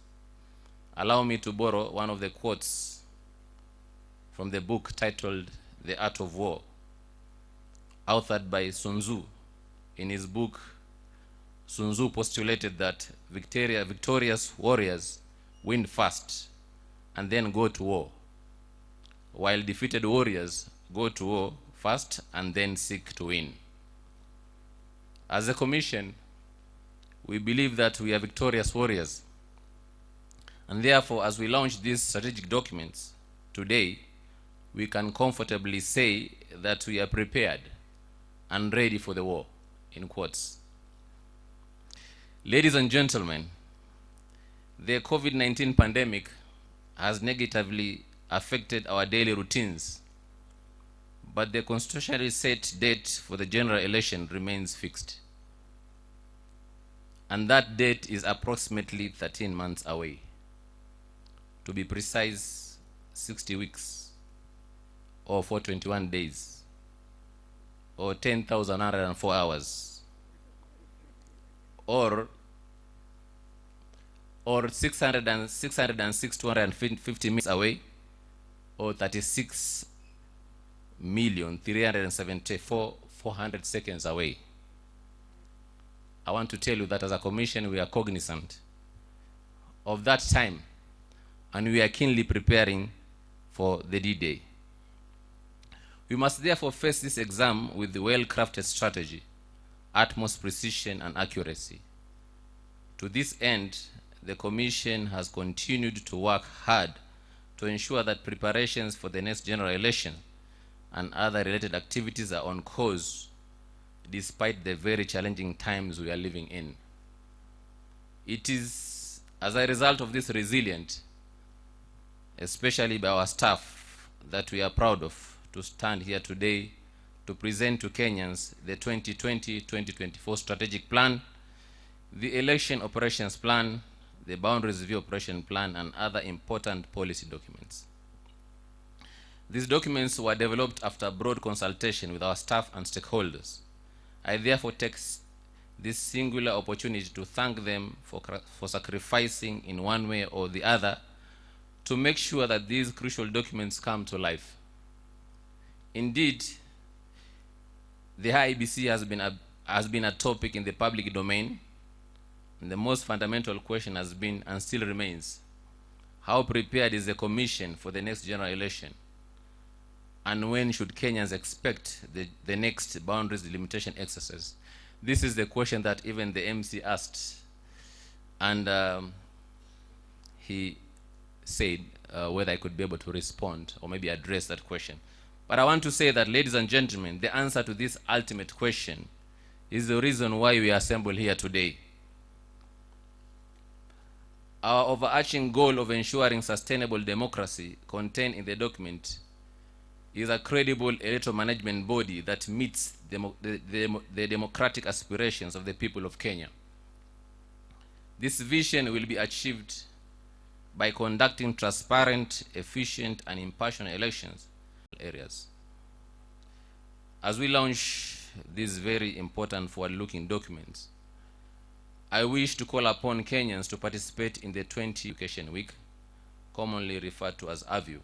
allow me to borrow one of the quotes from the book titled The Art of War, authored by Sun Tzu. In his book, Sun Tzu postulated that victorious warriors win first and then go to war, while defeated warriors go to war first and then seek to win. As a Commission, we believe that we are victorious warriors, and therefore, as we launch these strategic documents today, we can comfortably say that we are prepared and ready for the war, in quotes. Ladies and gentlemen, the COVID-19 pandemic has negatively affected our daily routines, but the constitutionally set date for the general election remains fixed. And that date is approximately 13 months away. To be precise, 60 weeks, or 421 days, or 10,104 hours, or 606,250 minutes away, or 36,374,400 seconds away. I want to tell you that as a Commission, we are cognizant of that time, and we are keenly preparing for the D-Day. We must therefore face this exam with the well-crafted strategy, utmost precision and accuracy. To this end, the Commission has continued to work hard to ensure that preparations for the next general election and other related activities are on course, despite the very challenging times we are living in. It is as a result of this resilience, especially by our staff, that we are proud of to stand here today to present to Kenyans the 2020-2024 strategic plan, the election operations plan, the boundaries review operation plan, and other important policy documents. These documents were developed after broad consultation with our staff and stakeholders. I therefore take this singular opportunity to thank them for sacrificing in one way or the other to make sure that these crucial documents come to life. Indeed, the IEBC has been a topic in the public domain, and the most fundamental question has been and still remains: how prepared is the Commission for the next general election? And when should Kenyans expect the next boundaries delimitation exercise? This is the question that even the MC asked, and he said whether I could be able to respond or maybe address that question. But I want to say that, ladies and gentlemen, the answer to this ultimate question is the reason why we are assembled here today. Our overarching goal of ensuring sustainable democracy contained in the document is a credible electoral management body that meets the democratic aspirations of the people of Kenya. This vision will be achieved by conducting transparent, efficient, and impartial elections in areas. As we launch these very important forward-looking documents, I wish to call upon Kenyans to participate in the 20 Education Week, commonly referred to as AVU,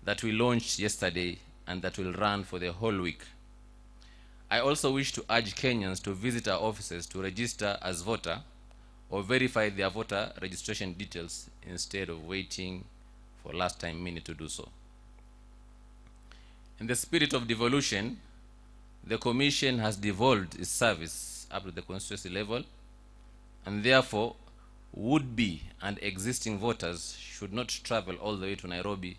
that we launched yesterday and that will run for the whole week. I also wish to urge Kenyans to visit our offices to register as voter or verify their voter registration details instead of waiting for last time minute to do so. In the spirit of devolution, the Commission has devolved its service up to the constituency level, and therefore would-be and existing voters should not travel all the way to Nairobi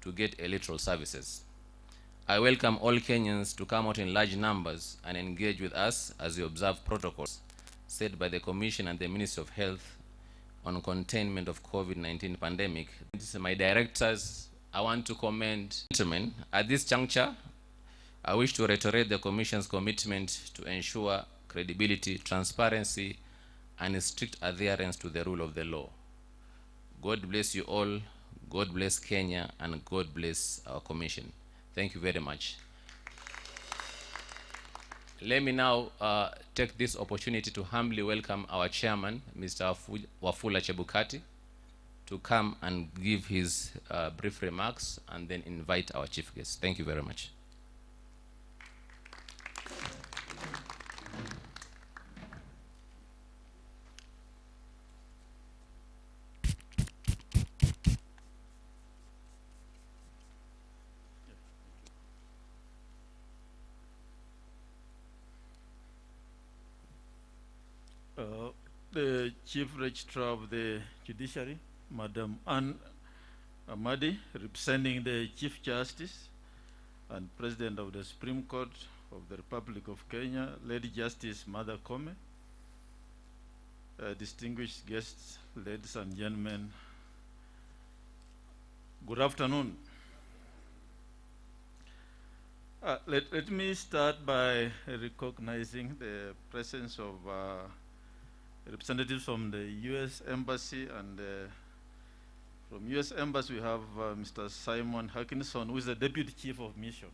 to get electoral services. I welcome all Kenyans to come out in large numbers and engage with us as we observe protocols set by the Commission and the Ministry of Health on containment of COVID-19 pandemic. My directors, I want to commend gentlemen. At this juncture, I wish to reiterate the Commission's commitment to ensure credibility, transparency, and strict adherence to the rule of the law. God bless you all, God bless Kenya, and God bless our Commission. Thank you very much. Let me now take this opportunity to humbly welcome our chairman, Mr. Wafula Chebukati, to come and give his brief remarks and then invite our chief guest. Thank you very much. The Chief Registrar of the Judiciary, Madam Ann Amadi, representing the Chief Justice and President of the Supreme Court of the Republic of Kenya, Lady Justice Martha Koome, distinguished guests, ladies and gentlemen, good afternoon. Let me start by recognizing the presence of representatives from the U.S. Embassy, and from U.S. Embassy we have Mr. Simon Hackinson, who is the Deputy Chief of Mission.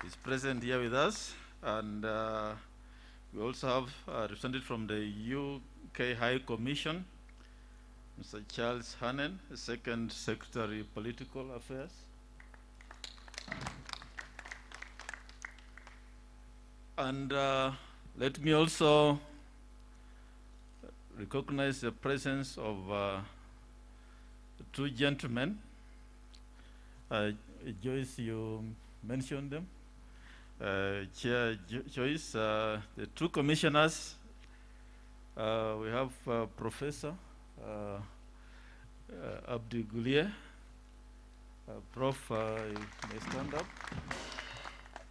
He's present here with us, and we also have a representative from the UK High Commission, Mr. Charles Hannan, the Second Secretary of Political Affairs. And let me also recognize the presence of two gentlemen. Joyce, you mentioned them. Chair Joyce, the two commissioners. We have Professor Abdi Gulier. Prof, you may stand up.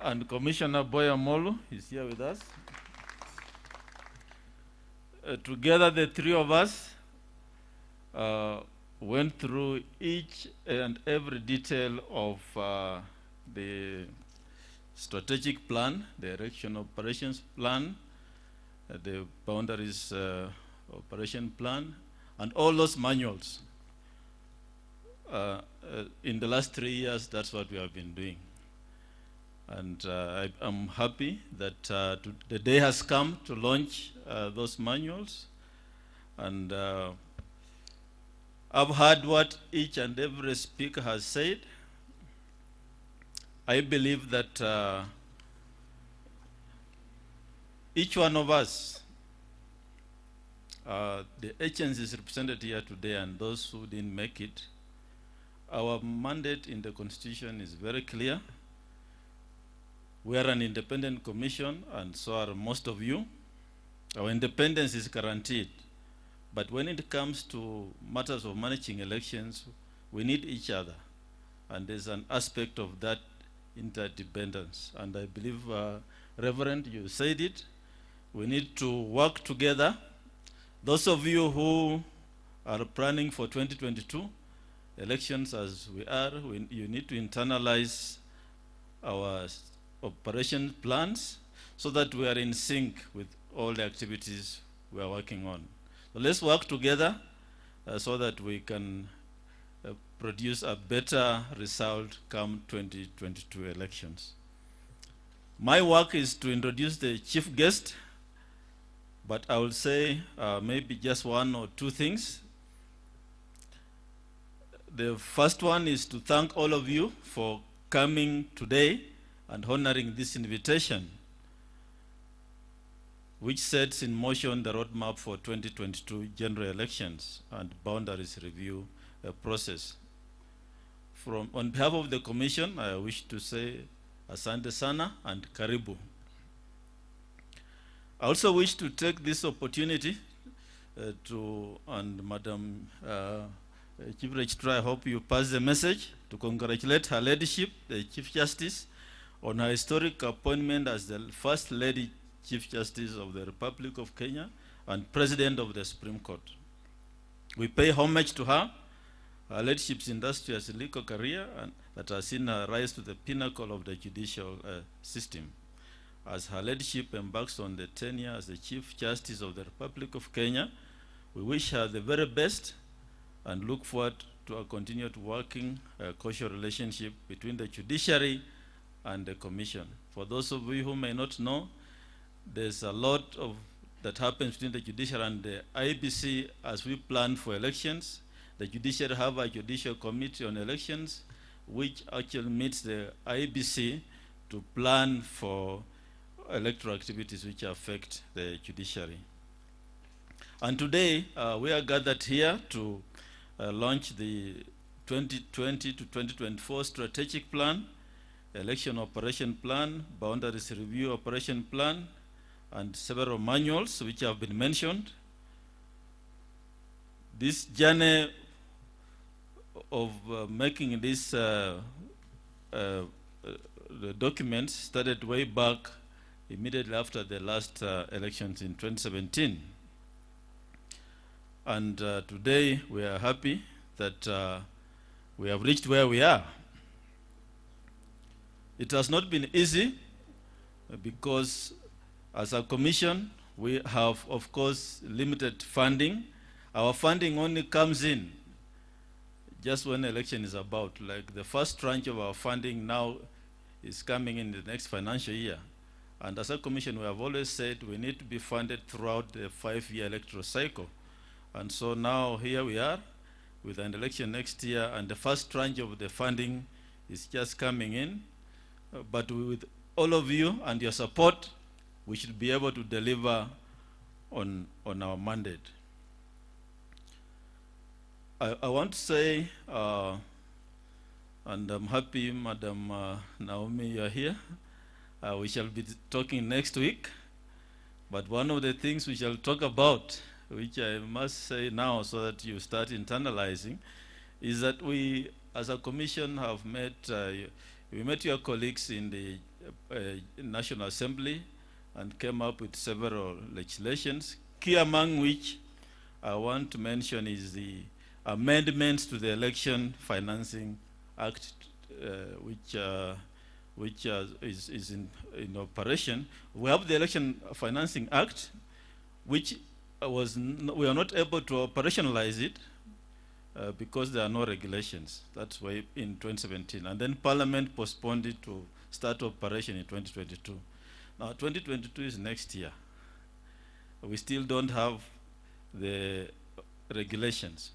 And Commissioner Boya Molo is here with us. Together, the three of us went through each and every detail of the strategic plan, the election operations plan, the boundaries operation plan, and all those manuals. In the last 3 years, that's what we have been doing. And I'm happy that the day has come to launch those manuals. And I've heard what each and every speaker has said. I believe that each one of us, the agencies represented here today and those who didn't make it, our mandate in the Constitution is very clear. We are an independent commission, and so are most of you. Our independence is guaranteed. But when it comes to matters of managing elections, we need each other. And there's an aspect of that interdependence. And I believe, Reverend, you said it. We need to work together. Those of you who are planning for 2022, elections as we are, you need to internalize our operation plans so that we are in sync with all the activities we are working on. So let's work together so that we can produce a better result come 2022 elections. My work is to introduce the chief guest, but I will say maybe just one or two things. The first one is to thank all of you for coming today and honoring this invitation, which sets in motion the roadmap for 2022 general elections and boundaries review process. On behalf of the Commission, I wish to say Asante Sana and Karibu. I also wish to take this opportunity and Madam Chief Registrar, I hope you pass the message, to congratulate her ladyship, the Chief Justice, on her historic appointment as the First Lady Chief Justice of the Republic of Kenya and President of the Supreme Court. We pay homage to her, her ladyship's industrious legal career that has seen her rise to the pinnacle of the judicial system. As her ladyship embarks on the tenure as the Chief Justice of the Republic of Kenya, we wish her the very best and look forward to a continued working cautious relationship between the judiciary and the Commission. For those of you who may not know, there's a lot that happens between the judiciary and the IEBC as we plan for elections. The judiciary have a judicial committee on elections, which actually meets the IEBC to plan for electoral activities which affect the judiciary. And today, we are gathered here to launch the 2020 to 2024 strategic plan, election operation plan, boundaries review operation plan, and several manuals which have been mentioned. This journey of making this the documents started way back immediately after the last elections in 2017. And today we are happy that we have reached where we are. It has not been easy because as a commission, we have, of course, limited funding. Our funding only comes in just when election is about. Like the first tranche of our funding now is coming in the next financial year. And as a commission, we have always said we need to be funded throughout the 5-year electoral cycle. And so now here we are with an election next year, and the first tranche of the funding is just coming in. But with all of you and your support, we should be able to deliver on our mandate. I want to say, and I'm happy, Madam Naomi, you are here. We shall be talking next week. But one of the things we shall talk about, which I must say now so that you start internalizing, is that we, as a commission, have met, we met your colleagues in the National Assembly and came up with several legislations, key among which I want to mention is the amendments to the Election Financing Act, which is in operation. We have the Election Financing Act, which we are not able to operationalize it because there are no regulations. That's why in 2017. And then Parliament postponed it to start operation in 2022. Now 2022 is next year. We still don't have the regulations.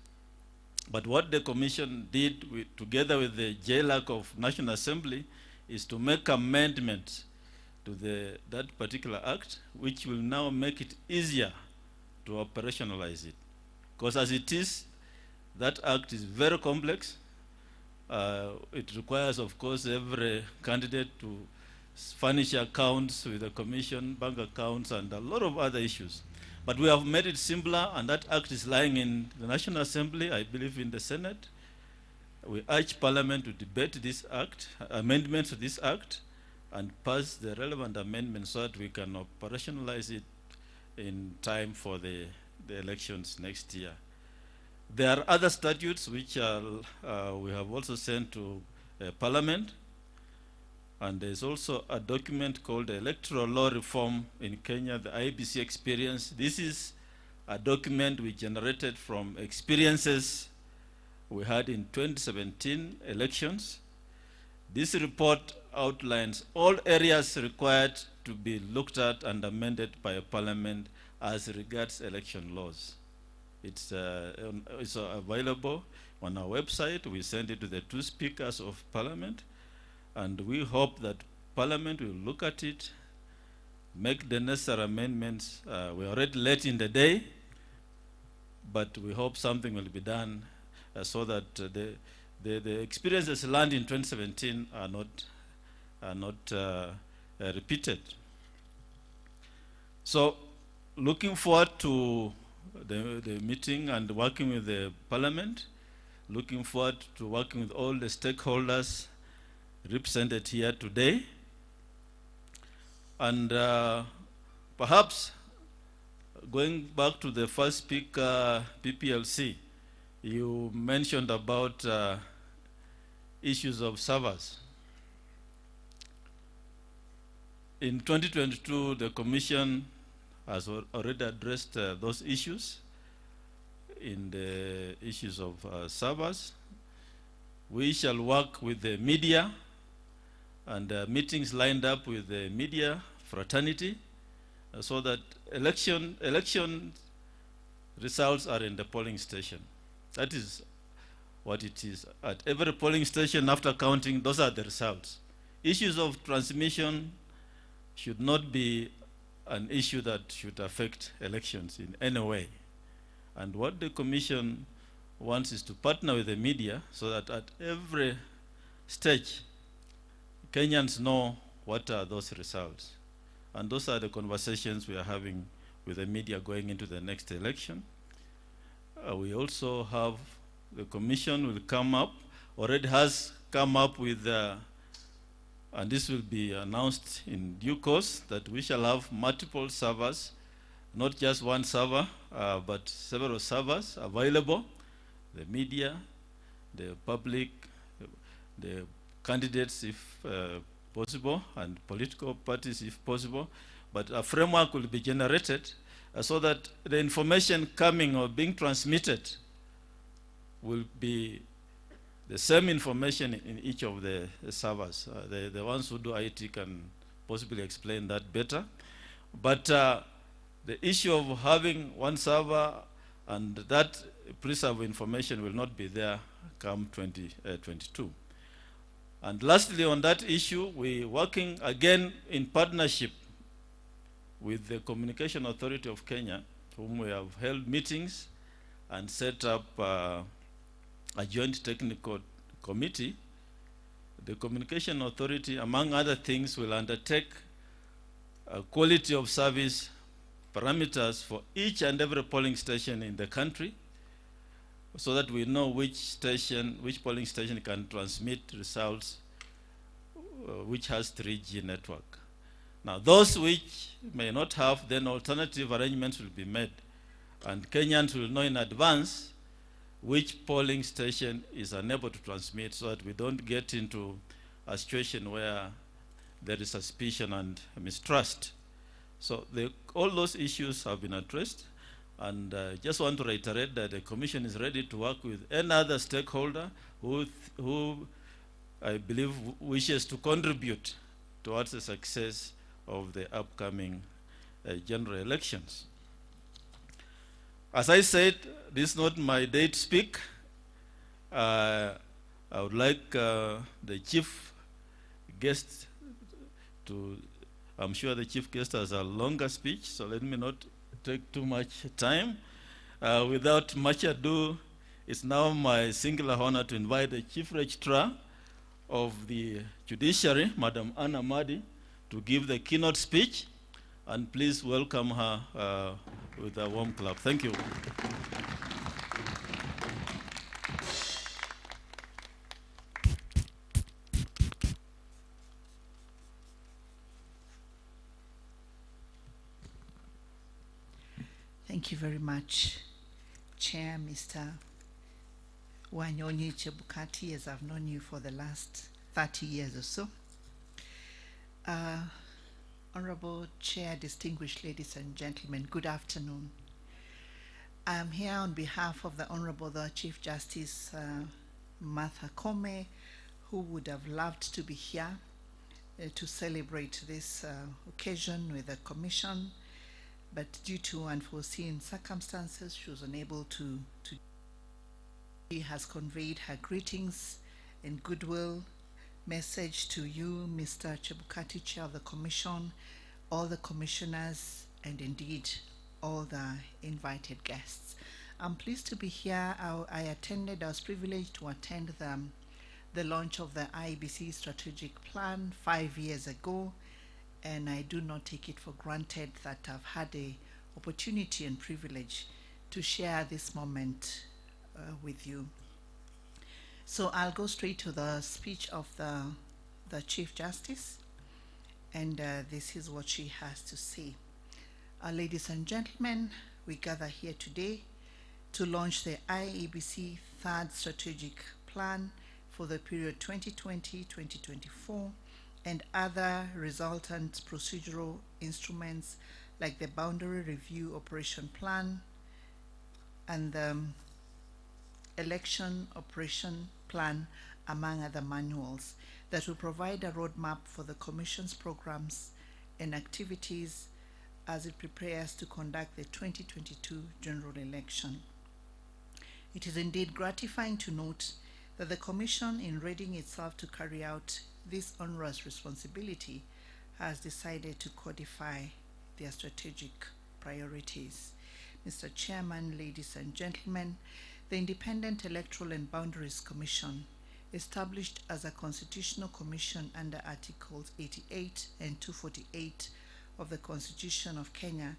But what the Commission did together with the JLAC of National Assembly is to make amendments to that particular act, which will now make it easier to operationalize it. Because as it is, that act is very complex. It requires, of course, every candidate to furnish accounts with the Commission, bank accounts, and a lot of other issues. But we have made it simpler, and that act is lying in the National Assembly, I believe in the Senate. We urge Parliament to debate this act, amendments to this act, and pass the relevant amendments so that we can operationalize it in time for the elections next year. There are other statutes which are, we have also sent to Parliament, and there's also a document called the Electoral Law Reform in Kenya, the IEBC experience. This is a document we generated from experiences we had in 2017 elections. This report outlines all areas required to be looked at and amended by a Parliament as regards election laws. It's available on our website. We send it to the two speakers of Parliament, and we hope that Parliament will look at it, make the necessary amendments. We're already late in the day, but we hope something will be done so that the experiences learned in 2017 are not repeated. So, looking forward to the meeting and working with the Parliament, looking forward to working with all the stakeholders represented here today. And perhaps going back to the first speaker, PPLC, you mentioned about issues of servers. In 2022, the Commission has already addressed those issues in the issues of servers. We shall work with the media, and meetings lined up with the media fraternity so that election results are in the polling station. That is what it is. At every polling station after counting, those are the results. Issues of transmission should not be an issue that should affect elections in any way. And what the Commission wants is to partner with the media so that at every stage, Kenyans know what are those results. And those are the conversations we are having with the media going into the next election. We also have, the Commission will come up, already has come up with, and this will be announced in due course, that we shall have multiple servers, not just one server, but several servers available, the media, the public, the candidates if possible, and political parties if possible. But a framework will be generated so that the information coming or being transmitted will be the same information in each of the servers. The ones who do IT can possibly explain that better. But the issue of having one server and that preserved information will not be there come 2022. And lastly, on that issue, we're working again in partnership with the Communication Authority of Kenya, whom we have held meetings and set up a joint technical committee. The Communication Authority, among other things, will undertake a quality of service parameters for each and every polling station in the country, so that we know which polling station can transmit results which has 3G network. Now, those which may not have, then alternative arrangements will be made, and Kenyans will know in advance which polling station is unable to transmit, so that we don't get into a situation where there is suspicion and mistrust. So all those issues have been addressed, and just want to reiterate that the Commission is ready to work with any other stakeholder who I believe wishes to contribute towards the success of the upcoming general elections. As I said, this is not my day to speak. I would like the chief guest to, I'm sure the chief guest has a longer speech, so let me not take too much time. Without much ado, it's now my singular honor to invite the Chief Registrar of the Judiciary, Madam Anna Madi, to give the keynote speech, and please welcome her with a warm clap. Thank you. Thank you very much, Chair Mr. Wanyonyi Chebukati, as I've known you for the last 30 years or so. Honorable Chair, distinguished ladies and gentlemen, good afternoon. I'm here on behalf of the Honorable the Chief Justice Martha Koome, who would have loved to be here to celebrate this occasion with the Commission, but due to unforeseen circumstances, she was unable to. She has conveyed her greetings and goodwill message to you, Mr. Chebukati, Chair of the Commission, all the commissioners, and indeed all the invited guests. I'm pleased to be here. I was privileged to attend the launch of the IEBC strategic plan 5 years ago, and I do not take it for granted that I've had the opportunity and privilege to share this moment with you. So I'll go straight to the speech of the Chief Justice, and this is what she has to say. Ladies and gentlemen, we gather here today to launch the IEBC third strategic plan for the period 2020-2024 and other resultant procedural instruments like the Boundary Review Operation Plan and the Election Operation Plan, among other manuals, that will provide a roadmap for the Commission's programs and activities as it prepares to conduct the 2022 general election. It is indeed gratifying to note that the Commission, in readying itself to carry out this onerous responsibility, has decided to codify their strategic priorities. Mr. Chairman, ladies and gentlemen, the Independent Electoral and Boundaries Commission, established as a constitutional commission under Articles 88 and 248 of the Constitution of Kenya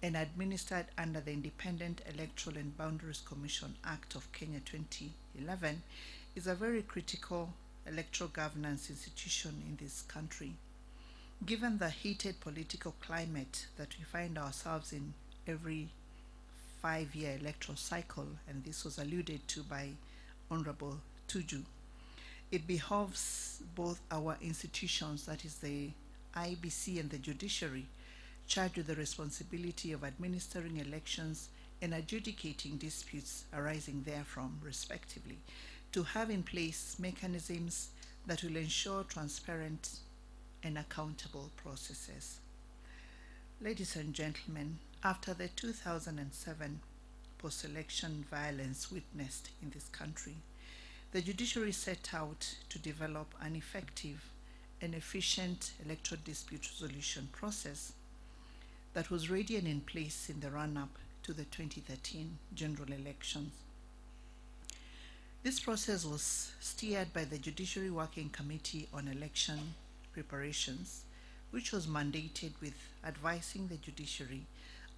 and administered under the Independent Electoral and Boundaries Commission Act of Kenya 2011, is a very critical electoral governance institution in this country. Given the heated political climate that we find ourselves in every 5-year electoral cycle, and this was alluded to by Honorable Tuju, it behoves both our institutions, that is the IEBC and the judiciary, charged with the responsibility of administering elections and adjudicating disputes arising therefrom, respectively, to have in place mechanisms that will ensure transparent and accountable processes. Ladies and gentlemen, after the 2007 post-election violence witnessed in this country, the judiciary set out to develop an effective and efficient electoral dispute resolution process that was ready and in place in the run-up to the 2013 general elections. This process was steered by the Judiciary Working Committee on Election Preparations, which was mandated with advising the judiciary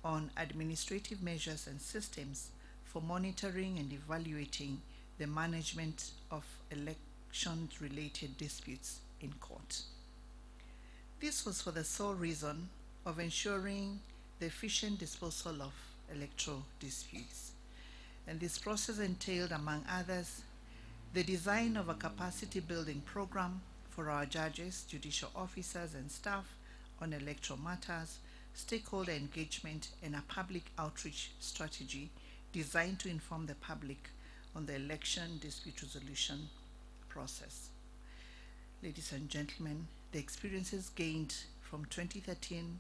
on administrative measures and systems for monitoring and evaluating the management of election-related disputes in court. This was for the sole reason of ensuring the efficient disposal of electoral disputes. And this process entailed, among others, the design of a capacity building program for our judges, judicial officers, and staff on electoral matters, stakeholder engagement, and a public outreach strategy designed to inform the public on the election dispute resolution process. Ladies and gentlemen, the experiences gained from 2013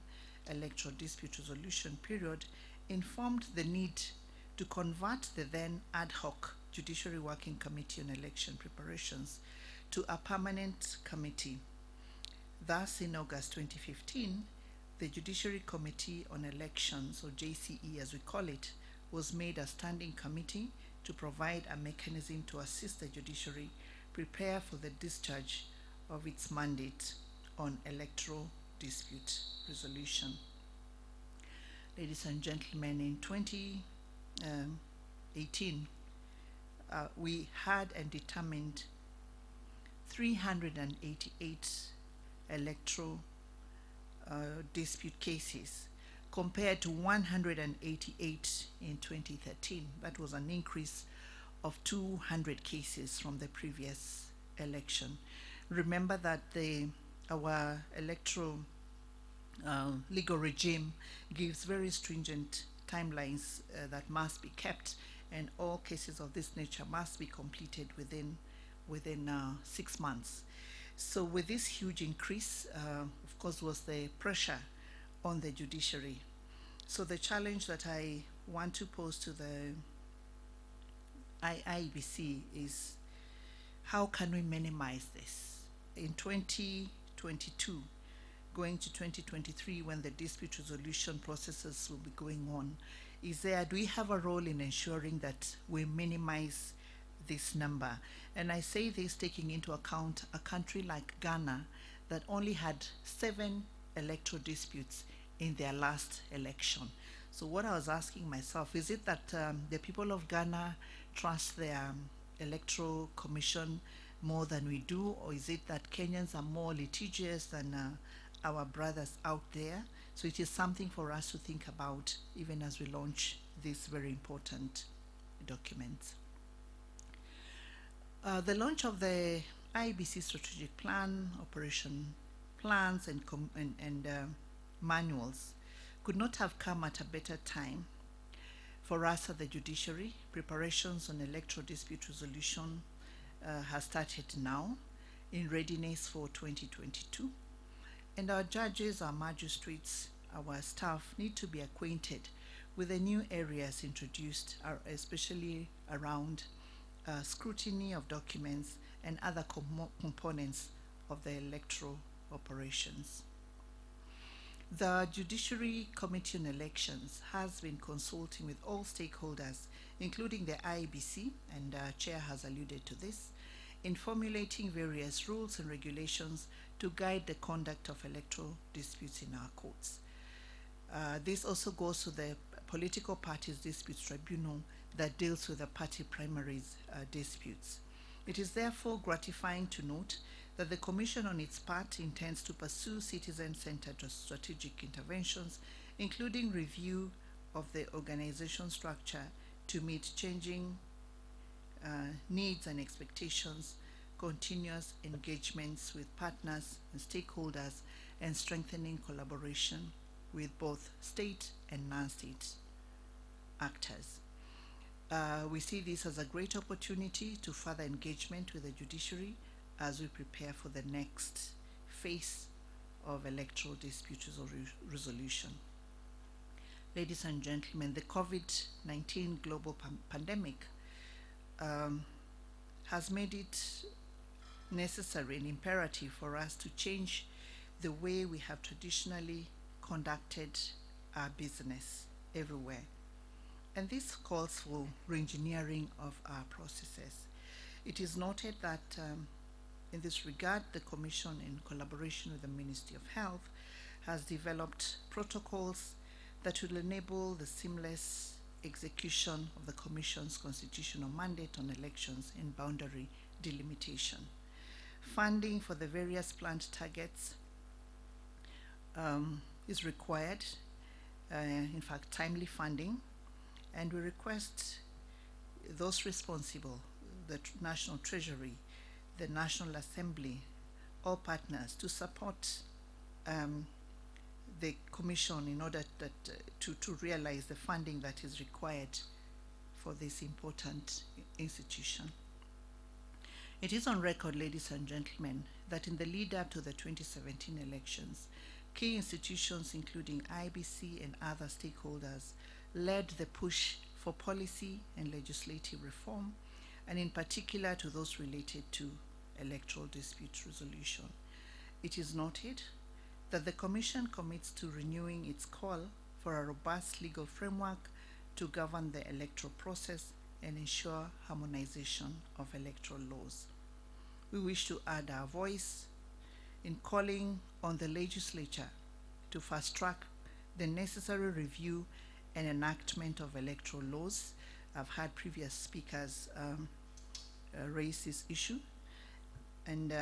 electoral dispute resolution period informed the need to convert the then ad hoc Judiciary Working Committee on Election Preparations to a permanent committee. Thus, in August 2015, the Judiciary Committee on Elections, or JCE as we call it, was made a standing committee to provide a mechanism to assist the judiciary prepare for the discharge of its mandate on electoral dispute resolution. Ladies and gentlemen, in 2018, we had and determined 388 electoral dispute cases compared to 188 in 2013. That was an increase of 200 cases from the previous election. Remember that our electoral legal regime gives very stringent timelines that must be kept, and all cases of this nature must be completed within 6 months. So with this huge increase, of course, was the pressure on the judiciary. So the challenge that I want to pose to the IEBC is, how can we minimize this? In 2022, going to 2023, when the dispute resolution processes will be going on, do we have a role in ensuring that we minimize this number? And I say this taking into account a country like Ghana that only had 7 electoral disputes in their last election. So what I was asking myself, is it that the people of Ghana trust their electoral commission more than we do, or is it that Kenyans are more litigious than our brothers out there? So it is something for us to think about even as we launch this very important document. The launch of the IEBC strategic plan, operation plans, and manuals could not have come at a better time for us at the judiciary. Preparations on electoral dispute resolution has started now in readiness for 2022. And our judges, our magistrates, our staff need to be acquainted with the new areas introduced, especially around scrutiny of documents and other components of the electoral operations. The Judiciary Committee on Elections has been consulting with all stakeholders, including the IEBC, and Chair has alluded to this, in formulating various rules and regulations to guide the conduct of electoral disputes in our courts. This also goes to the Political Parties Disputes Tribunal that deals with the party primaries disputes. It is therefore gratifying to note that the Commission on its part intends to pursue citizen-centered strategic interventions, including review of the organization structure to meet changing needs and expectations, continuous engagements with partners and stakeholders, and strengthening collaboration with both state and non-state actors. We see this as a great opportunity to further engagement with the judiciary as we prepare for the next phase of electoral dispute resolution. Ladies and gentlemen, the COVID-19 global pandemic has made it necessary and imperative for us to change the way we have traditionally conducted our business everywhere. And this calls for re-engineering of our processes. It is noted that in this regard, the Commission, in collaboration with the Ministry of Health, has developed protocols that will enable the seamless execution of the Commission's constitutional mandate on elections and boundary delimitation. Funding for the various planned targets is required, in fact, timely funding, and we request those responsible, the National Treasury, the National Assembly, all partners to support the Commission in order that, to realize the funding that is required for this important institution. It is on record, ladies and gentlemen, that in the lead up to the 2017 elections, key institutions including IEBC and other stakeholders led the push for policy and legislative reform, and in particular to those related to electoral dispute resolution. It is noted that the Commission commits to renewing its call for a robust legal framework to govern the electoral process and ensure harmonization of electoral laws. We wish to add our voice in calling on the legislature to fast-track the necessary review and enactment of electoral laws. I've had previous speakers raise this issue. And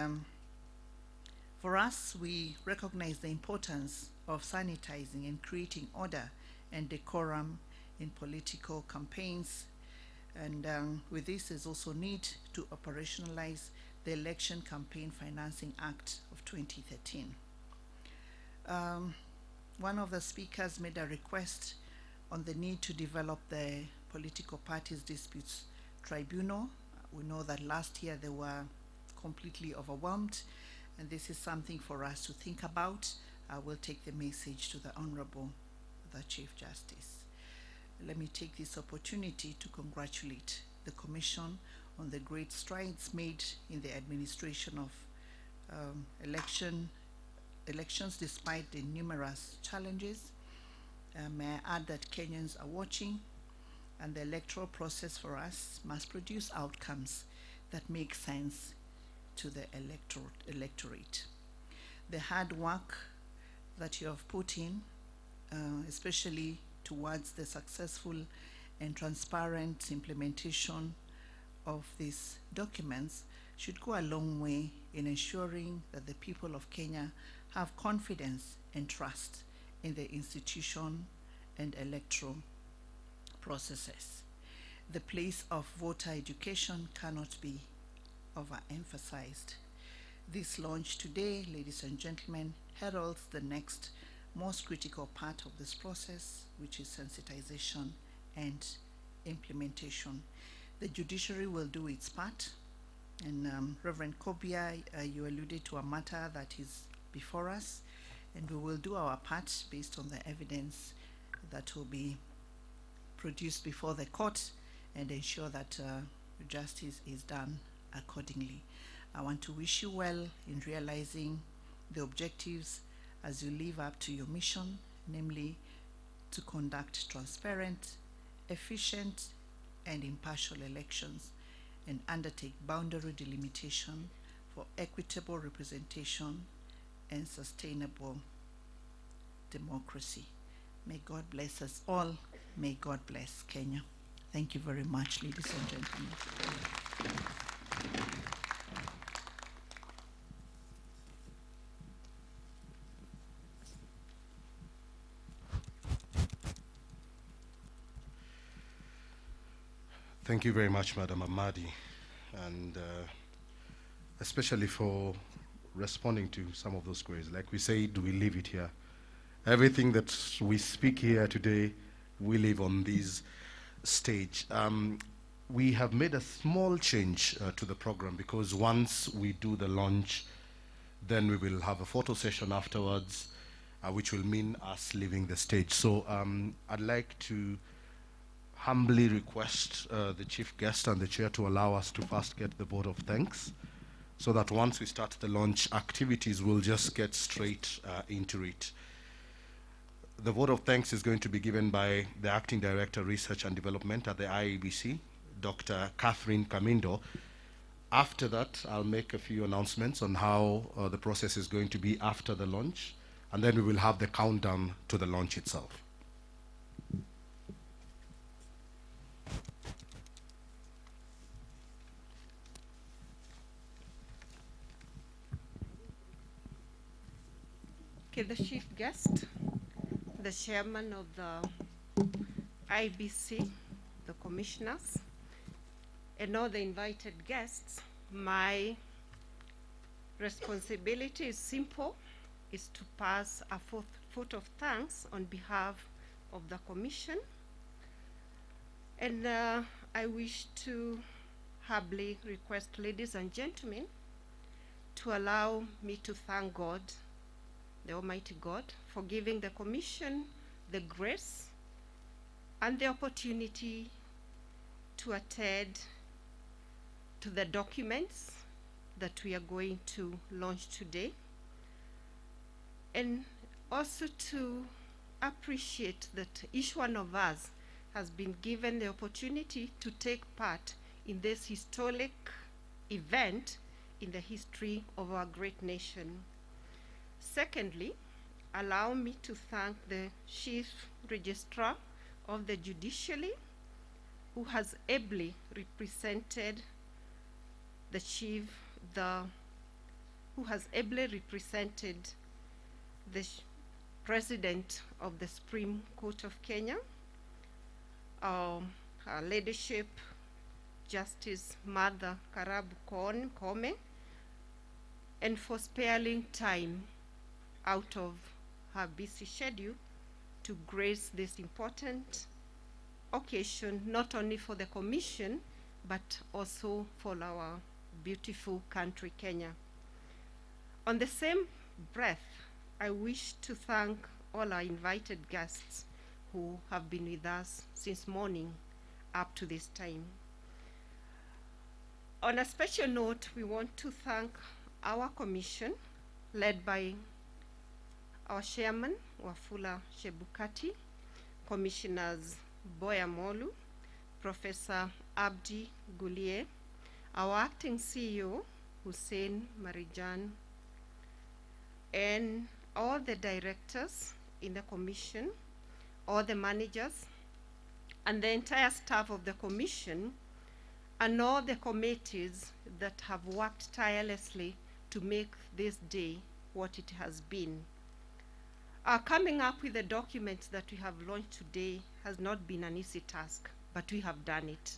for us, we recognize the importance of sanitizing and creating order and decorum in political campaigns, And with this, there's also need to operationalize the Election Campaign Financing Act of 2013. One of the speakers made a request on the need to develop the Political Parties Disputes Tribunal. We know that last year they were completely overwhelmed, and this is something for us to think about. I will take the message to the Honorable, the Chief Justice. Let me take this opportunity to congratulate the Commission on the great strides made in the administration of elections despite the numerous challenges. May I add that Kenyans are watching, and the electoral process for us must produce outcomes that make sense to the electorate. The hard work that you have put in, especially towards the successful and transparent implementation of these documents, should go a long way in ensuring that the people of Kenya have confidence and trust in the institution and electoral processes. The place of voter education cannot be overemphasized. This launch today, ladies and gentlemen, heralds the next most critical part of this process, which is sensitization and implementation. The judiciary will do its part, and Reverend Kobia, you alluded to a matter that is before us, and we will do our part based on the evidence that will be produced before the court and ensure that justice is done accordingly. I want to wish you well in realizing the objectives as you live up to your mission, namely to conduct transparent, efficient, and impartial elections and undertake boundary delimitation for equitable representation and sustainable democracy. May God bless us all. May God bless Kenya. Thank you very much, ladies and gentlemen. Thank you very much, Madam Amadi, and especially for responding to some of those queries. Like we said, we leave it here. Everything that we speak here today, we live on this stage. We have made a small change to the program, because once we do the launch, then we will have a photo session afterwards, which will mean us leaving the stage. So I'd like to humbly request the chief guest and the chair to allow us to first get the vote of thanks, so that once we start the launch activities, we'll just get straight into it. The vote of thanks is going to be given by the Acting Director, Research and Development at the IEBC, Dr. Catherine Kamindo. After that, I'll make a few announcements on how the process is going to be after the launch, and then we will have the countdown to the launch itself. Okay, the chief guest, the chairman of the IBC, the commissioners, and all the invited guests, my responsibility is simple, is to pass a vote of thanks on behalf of the commission. And I wish to humbly request, ladies and gentlemen, to allow me to thank God, the Almighty God, for giving the commission the grace and the opportunity to attend to the documents that we are going to launch today, and also to appreciate that each one of us has been given the opportunity to take part in this historic event in the history of our great nation. Secondly, allow me to thank the Chief Registrar of the Judiciary, who has ably represented the President of the Supreme Court of Kenya, her leadership, Justice Martha Karabu Kome, and for sparing time out of her busy schedule to grace this important occasion, not only for the Commission, but also for our beautiful country, Kenya. On the same breath, I wish to thank all our invited guests who have been with us since morning up to this time. On a special note, we want to thank our Commission, led by our Chairman, Wafula Chebukati, Commissioners Boya Molu, Professor Abdi Gulie, our Acting CEO, Hussein Marijan, and all the directors in the Commission, all the managers, and the entire staff of the Commission, and all the committees that have worked tirelessly to make this day what it has been. Coming up with the documents that we have launched today has not been an easy task, but we have done it.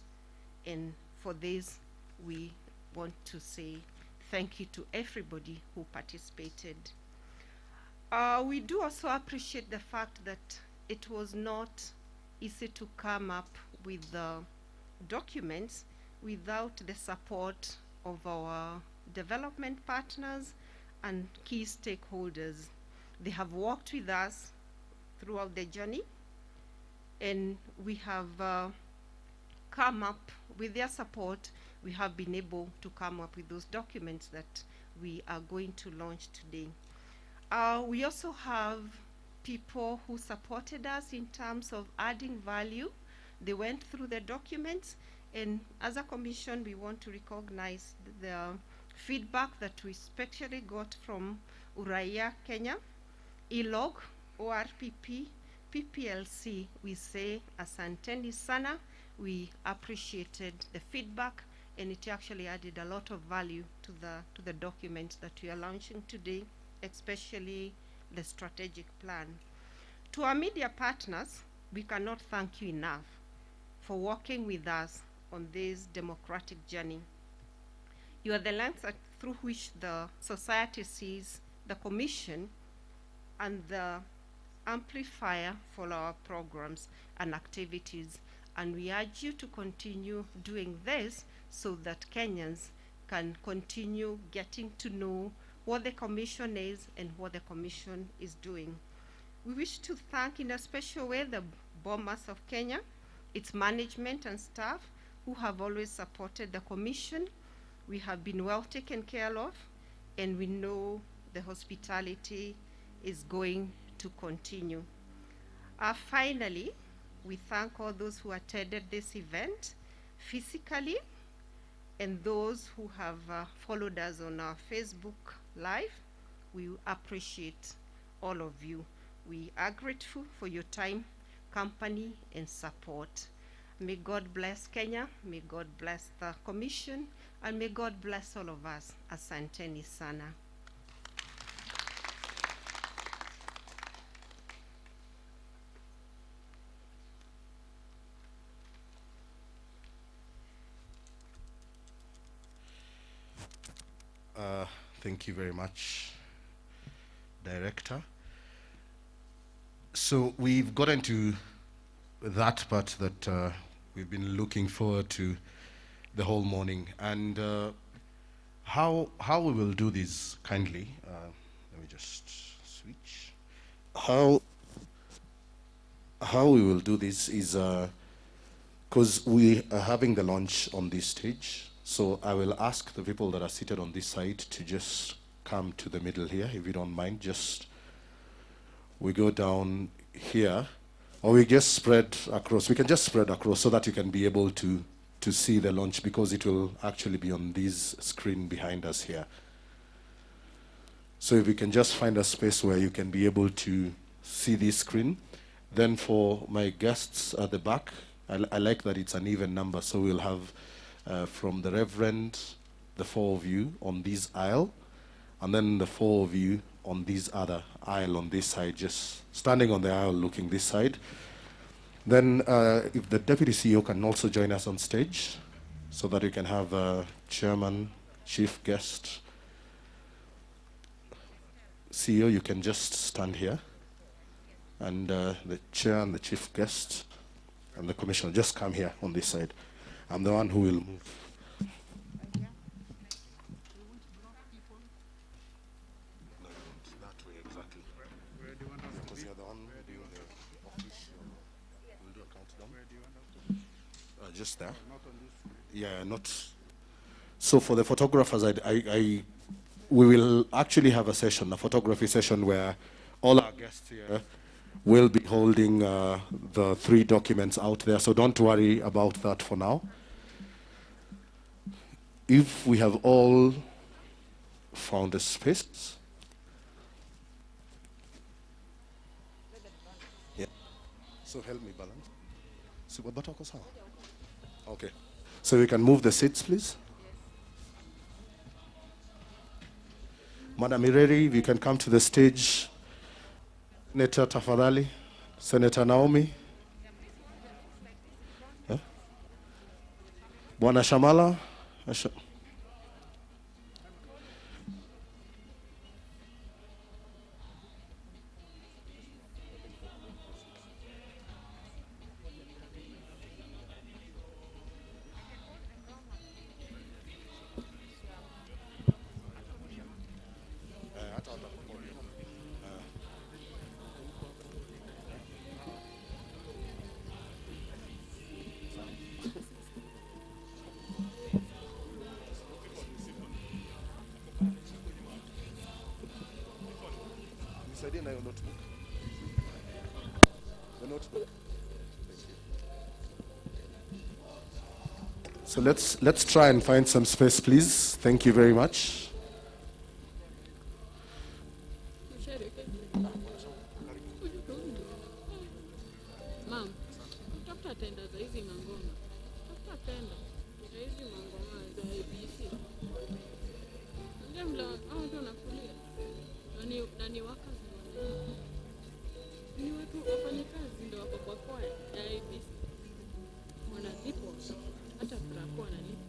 And for this, we want to say thank you to everybody who participated. We do also appreciate the fact that it was not easy to come up with the documents without the support of our development partners and key stakeholders. They have worked with us throughout the journey, and we have come up with their support. We have been able to come up with those documents that we are going to launch today. We also have people who supported us in terms of adding value. They went through the documents, and as a commission, we want to recognize the feedback that we especially got from Uraia Kenya, ILOG, ORPP, PPLC. We say asanteni sana. We appreciated the feedback, and it actually added a lot of value to the documents that we are launching today, especially the strategic plan. To our media partners, we cannot thank you enough for working with us on this democratic journey. You are the lens through which the society sees the Commission and the amplifier for our programs and activities, and we urge you to continue doing this so that Kenyans can continue getting to know what the Commission is and what the Commission is doing. We wish to thank in a special way the Bomas of Kenya, its management and staff who have always supported the Commission. We have been well taken care of, and we know the hospitality is going to continue. Finally, we thank all those who attended this event physically and those who have followed us on our Facebook Live. We appreciate all of you. We are grateful for your time, company, and support. May God bless Kenya, may God bless the Commission, and may God bless all of us. Asanteni sana. Thank you very much, Director. So we've gotten to that part that we've been looking forward to the whole morning, and how we will do this kindly. Let me just switch. How we will do this is because we are having the launch on this stage. So I will ask the people that are seated on this side to just come to the middle here, if you don't mind. Just, we go down here, or we just spread across. We can just spread across so that you can be able to see the launch, because it will actually be on this screen behind us here. So if we can just find a space where you can be able to see this screen. Then for my guests at the back, I like that it's an even number, so we'll have from the Reverend, the four of you on this aisle, and then the four of you on this other aisle on this side, just standing on the aisle looking this side. Then if the Deputy CEO can also join us on stage. so that you can have a chairman, chief guest. CEO, you can just stand here. And the chair and the chief guest and the commissioner, just come here on this side. I'm the one who will move. Just there? Yeah, not. So for the photographers, we will actually have a session, a photography session, where all our guests here will be holding the 3 documents out there. So don't worry about that for now. If we have all found a space. Yeah. So help me balance. See what batako sawa? Okay. So we can move the seats, please. Madam Ireri, we can come to the stage. Senator Tafadhali, Senator Naomi. Huh? Bwana Shamala. So let's try and find some space, please. Thank you very much. Mom, tafuta tenda za hizi mangoma. Tafuta tenda za hizi mangoma za IEBC. Ndio mla au ndio nakulia. Nani wakazi wana. Ni watu wafanya kazi ndio wako kwa kwaya ya IEBC. Wanalipwa hata kwa wanalipwa.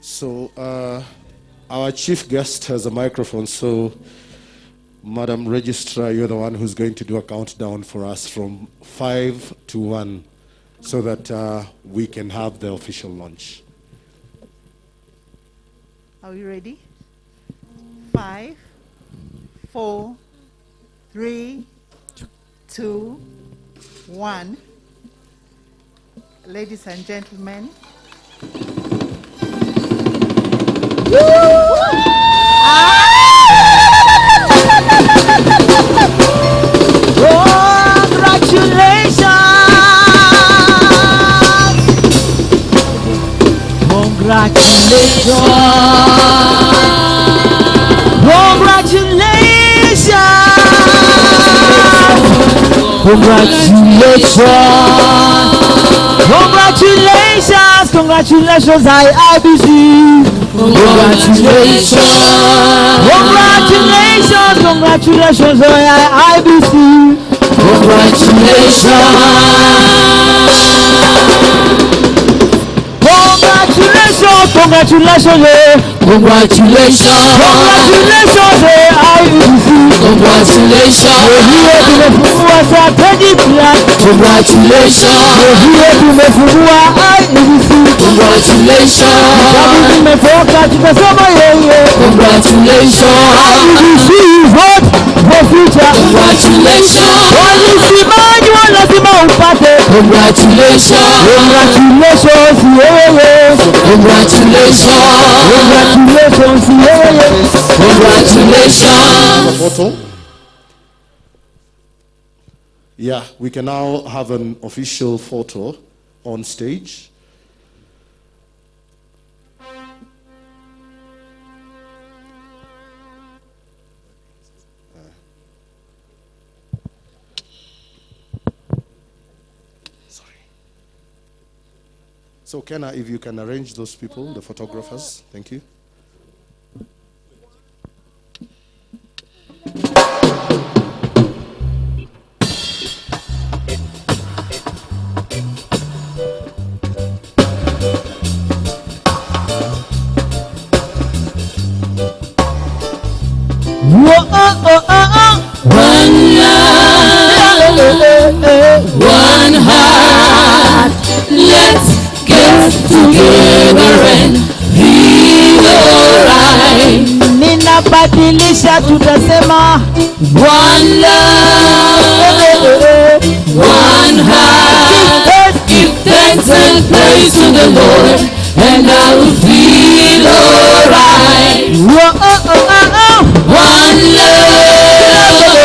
So our chief guest has a microphone, so Madam Registrar, you're the one who's going to do a countdown for us from 5 to 1 so that we can have the official launch. Are we ready? 5, 4, 3, 2, 1. Ladies and gentlemen. Congratulations, IEBC. Congratulations, IEBC. Congratulations, IEBC. Tumefungua strategic plan. Tumefungua IEBC. Tumefoka tukasema yeye. IEBC is what for future. Walisemaji lazima upate. Congratulations, yeye. Photo. Yeah, we can now have an official photo on stage. So Kenna, if you can arrange those people, the photographers, thank you. One love, one heart. Give thanks and praise to the Lord, and I will feel alright. One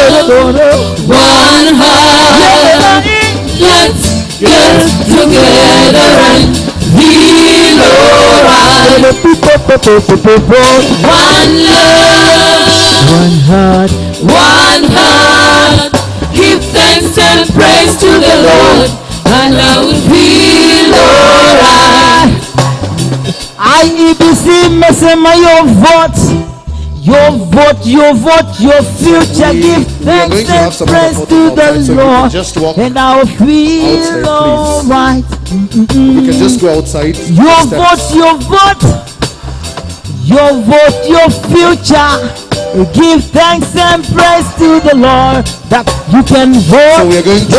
love, one heart. Let's get together and feel alright. One love, one heart, one heart. Give thanks and praise to the Lord, and I will feel alright. IEBC mesema your vote, your vote, your vote, your future. Give thanks and praise to the Lord, and I will feel alright. You can just go outside. Your vote, your vote, your vote, your future. Give thanks and praise to the Lord that you can vote. So we are going to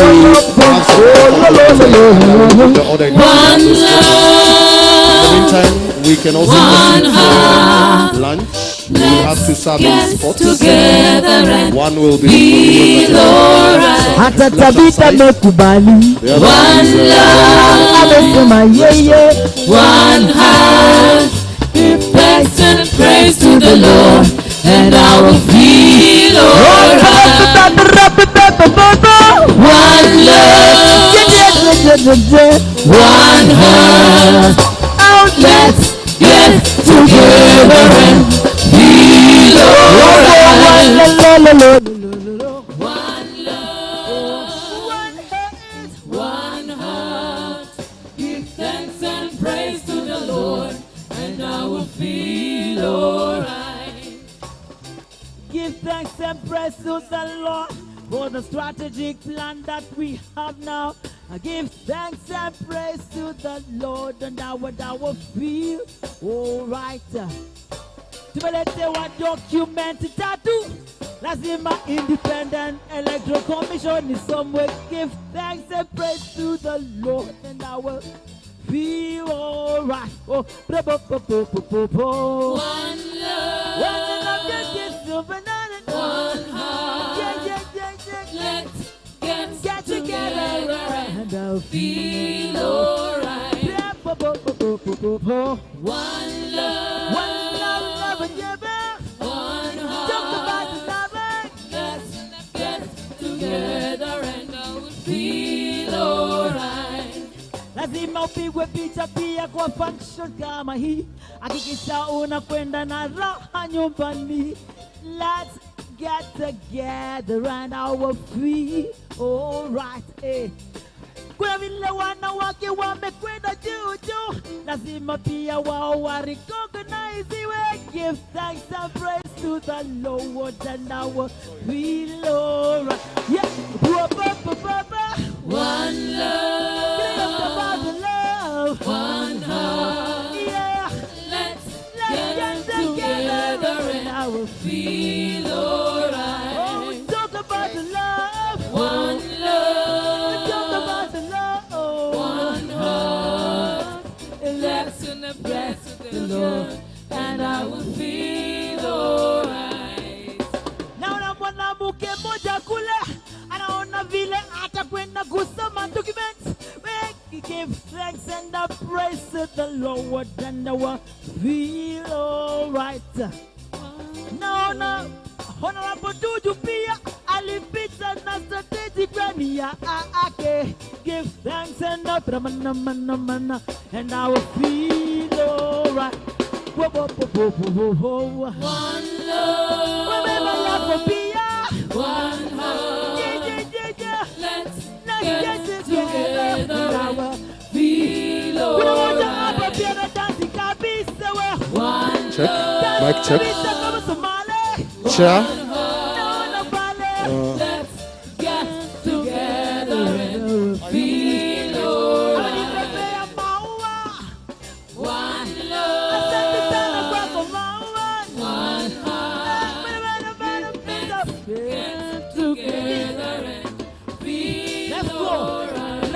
one love. In the meantime, we can also have lunch. We will have to serve in spots. One will be hata Tabita mekubali. One love, amesema yeye. One heart. Give thanks and praise to the Lord, and I will feel alright. One love, one heart. Let's get together and feel alright. One love, one heart. Give thanks and praise to the Lord, and I will feel alright. Give thanks and praise to the Lord for the strategic plan that we have now. I give thanks and praise to the Lord, and I will feel alright. Tumelete wa document tatu, lazima independent electoral commission is somewhere. Give thanks and praise to the Lord, and I will feel alright. Oh, one love, one heart. Let's get together and I'll feel alright. One love, one heart. Let's get together and I'll feel alright. Lazima upigwe picha pia kwa function kama hii. Hakikisha unakwenda na raha nyumbani. Let's get together and I will feel alright. Kuna vile wanawake wamekwenda juu juu, lazima pia wao wa recognize iwe. Give thanks and praise to the Lord, and I will feel alright. Yeah, one love, one heart. Yeah, let's get together and I will feel alright. Oh, talk about the love. One love, talk about the love. One heart. Let's praise to the Lord, and I will feel alright. Naona mwanamke mmoja kule anaona vile atakwenda kusoma documents. We give thanks and praise to the Lord, and I will feel alright. Naona Honorable Dudu pia alipita na strategic plan ya ake. Give thanks and and I will feel alright. One love, one heart. Let's get together and I will feel alright. One check, love, mic check. Chair. Let's get together and feel alright. One love, one heart. Let's get together and feel alright.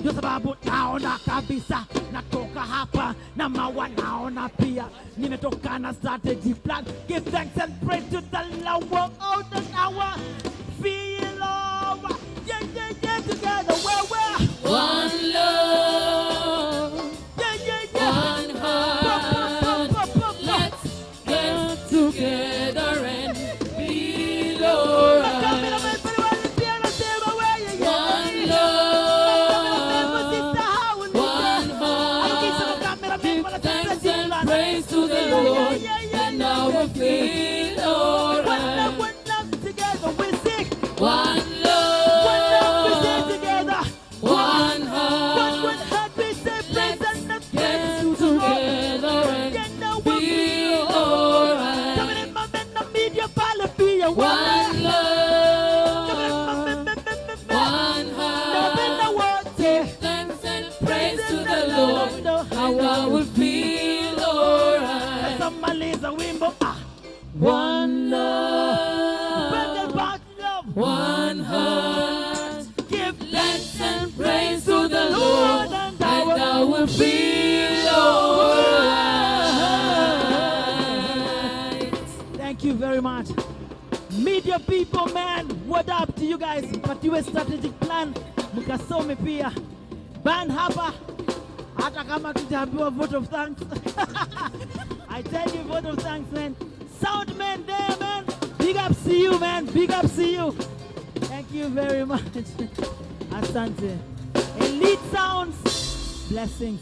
ndio sababu naona kabisa natoka hapa na mawa naona pia nimetoka na strategy plan. Give thanks and praise to the Lord out of our feel over. Yeah, yeah, yeah, together we're one love, one heart. Let's get together and feel alright. One love, one heart. Give thanks and praise to the Lord, and now we feel alright. One love, one heart. Let's get together and feel alright. One love, one heart. Give thanks and praise to the Lord, and I will feel alright. One love, one heart. Give thanks and praise to the Lord, and I will feel alright. Thank you very much. Media people, man, what up to you guys? Patiwe strategic plan, mukasome pia. Band hapa, hata kama tutaambiwa vote of thanks. I tell you, vote of thanks, man. Sound man there, man. Big up to you, man. Big up to you. Thank you very much. Asante. Elite Sounds, blessings.